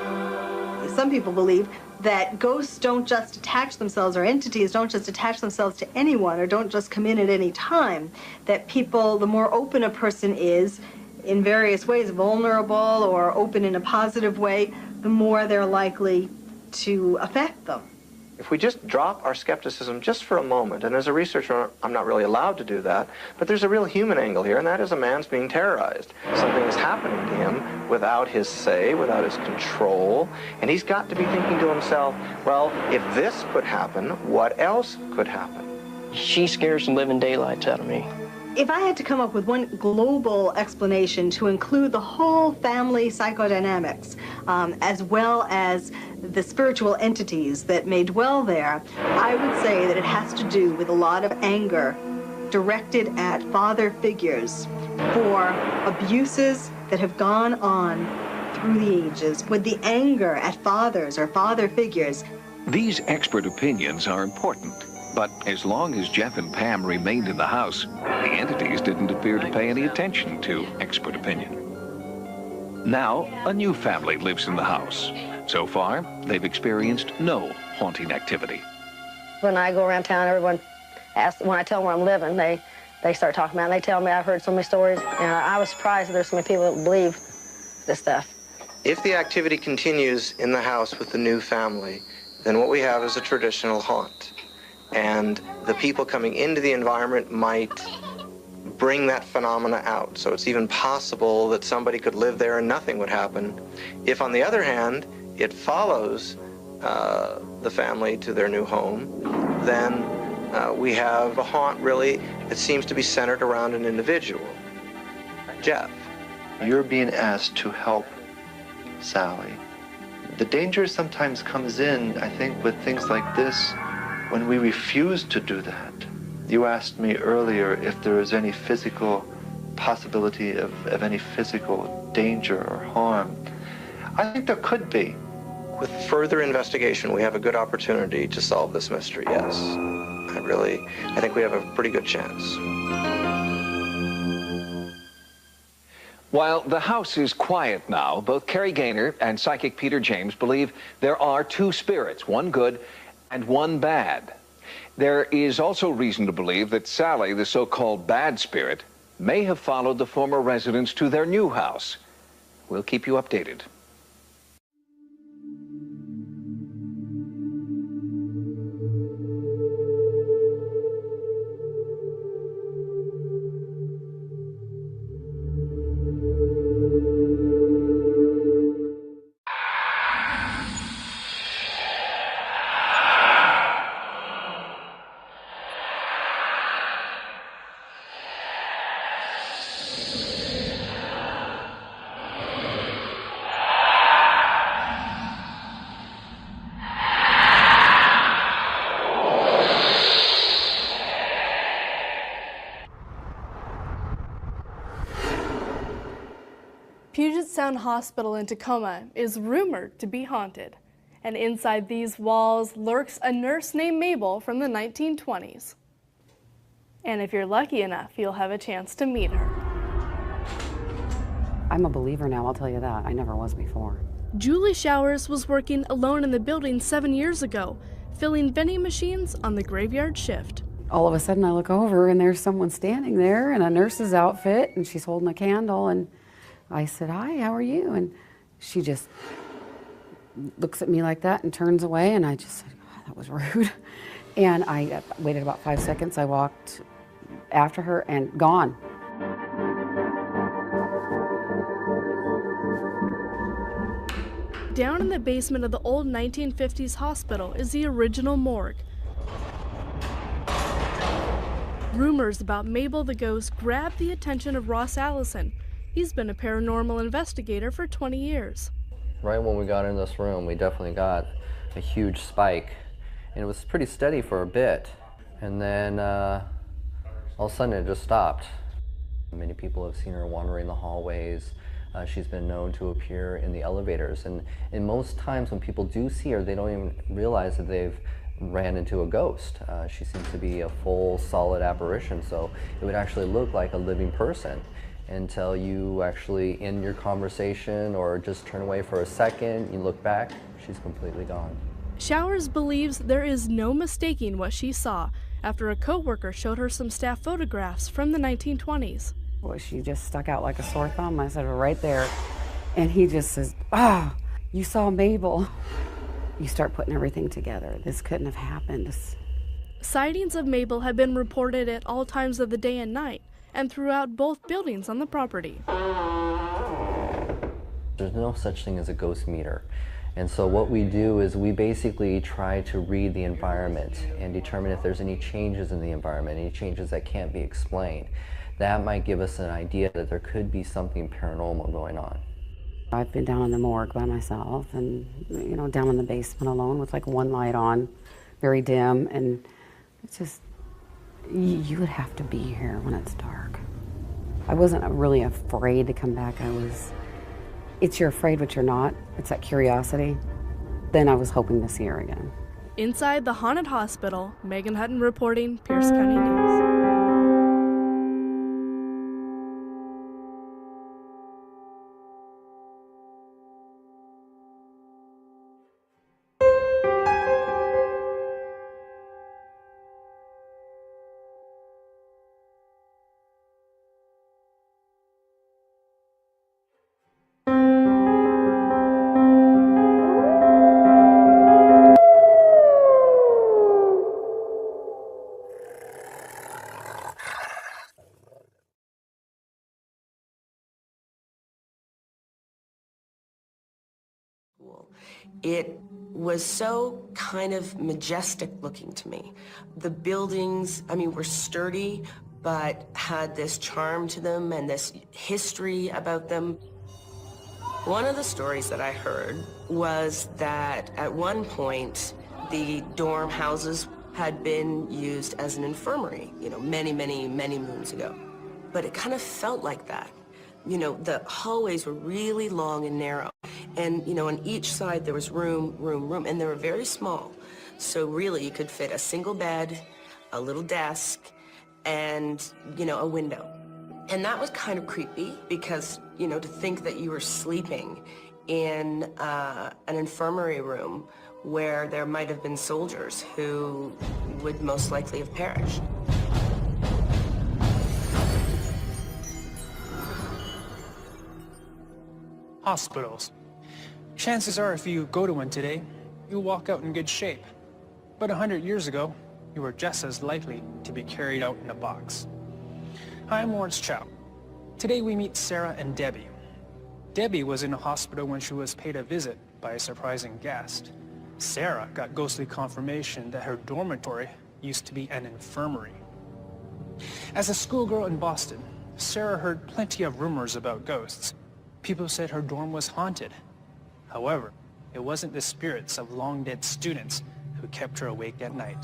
Some people believe that ghosts don't just attach themselves, or entities don't just attach themselves to anyone, or don't just come in at any time. That people, the more open a person is, in various ways, vulnerable or open in a positive way, the more they're likely to affect them. If we just drop our skepticism just for a moment, and as a researcher, I'm not really allowed to do that, but there's a real human angle here, and that is a man's being terrorized. Something is happening to him without his say, without his control, and he's got to be thinking to himself, well, if this could happen, what else could happen? She scares the living daylights out of me. If I had to come up with one global explanation to include the whole family psychodynamics, as well as the spiritual entities that may dwell there, I would say that it has to do with a lot of anger directed at father figures for abuses that have gone on through the ages, with the anger at fathers or father figures. These expert opinions are important. But as long as Jeff and Pam remained in the house, the entities didn't appear to pay any attention to expert opinion. Now, a new family lives in the house. So far, they've experienced no haunting activity. When I go around town, everyone asks, when I tell them where I'm living, they start talking about it, and they tell me I've heard so many stories, and I was surprised that there's so many people that believe this stuff. If the activity continues in the house with the new family, then what we have is a traditional haunt. And the people coming into the environment might bring that phenomena out. So it's even possible that somebody could live there and nothing would happen. If, on the other hand, it follows the family to their new home, then we have a haunt, really, that seems to be centered around an individual. Jeff, you're being asked to help Sally. The danger sometimes comes in, I think, with things like this, when we refuse to do that. You asked me earlier if there is any physical possibility of any physical danger or harm. I think there could be. With further investigation, we have a good opportunity to solve this mystery, yes. I think we have a pretty good chance. While the house is quiet now, both Carrie Gaynor and psychic Peter James believe there are two spirits, one good and one bad. There is also reason to believe that Sally, the so-called bad spirit, may have followed the former residents to their new house. We'll keep you updated. Sound Hospital in Tacoma is rumored to be haunted. And inside these walls lurks a nurse named Mabel from the 1920s. And if you're lucky enough, you'll have a chance to meet her. I'm a believer now, I'll tell you that. I never was before. Julie Showers was working alone in the building 7 years ago, filling vending machines on the graveyard shift. All of a sudden I look over and there's someone standing there in a nurse's outfit and she's holding a candle, and I said, "Hi, how are you?" And she just looks at me like that and turns away, and I just said, "Oh, that was rude." And I waited about 5 seconds. I walked after her and gone. Down in the basement of the old 1950s hospital is the original morgue. Rumors about Mabel the ghost grabbed the attention of Ross Allison. He's been a paranormal investigator for 20 years. Right when we got in this room, we definitely got a huge spike, and it was pretty steady for a bit, and then all of a sudden it just stopped. Many people have seen her wandering the hallways. She's been known to appear in the elevators, and most times when people do see her, they don't even realize that they've ran into a ghost. She seems to be a full, solid apparition, so it would actually look like a living person until you actually end your conversation or just turn away for a second, you look back, she's completely gone. Showers believes there is no mistaking what she saw after a coworker showed her some staff photographs from the 1920s. Well, she just stuck out like a sore thumb. I said, "Right there." And he just says, "Ah, you saw Mabel." You start putting everything together. This couldn't have happened. Sightings of Mabel have been reported at all times of the day and night, and throughout both buildings on the property. There's no such thing as a ghost meter. And so what we do is we basically try to read the environment and determine if there's any changes in the environment, any changes that can't be explained. That might give us an idea that there could be something paranormal going on. I've been down in the morgue by myself and, down in the basement alone with like one light on, very dim, and it's just, you would have to be here when it's dark. I wasn't really afraid to come back. You're afraid but you're not. It's that curiosity. Then I was hoping to see her again. Inside the haunted hospital, Megan Hutton reporting, Pierce County News. It was so kind of majestic looking to me. The buildings, were sturdy, but had this charm to them and this history about them. One of the stories that I heard was that at one point, the dorm houses had been used as an infirmary, many, many, many moons ago. But it kind of felt like that. The hallways were really long and narrow. And, on each side there was room, and they were very small. So really you could fit a single bed, a little desk, and, a window. And that was kind of creepy because, to think that you were sleeping in an infirmary room where there might have been soldiers who would most likely have perished. Hospitals. Chances are if you go to one today, you'll walk out in good shape. But 100 years ago, you were just as likely to be carried out in a box. Hi, I'm Lawrence Chow. Today we meet Sarah and Debbie. Debbie was in a hospital when she was paid a visit by a surprising guest. Sarah got ghostly confirmation that her dormitory used to be an infirmary. As a schoolgirl in Boston, Sarah heard plenty of rumors about ghosts. People said her dorm was haunted. However, it wasn't the spirits of long-dead students who kept her awake at night.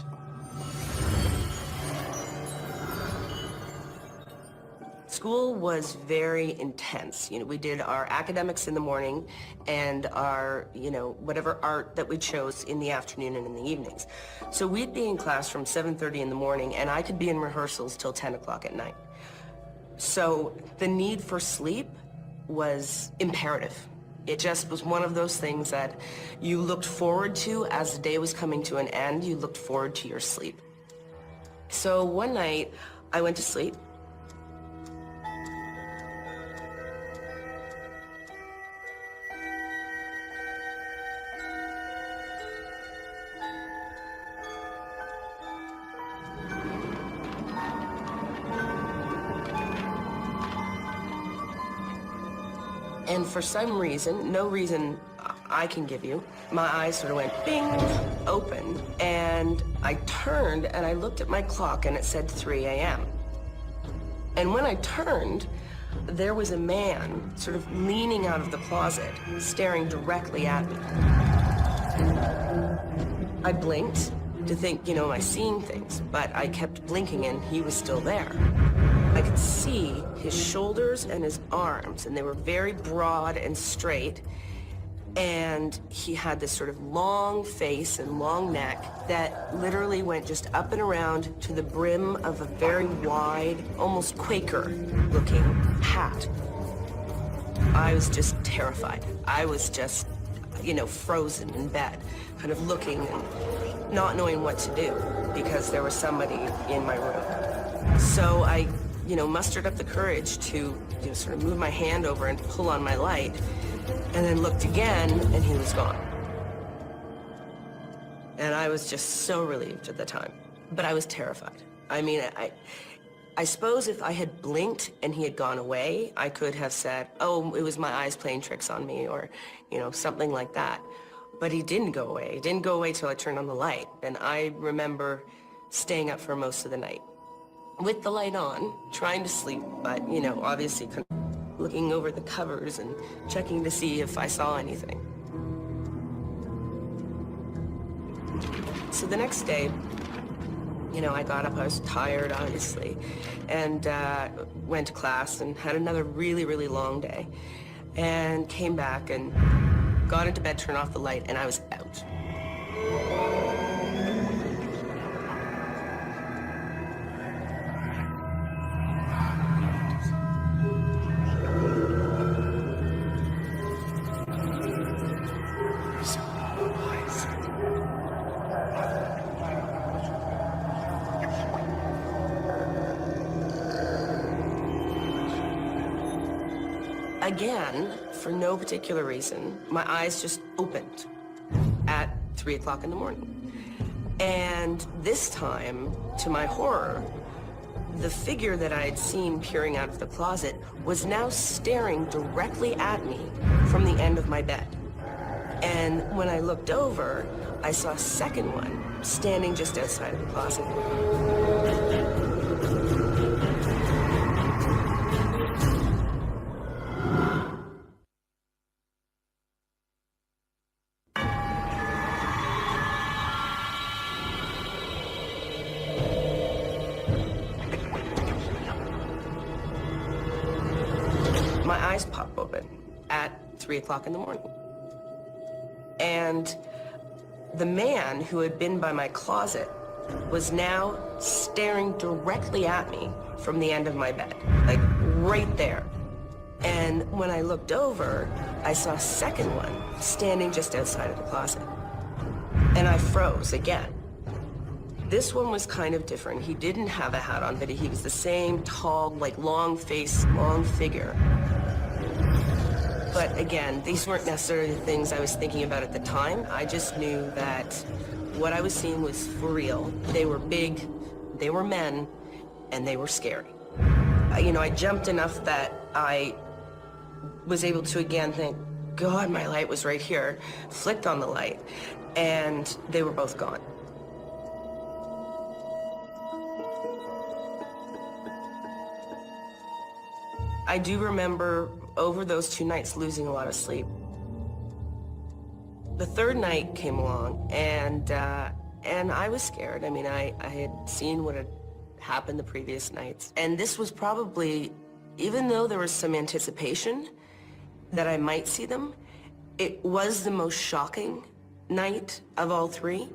school was very intense. You know, we did our academics in the morning and our, you know, whatever art that we chose in the afternoon and in the evenings. So we'd be in class from 7:30 in the morning, and I could be in rehearsals till 10 o'clock at night. So the need for sleep was imperative. It just was one of those things that you looked forward to as the day was coming to an end. You looked forward to your sleep. So one night, I went to sleep. And for some reason, no reason I can give you, my eyes sort of went bing, open, and I turned and I looked at my clock and it said 3 a.m. And when I turned, there was a man sort of leaning out of the closet, staring directly at me. I blinked to think, you know, am I seeing things? But I kept blinking and he was still there. I could see his shoulders and his arms, and they were very broad and straight. And he had this sort of long face and long neck that literally went just up and around to the brim of a very wide, almost Quaker-looking hat. I was just terrified. I was just, you know, frozen in bed, kind of looking and not knowing what to do because there was somebody in my room. So I, you know, mustered up the courage to, you know, sort of move my hand over and pull on my light, and then looked again, and he was gone. And I was just so relieved at the time, but I was terrified. I mean, I suppose if I had blinked and he had gone away, I could have said, oh, it was my eyes playing tricks on me, or, you know, something like that. But he didn't go away. He didn't go away till I turned on the light, and I remember staying up for most of the night with the light on, trying to sleep, but, you know, obviously looking over the covers and checking to see if I saw anything. So the next day, you know, I got up, I was tired, obviously, and went to class and had another really, really long day, and came back and got into bed, turned off the light, and I was out. Again, for no particular reason, my eyes just opened at 3 o'clock in the morning. And this time, to my horror, the figure that I had seen peering out of the closet was now staring directly at me from the end of my bed. And when I looked over, I saw a second one standing just outside of the closet. My eyes pop open at 3 o'clock in the morning. And the man who had been by my closet was now staring directly at me from the end of my bed, like right there. And when I looked over, I saw a second one standing just outside of the closet. And I froze again. This one was kind of different. He didn't have a hat on, but he was the same tall, like long face, long figure. But again, these weren't necessarily the things I was thinking about at the time. I just knew that what I was seeing was for real. They were big, they were men, and they were scary. You know, I jumped enough that I was able to again think, God, my light was right here, flicked on the light, and they were both gone. I do remember over those 2 nights losing a lot of sleep. The third night came along, and I was scared. I mean, I had seen what had happened the previous nights, and this was probably Even though there was some anticipation that I might see them, it was the most shocking night of all three.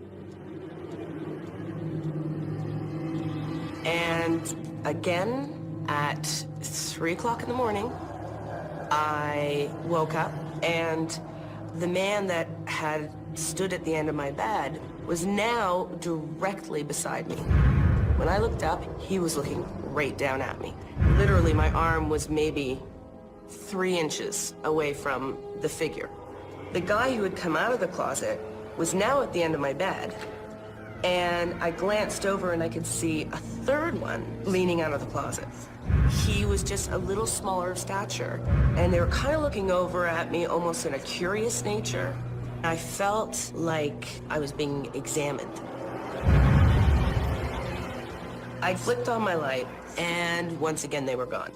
And again, at 3 o'clock in the morning, I woke up, and the man that had stood at the end of my bed was now directly beside me. When I looked up, he was looking right down at me. Literally, my arm was maybe 3 inches away from the figure. The guy who had come out of the closet was now at the end of my bed, and I glanced over and I could see a third one leaning out of the closet. He was just a little smaller of stature, and they were kind of looking over at me almost in a curious nature. I felt like I was being examined. I flicked on my light, and once again they were gone.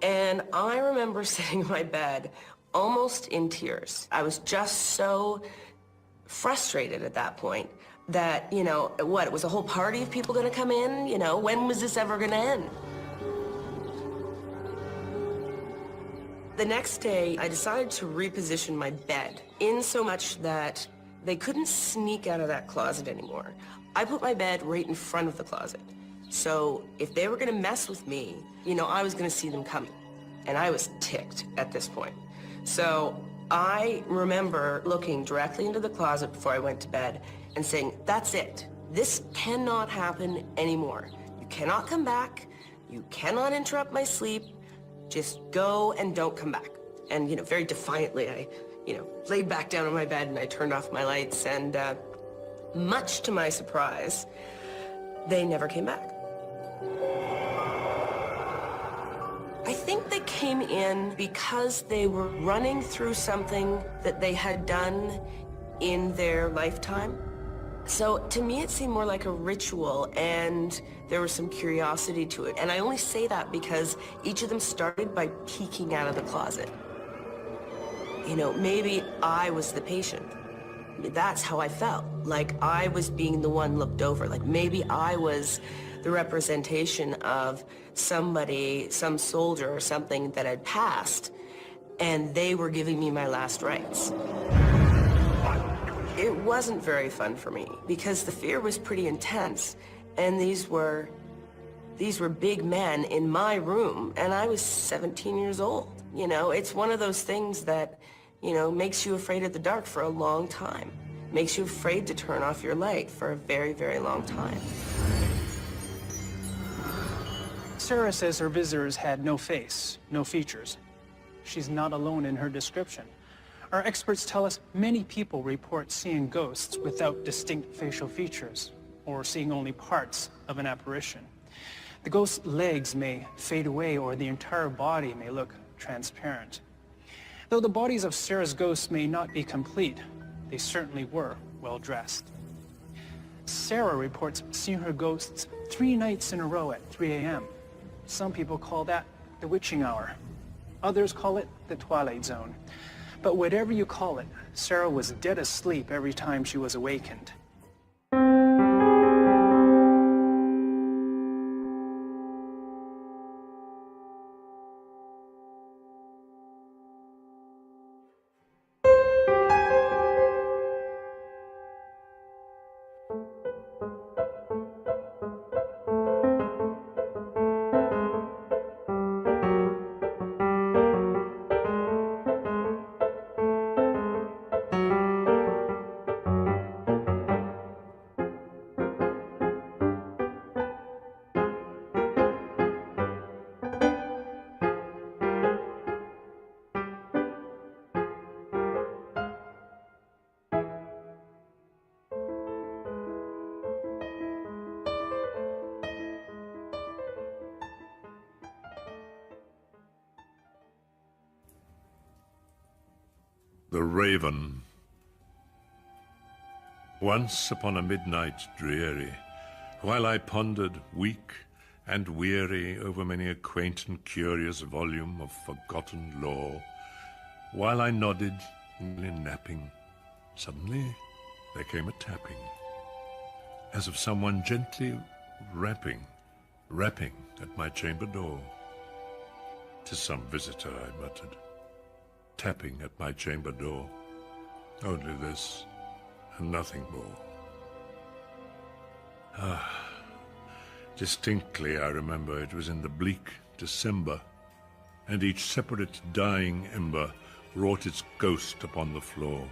And I remember sitting in my bed almost in tears. I was just so frustrated at that point that, you know, what, it was a whole party of people gonna come in? You know, when was this ever gonna end? The next day, I decided to reposition my bed in so much that they couldn't sneak out of that closet anymore. I put my bed right in front of the closet. So if they were gonna mess with me, you know, I was gonna see them coming. And I was ticked at this point. So I remember looking directly into the closet before I went to bed and saying, that's it. This cannot happen anymore. You cannot come back. You cannot interrupt my sleep. Just go and don't come back. And, you know, very defiantly, I, you know, laid back down on my bed and I turned off my lights, and much to my surprise, they never came back. I think they came in because they were running through something that they had done in their lifetime. So to me, it seemed more like a ritual, and there was some curiosity to it. And I only say that because each of them started by peeking out of the closet. You know, maybe I was the patient. That's how I felt, like I was being the one looked over, like maybe I was the representation of somebody, some soldier or something that had passed, and they were giving me my last rites. It wasn't very fun for me because the fear was pretty intense, and these were big men in my room, and I was 17 years old. You know, it's one of those things that, you know, makes you afraid of the dark for a long time. Makes you afraid to turn off your light for a very, very long time. Sarah says her visitors had no face, no features. She's not alone in her description. Our experts tell us many people report seeing ghosts without distinct facial features, or seeing only parts of an apparition. The ghost's legs may fade away, or the entire body may look transparent. Though the bodies of Sarah's ghosts may not be complete, they certainly were well dressed. Sarah reports seeing her ghosts 3 nights in a row at 3 a.m. Some people call that the witching hour. Others call it the twilight zone. But whatever you call it, Sarah was dead asleep every time she was awakened. The Raven. Once upon a midnight dreary, while I pondered weak and weary over many a quaint and curious volume of forgotten lore, while I nodded, nearly napping, suddenly there came a tapping, as of someone gently rapping at my chamber door. 'Tis some visitor, I muttered, tapping at my chamber door. Only this, and nothing more. Distinctly I remember it was in the bleak December, and each separate dying ember wrought its ghost upon the floor.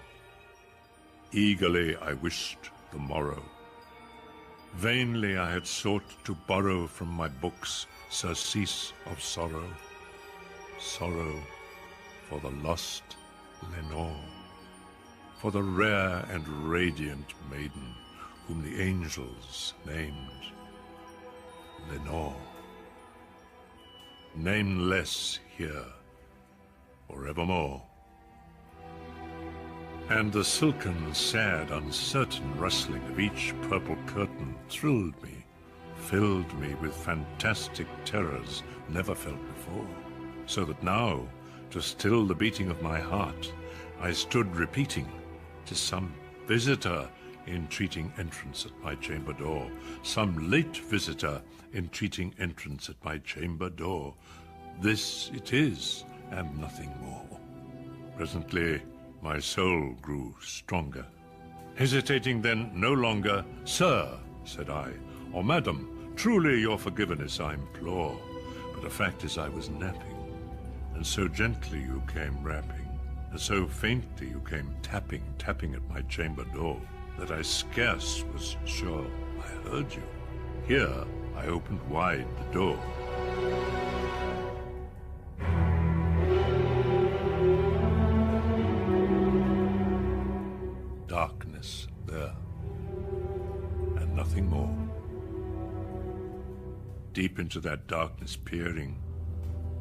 Eagerly I wished the morrow. Vainly I had sought to borrow from my books surcease of sorrow, sorrow for the lost Lenore, for the rare and radiant maiden whom the angels named Lenore. Nameless here forevermore. And the silken, sad, uncertain rustling of each purple curtain thrilled me, filled me with fantastic terrors never felt before, so that now, to still the beating of my heart, I stood repeating, "'Tis some visitor entreating entrance at my chamber door, some late visitor entreating entrance at my chamber door. This it is, and nothing more." Presently, my soul grew stronger. Hesitating then no longer, "Sir," said I, "or Madam, truly your forgiveness I implore, but the fact is I was napping, and so gently you came rapping, and so faintly you came tapping at my chamber door, that I scarce was sure I heard you. Here I opened wide the door. Darkness there, and nothing more. Deep into that darkness peering,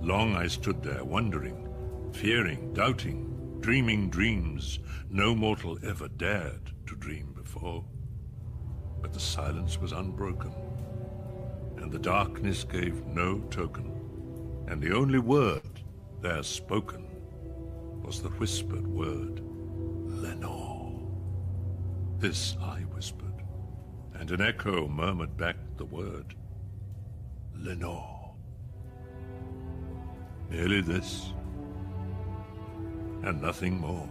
long I stood there wondering, fearing, doubting, dreaming dreams no mortal ever dared to dream before. But the silence was unbroken, and the darkness gave no token, and the only word there spoken was the whispered word, "Lenore." This I whispered, and an echo murmured back the word, "Lenore." Merely this, and nothing more.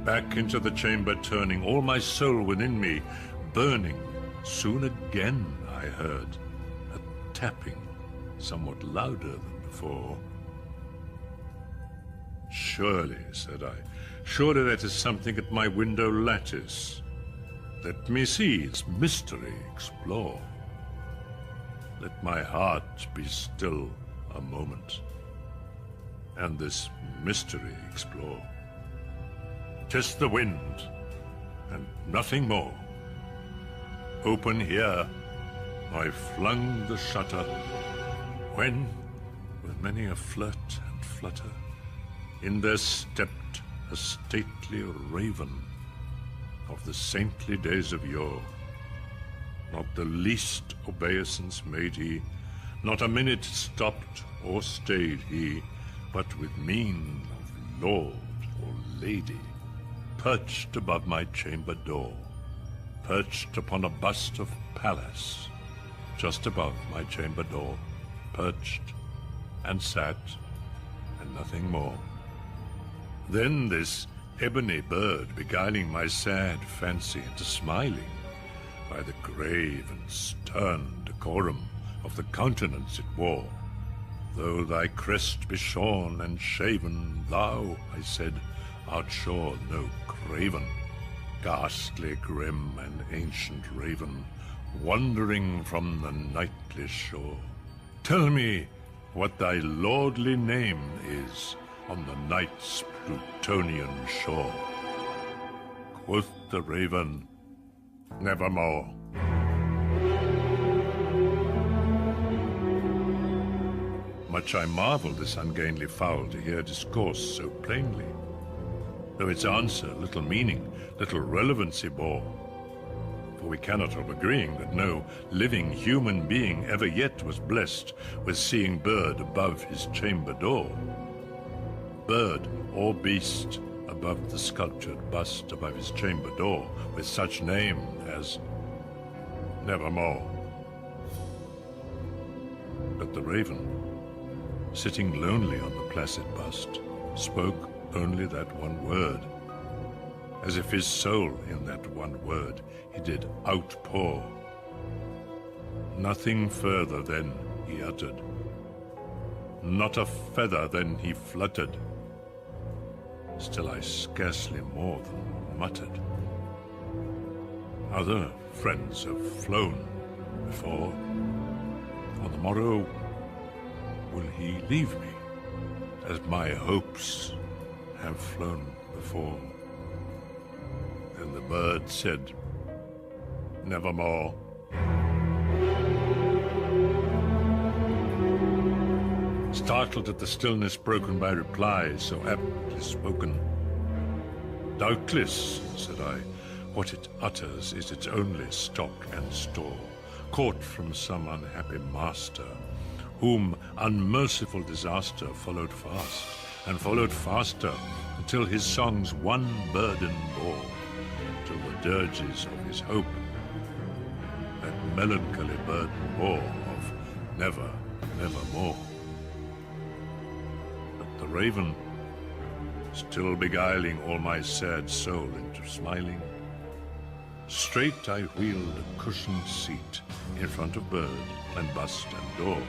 Back into the chamber turning, all my soul within me burning, soon again I heard a tapping somewhat louder than before. "Surely," said I, "surely that is something at my window lattice. Let me see its mystery explore. Let my heart be still a moment, and this mystery explore. 'Tis the wind, and nothing more. Open here, I flung the shutter, when, with many a flirt and flutter, in there stepped a stately raven of the saintly days of yore. Not the least obeisance made he, not a minute stopped or stayed he, but with mien of lord or lady, perched above my chamber door, perched upon a bust of Pallas, just above my chamber door, perched and sat, and nothing more. Then this ebony bird beguiling my sad fancy into smiling, by the grave and stern decorum of the countenance it wore. "Though thy crest be shorn and shaven, thou," I said, "art sure no craven, ghastly, grim, and ancient raven, wandering from the nightly shore. Tell me what thy lordly name is on the night's Plutonian shore." Quoth the raven, "Nevermore." Much I marvelled this ungainly fowl to hear discourse so plainly, though its answer little meaning, little relevancy bore. For we cannot help agreeing that no living human being ever yet was blessed with seeing bird above his chamber door. Bird or beast above the sculptured bust above his chamber door, with such name as Nevermore. But the raven, sitting lonely on the placid bust, spoke only that one word, as if his soul in that one word he did outpour. Nothing further then he uttered, not a feather then he fluttered. Still I scarcely more than muttered. Other friends have flown before. On the morrow will he leave me, as my hopes have flown before? Then the bird said, nevermore. Startled at the stillness broken by replies so aptly spoken. Doubtless, said I, what it utters is its only stock and store, caught from some unhappy master, whom unmerciful disaster followed fast, and followed faster, until his songs one burden bore, till the dirges of his hope that melancholy burden bore of never, nevermore. But the raven, still beguiling all my sad soul into smiling, straight I wheeled a cushioned seat in front of bird and bust and door.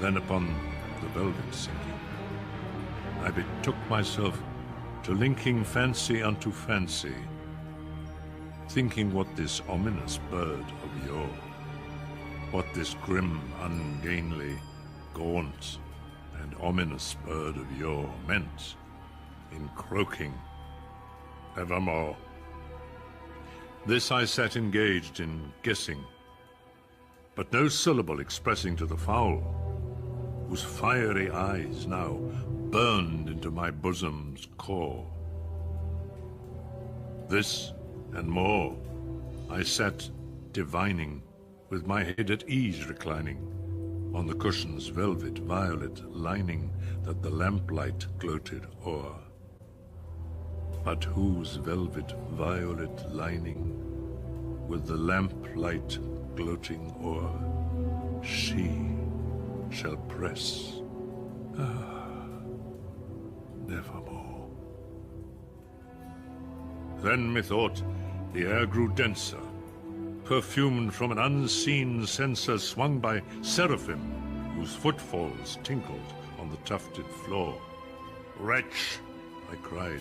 Then upon the velvet sinking, I betook myself to linking fancy unto fancy, thinking what this ominous bird of yore, what this grim, ungainly, gaunt, and ominous bird of yore meant in croaking evermore. This I sat engaged in guessing, but no syllable expressing to the fowl, whose fiery eyes now burned into my bosom's core. This and more I sat divining, with my head at ease reclining, on the cushion's velvet violet lining that the lamplight gloated o'er. But whose velvet violet lining, with the lamplight gloating o'er, she shall press, nevermore. Then methought the air grew denser, perfumed from an unseen censer swung by seraphim, whose footfalls tinkled on the tufted floor. Wretch, I cried,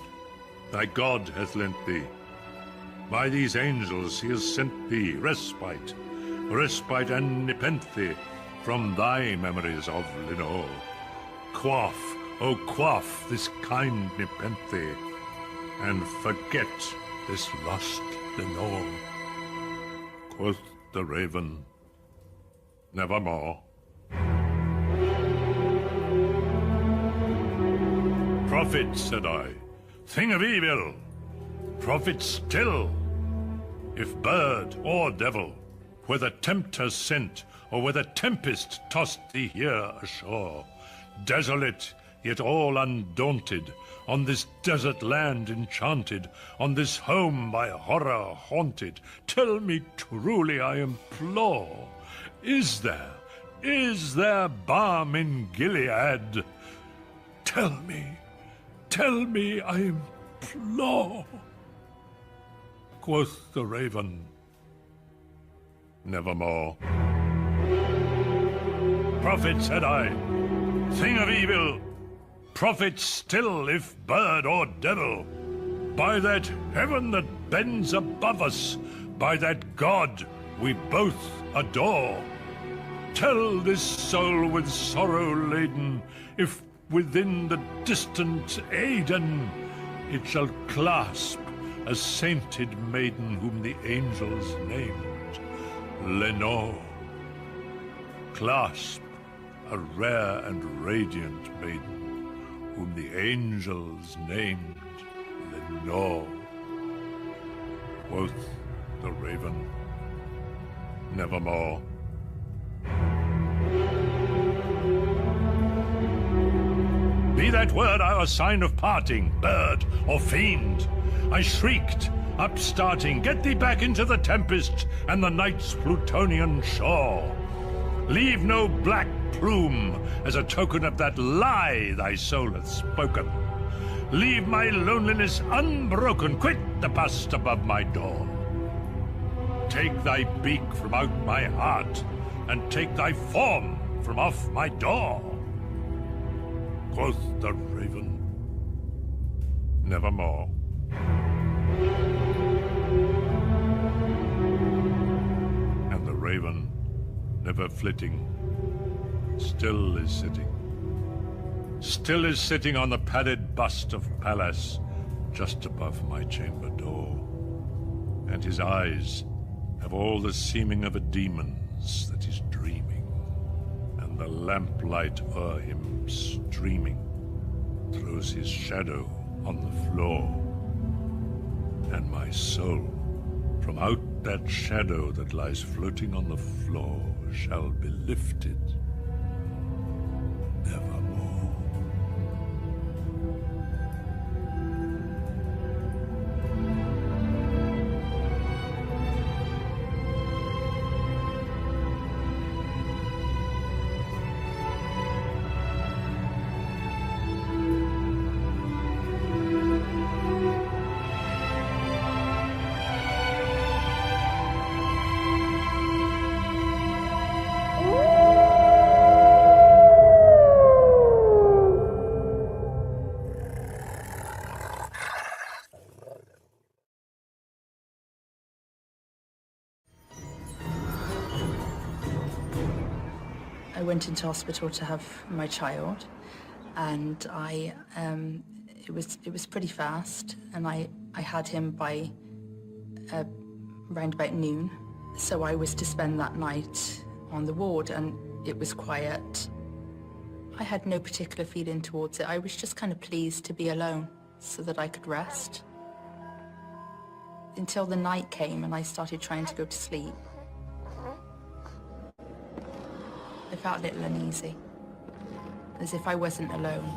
thy God hath lent thee. By these angels he has sent thee respite, respite and nepenthe from thy memories of Lenore. Quaff, oh quaff this kind nepenthe, and forget this lost Lenore. Quoth the raven, nevermore. Prophet, said I, thing of evil, prophet still, if bird or devil, whether tempter sent, or whether tempest tossed thee here ashore, desolate, yet all undaunted, on this desert land enchanted, on this home by horror haunted, tell me truly, I implore, is there balm in Gilead? Tell me, I implore. Quoth the raven, nevermore. Prophet, said I, thing of evil, prophet still, if bird or devil, by that heaven that bends above us, by that God we both adore, tell this soul with sorrow laden, if within the distant Aidenn it shall clasp a sainted maiden whom the angels named Lenore. Clasp a rare and radiant maiden whom the angels named Lenore. Quoth the raven, nevermore. Be that word our sign of parting, bird or fiend, I shrieked, upstarting, get thee back into the tempest and the night's Plutonian shore. Leave no black plume as a token of that lie thy soul hath spoken. Leave my loneliness unbroken, quit the bust above my door. Take thy beak from out my heart, and take thy form from off my door. Quoth the raven, nevermore. And the raven, never flitting, still is sitting on the padded bust of Pallas, just above my chamber door. And his eyes have all the seeming of a demon's that is dreaming, and the lamplight o'er him streaming throws his shadow on the floor. And my soul, from out that shadow that lies floating on the floor, shall be lifted evermore. I went into hospital to have my child, and it was pretty fast, and I had him by round about noon. So I was to spend that night on the ward, and it was quiet. I had no particular feeling towards it. I was just kind of pleased to be alone so that I could rest. Until the night came and I started trying to go to sleep. I felt a little uneasy, as if I wasn't alone.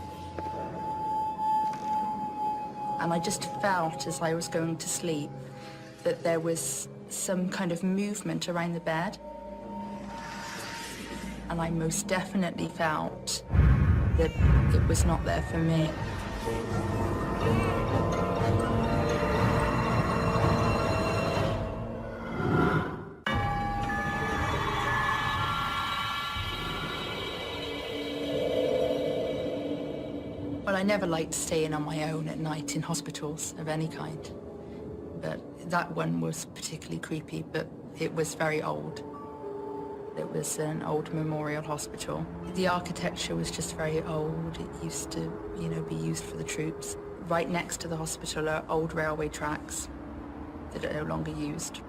And I just felt, as I was going to sleep, that there was some kind of movement around the bed. And I most definitely felt that it was not there for me. Well, I never liked staying on my own at night in hospitals of any kind. But that one was particularly creepy, but it was very old. It was an old memorial hospital. The architecture was just very old. It used to, be used for the troops. Right next to the hospital are old railway tracks that are no longer used.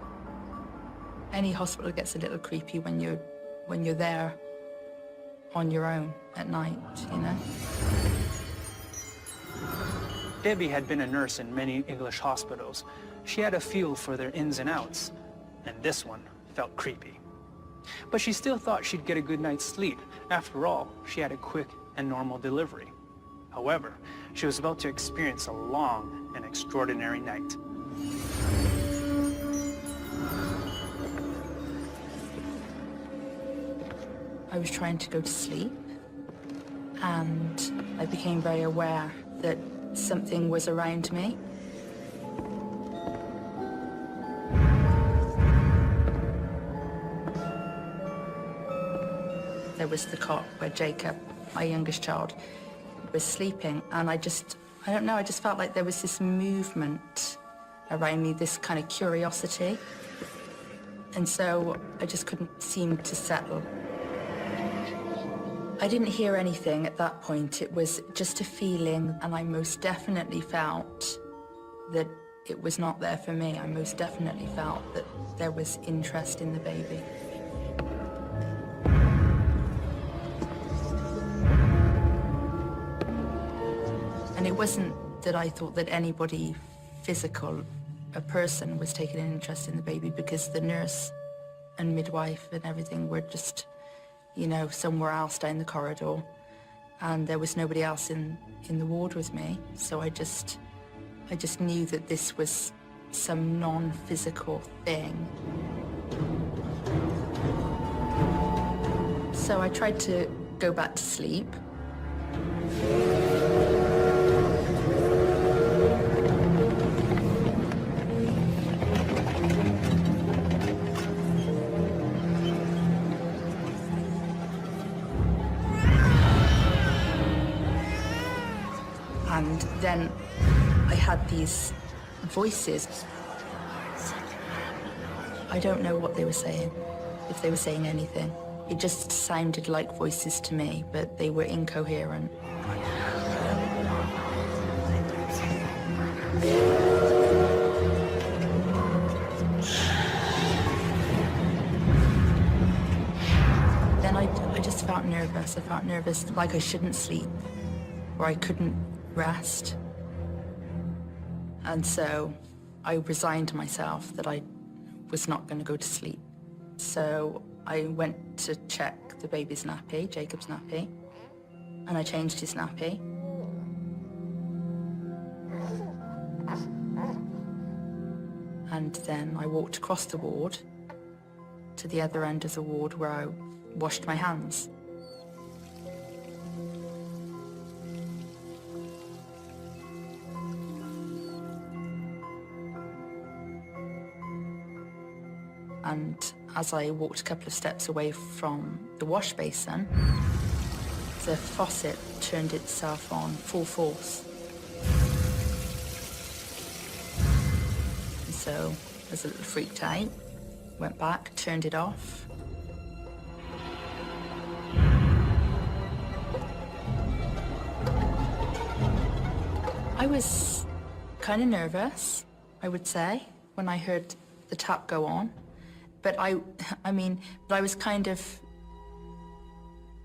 Any hospital gets a little creepy when you're there on your own at night, Debbie had been a nurse in many English hospitals. She had a feel for their ins and outs, and this one felt creepy. But she still thought she'd get a good night's sleep. After all, she had a quick and normal delivery. However, she was about to experience a long and extraordinary night. I was trying to go to sleep, and I became very aware that something was around me. There was the cot where Jacob, my youngest child, was sleeping, and I just felt like there was this movement around me, this kind of curiosity. And so I just couldn't seem to settle. I didn't hear anything at that point. It was just a feeling, and I most definitely felt that it was not there for me. I most definitely felt that there was interest in the baby. And it wasn't that I thought that anybody physical, a person, was taking an interest in the baby, because the nurse and midwife and everything were just, somewhere else down the corridor. And there was nobody else in the ward with me. So I just knew that this was some non-physical thing. So I tried to go back to sleep. And then I had these voices. I don't know what they were saying, if they were saying anything. It just sounded like voices to me, but they were incoherent. Then I just felt nervous. I felt nervous, like I shouldn't sleep, or I couldn't rest. And so I resigned to myself that I was not going to go to sleep. So I went to check the baby's nappy, Jacob's nappy, and I changed his nappy. And then I walked across the ward to the other end of the ward where I washed my hands. And as I walked a couple of steps away from the wash basin, the faucet turned itself on full force. And so I was a little freaked out, went back, turned it off. I was kind of nervous, I would say, when I heard the tap go on. But I was kind of,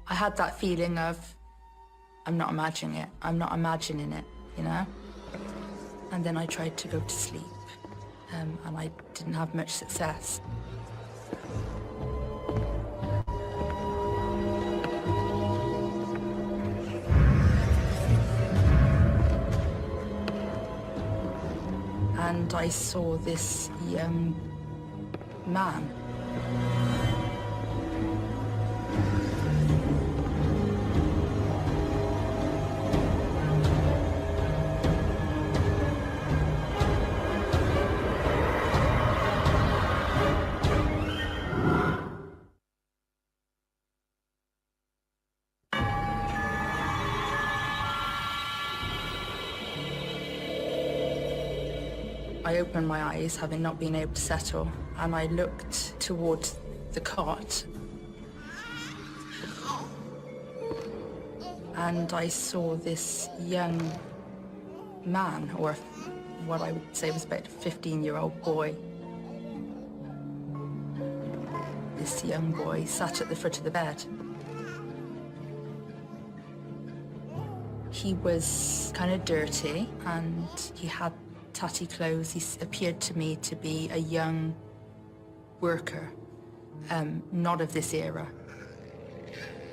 I had that feeling of, I'm not imagining it, you know? And then I tried to go to sleep, and I didn't have much success. And I saw this young man. I opened my eyes, having not been able to settle, and I looked towards the cot. And I saw this young man, or what I would say was about a 15-year-old boy. This young boy sat at the foot of the bed. He was kind of dirty, and he had tatty clothes. He appeared to me to be a young worker, not of this era.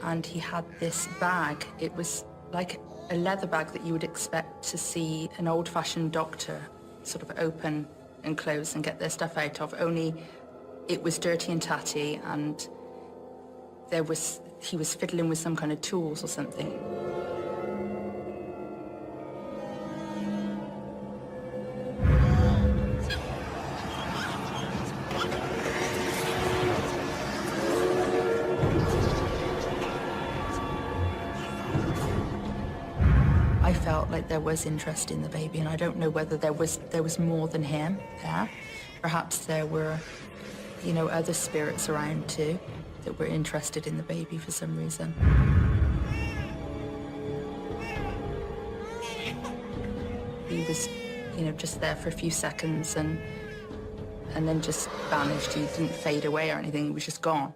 And he had this bag. It was like a leather bag that you would expect to see an old-fashioned doctor sort of open and close and get their stuff out of, only it was dirty and tatty, and he was fiddling with some kind of tools or something. I felt like there was interest in the baby, and I don't know whether there was more than him there. Perhaps there were, you know, other spirits around too that were interested in the baby for some reason. He was, you know, just there for a few seconds and then just vanished. He didn't fade away or anything, he was just gone.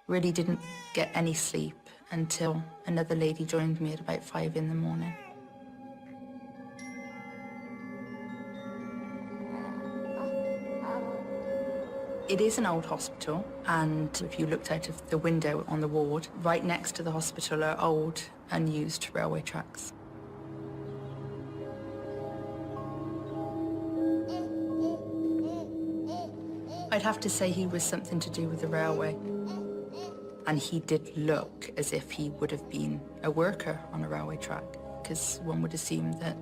Really didn't get any sleep until another lady joined me at about 5 in the morning. It is an old hospital, and if you looked out of the window on the ward, right next to the hospital are old, unused railway tracks. I'd have to say he was something to do with the railway. And he did look as if he would have been a worker on a railway track, because one would assume that,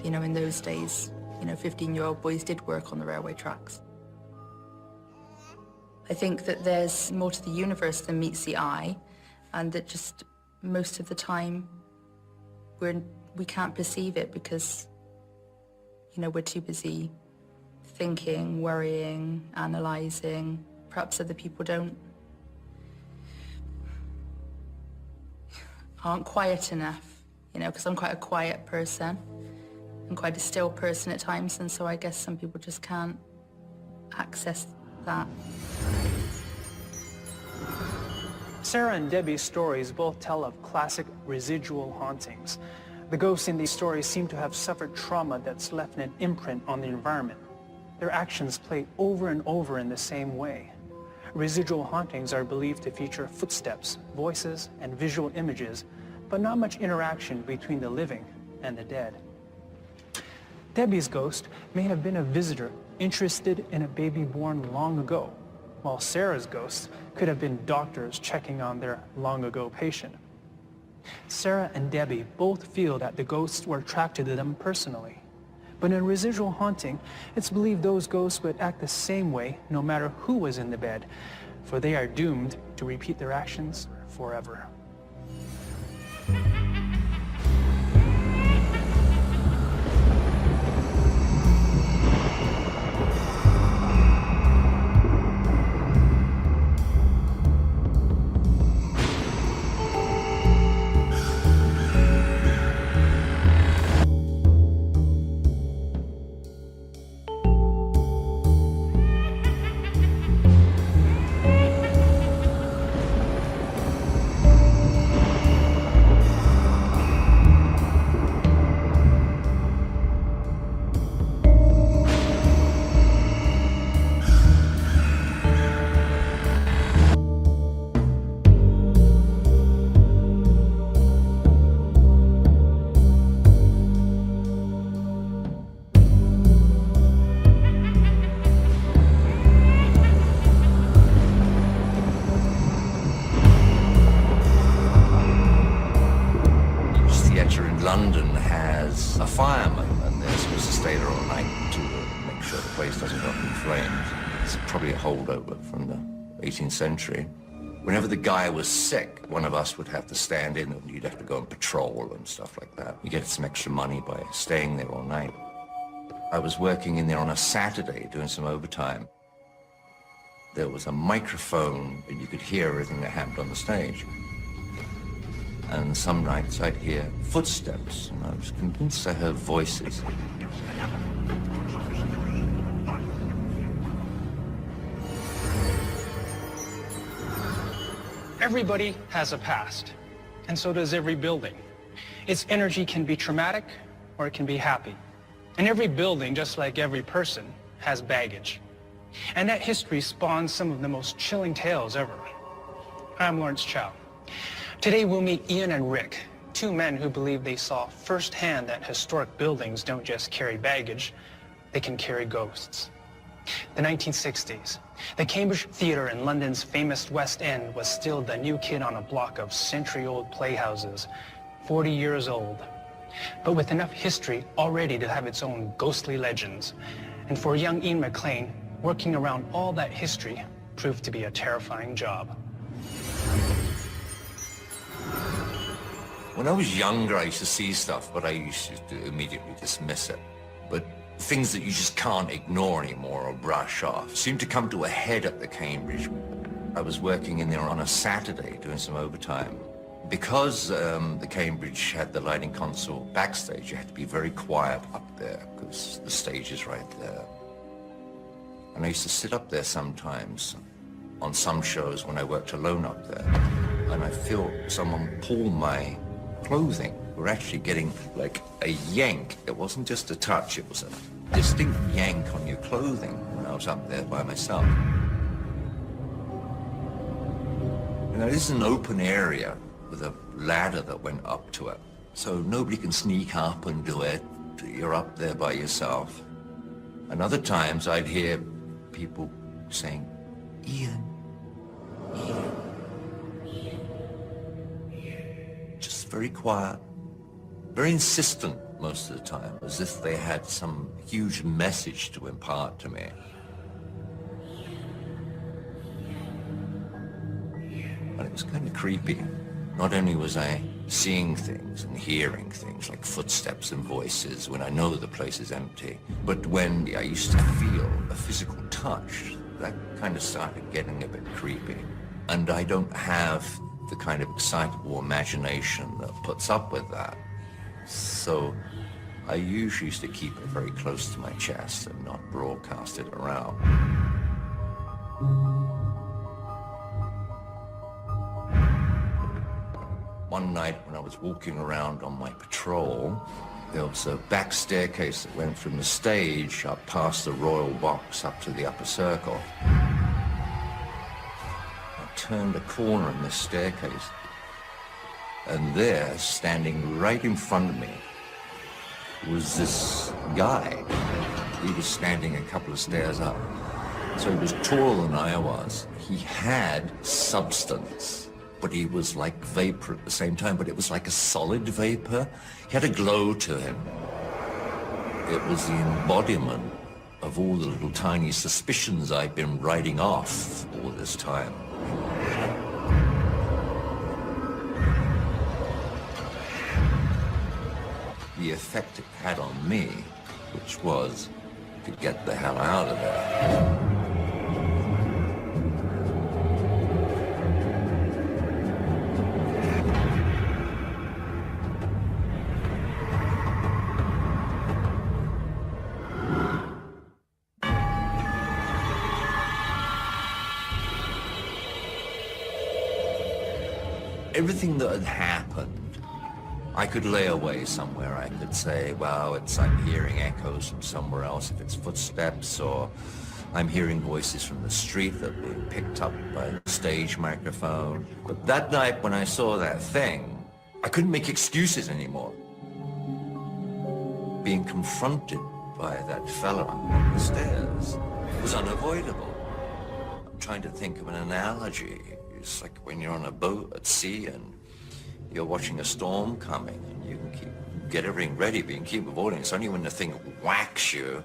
you know, in those days, you know, 15-year-old boys did work on the railway tracks. I think that there's more to the universe than meets the eye, and that just most of the time we can't perceive it because, you know, we're too busy thinking, worrying, analysing. Perhaps other people aren't quiet enough, you know, because I'm quite a quiet person. I'm quite a still person at times, and so I guess some people just can't access that. Sarah and Debbie's stories both tell of classic residual hauntings. The ghosts in these stories seem to have suffered trauma that's left an imprint on the environment. Their actions play over and over in the same way. Residual hauntings are believed to feature footsteps, voices, and visual images, but not much interaction between the living and the dead. Debbie's ghost may have been a visitor interested in a baby born long ago, while Sarah's ghost could have been doctors checking on their long-ago patient. Sarah and Debbie both feel that the ghosts were attracted to them personally. But in a residual haunting, it's believed those ghosts would act the same way no matter who was in the bed, for they are doomed to repeat their actions forever. London has a fireman, and they're supposed to stay there all night to make sure the place doesn't go up in flames. It's probably a holdover from the 18th century. Whenever the guy was sick, one of us would have to stand in, and you'd have to go on patrol and stuff like that. You get some extra money by staying there all night. I was working in there on a Saturday doing some overtime. There was a microphone, and you could hear everything that happened on the stage. And some nights I'd hear footsteps, and I was convinced I heard voices. Everybody has a past, and so does every building. Its energy can be traumatic, or it can be happy. And every building, just like every person, has baggage. And that history spawns some of the most chilling tales ever. I'm Lawrence Chow. Today we'll meet Ian and Rick, two men who believe they saw firsthand that historic buildings don't just carry baggage, they can carry ghosts. The 1960s. The Cambridge Theatre in London's famous West End was still the new kid on a block of century-old playhouses, 40 years old, but with enough history already to have its own ghostly legends. And for young Ian McLean, working around all that history proved to be a terrifying job. When I was younger, I used to see stuff, but I used to immediately dismiss it. But things that you just can't ignore anymore or brush off seemed to come to a head at the Cambridge. I was working in there on a Saturday doing some overtime. Because the Cambridge had the lighting console backstage, you had to be very quiet up there because the stage is right there. And I used to sit up there sometimes on some shows when I worked alone up there, and I feel someone pull my clothing. We're actually getting like a yank. It wasn't just a touch, it was a distinct yank on your clothing when I was up there by myself. You know, this is an open area with a ladder that went up to it. So nobody can sneak up and do it. You're up there by yourself. And other times I'd hear people saying, Ian, Ian. very quiet, very insistent most of the time, as if they had some huge message to impart to me. And it was kind of creepy. Not only was I seeing things and hearing things like footsteps and voices when I know the place is empty, but when I used to feel a physical touch, that kind of started getting a bit creepy. And I don't have the kind of excitable imagination that puts up with that. So I usually used to keep it very close to my chest and not broadcast it around. One night when I was walking around on my patrol, there was a back staircase that went from the stage up past the royal box up to the upper circle. I turned a corner in this staircase, and there, standing right in front of me, was this guy. He was standing a couple of stairs up. So he was taller than I was. He had substance, but he was like vapor at the same time, but it was like a solid vapor. He had a glow to him. It was the embodiment of all the little tiny suspicions I'd been writing off all this time. The effect it had on me, which was to get the hell out of there. Everything that had happened, I could lay away somewhere. I could say, well, I'm hearing echoes from somewhere else, if it's footsteps, or I'm hearing voices from the street that were picked up by the stage microphone. But that night when I saw that thing, I couldn't make excuses anymore. Being confronted by that fella on the stairs was unavoidable. I'm trying to think of an analogy. It's like when you're on a boat at sea and you're watching a storm coming and you can get everything ready, but you can keep avoiding. It's only when the thing whacks you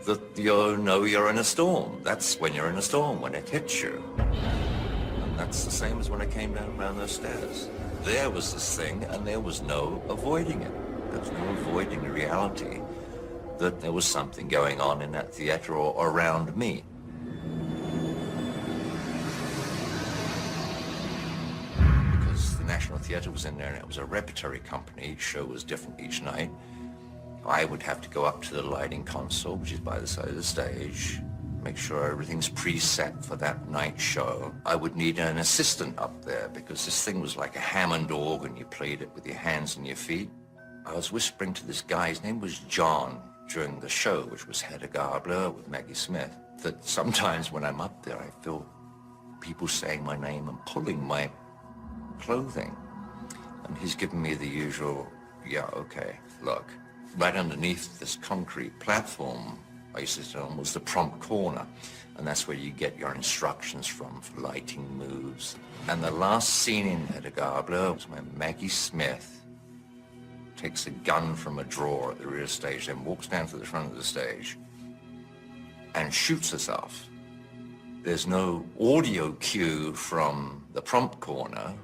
that you know you're in a storm. That's when you're in a storm, when it hits you. And that's the same as when I came down around those stairs. There was this thing and there was no avoiding it. There was no avoiding the reality that there was something going on in that theater or around me. National Theatre was in there, and it was a repertory company. Each show was different each night. I would have to go up to the lighting console, which is by the side of the stage, make sure everything's preset for that night show. I would need an assistant up there because this thing was like a Hammond organ. You played it with your hands and your feet. I was whispering to this guy, his name was John, during the show, which was Hedda Gabler with Maggie Smith, that sometimes when I'm up there, I feel people saying my name and pulling my clothing. And he's given me the usual, yeah, okay, look, right underneath this concrete platform, I used to say was the prompt corner, and that's where you get your instructions from for lighting moves. And the last scene in Hedda Gabler was when Maggie Smith takes a gun from a drawer at the rear stage, then walks down to the front of the stage and shoots herself. There's no audio cue from the prompt corner.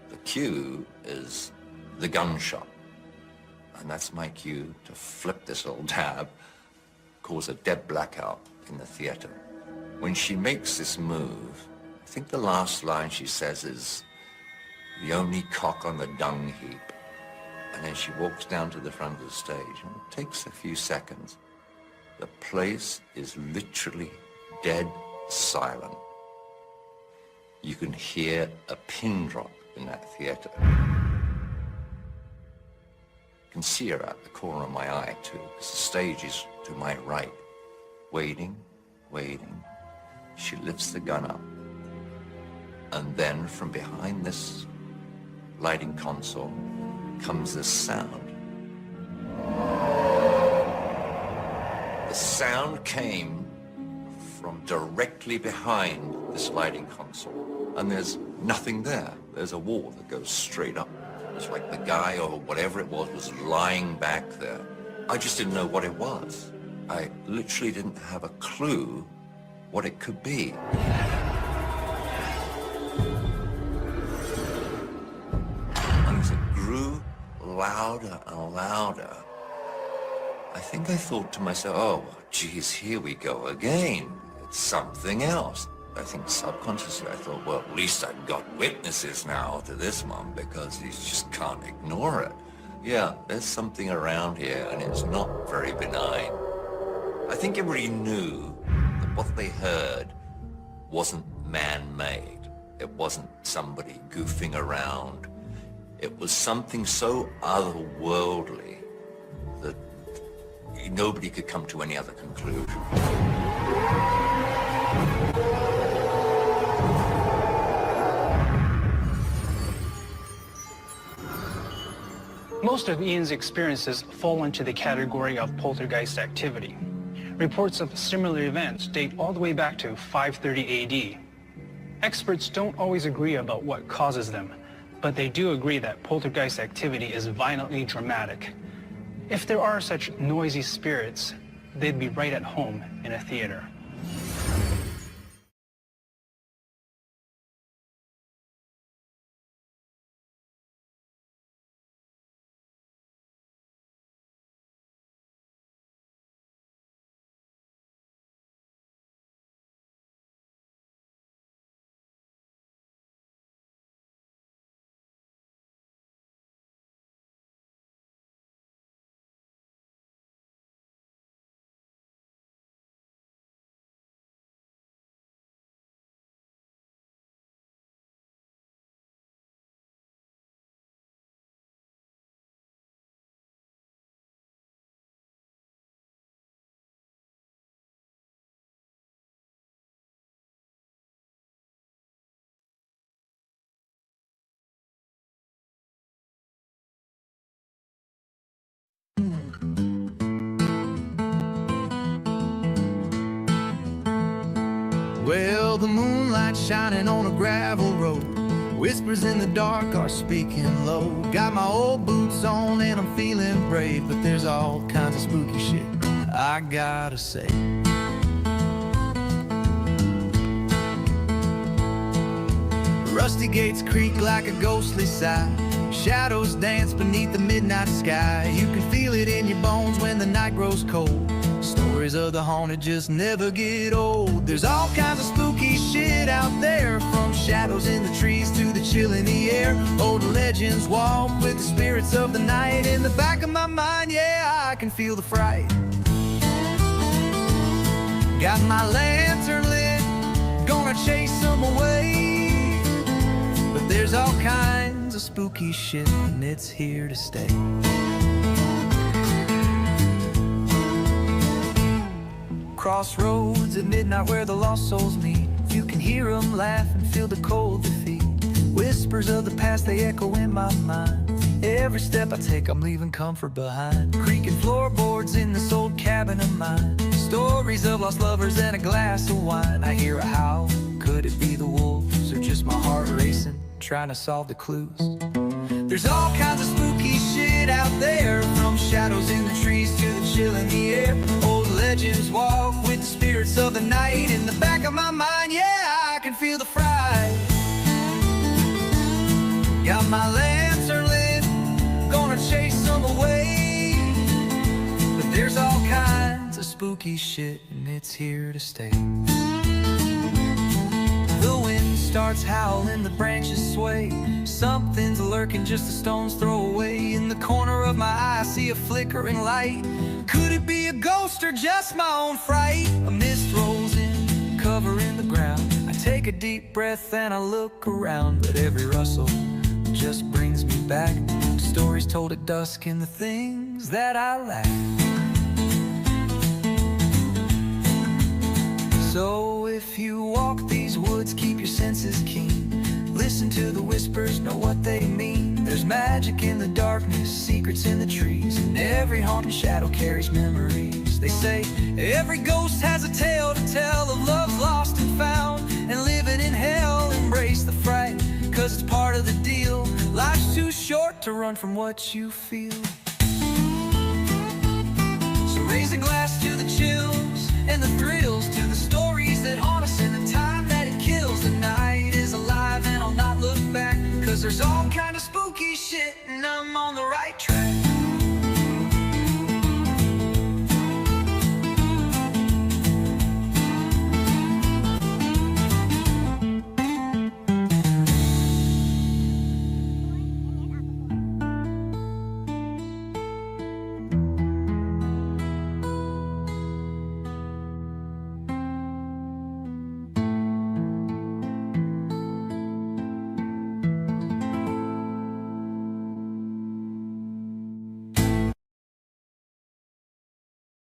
The cue is the gunshot. And that's my cue to flip this little tab, cause a dead blackout in the theater. When she makes this move, I think the last line she says is, "The only cock on the dung heap." And then she walks down to the front of the stage, and it takes a few seconds. The place is literally dead silent. You can hear a pin drop in that theater. I can see her at the corner of my eye too, because the stage is to my right. Waiting, waiting. She lifts the gun up. And then from behind this lighting console comes this sound. The sound came from directly behind this lighting console. And there's nothing there. There's a wall that goes straight up. was like the guy or whatever it was lying back there. I just didn't know what it was. I literally didn't have a clue what it could be. And as it grew louder and louder, I think I thought to myself, oh, geez, here we go again. It's something else. I think subconsciously I thought, well, at least I've got witnesses now to this one because he just can't ignore it. Yeah, there's something around here and it's not very benign. I think everybody knew that what they heard wasn't man-made. It wasn't somebody goofing around. It was something so otherworldly that nobody could come to any other conclusion. Most of Ian's experiences fall into the category of poltergeist activity. Reports of similar events date all the way back to 530 AD. Experts don't always agree about what causes them, but they do agree that poltergeist activity is violently dramatic. If there are such noisy spirits, they'd be right at home in a theater. Well, the moonlight shining on a gravel road, whispers in the dark are speaking low. Got my old boots on and I'm feeling brave, but there's all kinds of spooky shit I gotta say. Rusty gates creak like a ghostly sigh. Shadows dance beneath the midnight sky. You can feel it in your bones when the night grows cold. Stories of the haunted just never get old. There's all kinds of spooky shit out there, from shadows in the trees to the chill in the air. Old legends walk with the spirits of the night. In the back of my mind, yeah, I can feel the fright. Got my lantern lit, gonna chase them away. But there's all kinds of spooky shit and it's here to stay. Crossroads at midnight where the lost souls meet. You can hear them laugh and feel the cold defeat. Whispers of the past, they echo in my mind. Every step I take, I'm leaving comfort behind. Creaking floorboards in this old cabin of mine. Stories of lost lovers and a glass of wine. I hear a howl, could it be the wolves? Or just my heart racing, trying to solve the clues? There's all kinds of spooky shit out there, from shadows in the trees to the chill in the air. Old legends walk with the spirits of the night. In the back of my mind, yeah, I can feel the fright. Got my lantern lit, gonna chase them away. But there's all kinds of spooky shit and it's here to stay. The wind starts howling, the branches sway. Something's lurking just a stone's throw away. In the corner of my eye I see a flickering light. Could it be a ghost or just my own fright? A mist rolls in, covering the ground. I take a deep breath and I look around, but every rustle just brings me back to stories told at dusk and the things that I lack. So if you walk these woods, keep your senses keen. Listen to the whispers, know what they mean. There's magic in the darkness, secrets in the trees, and every haunted shadow carries memories. They say every ghost has a tale to tell of loves lost and found, and living in hell. Embrace the fright, 'cause it's part of the deal. Life's too short to run from what you feel. So raise a glass to the chills and the thrills, to the stories that haunt us and the time that it kills. The night is alive and I'll not look back, 'cause there's all kinds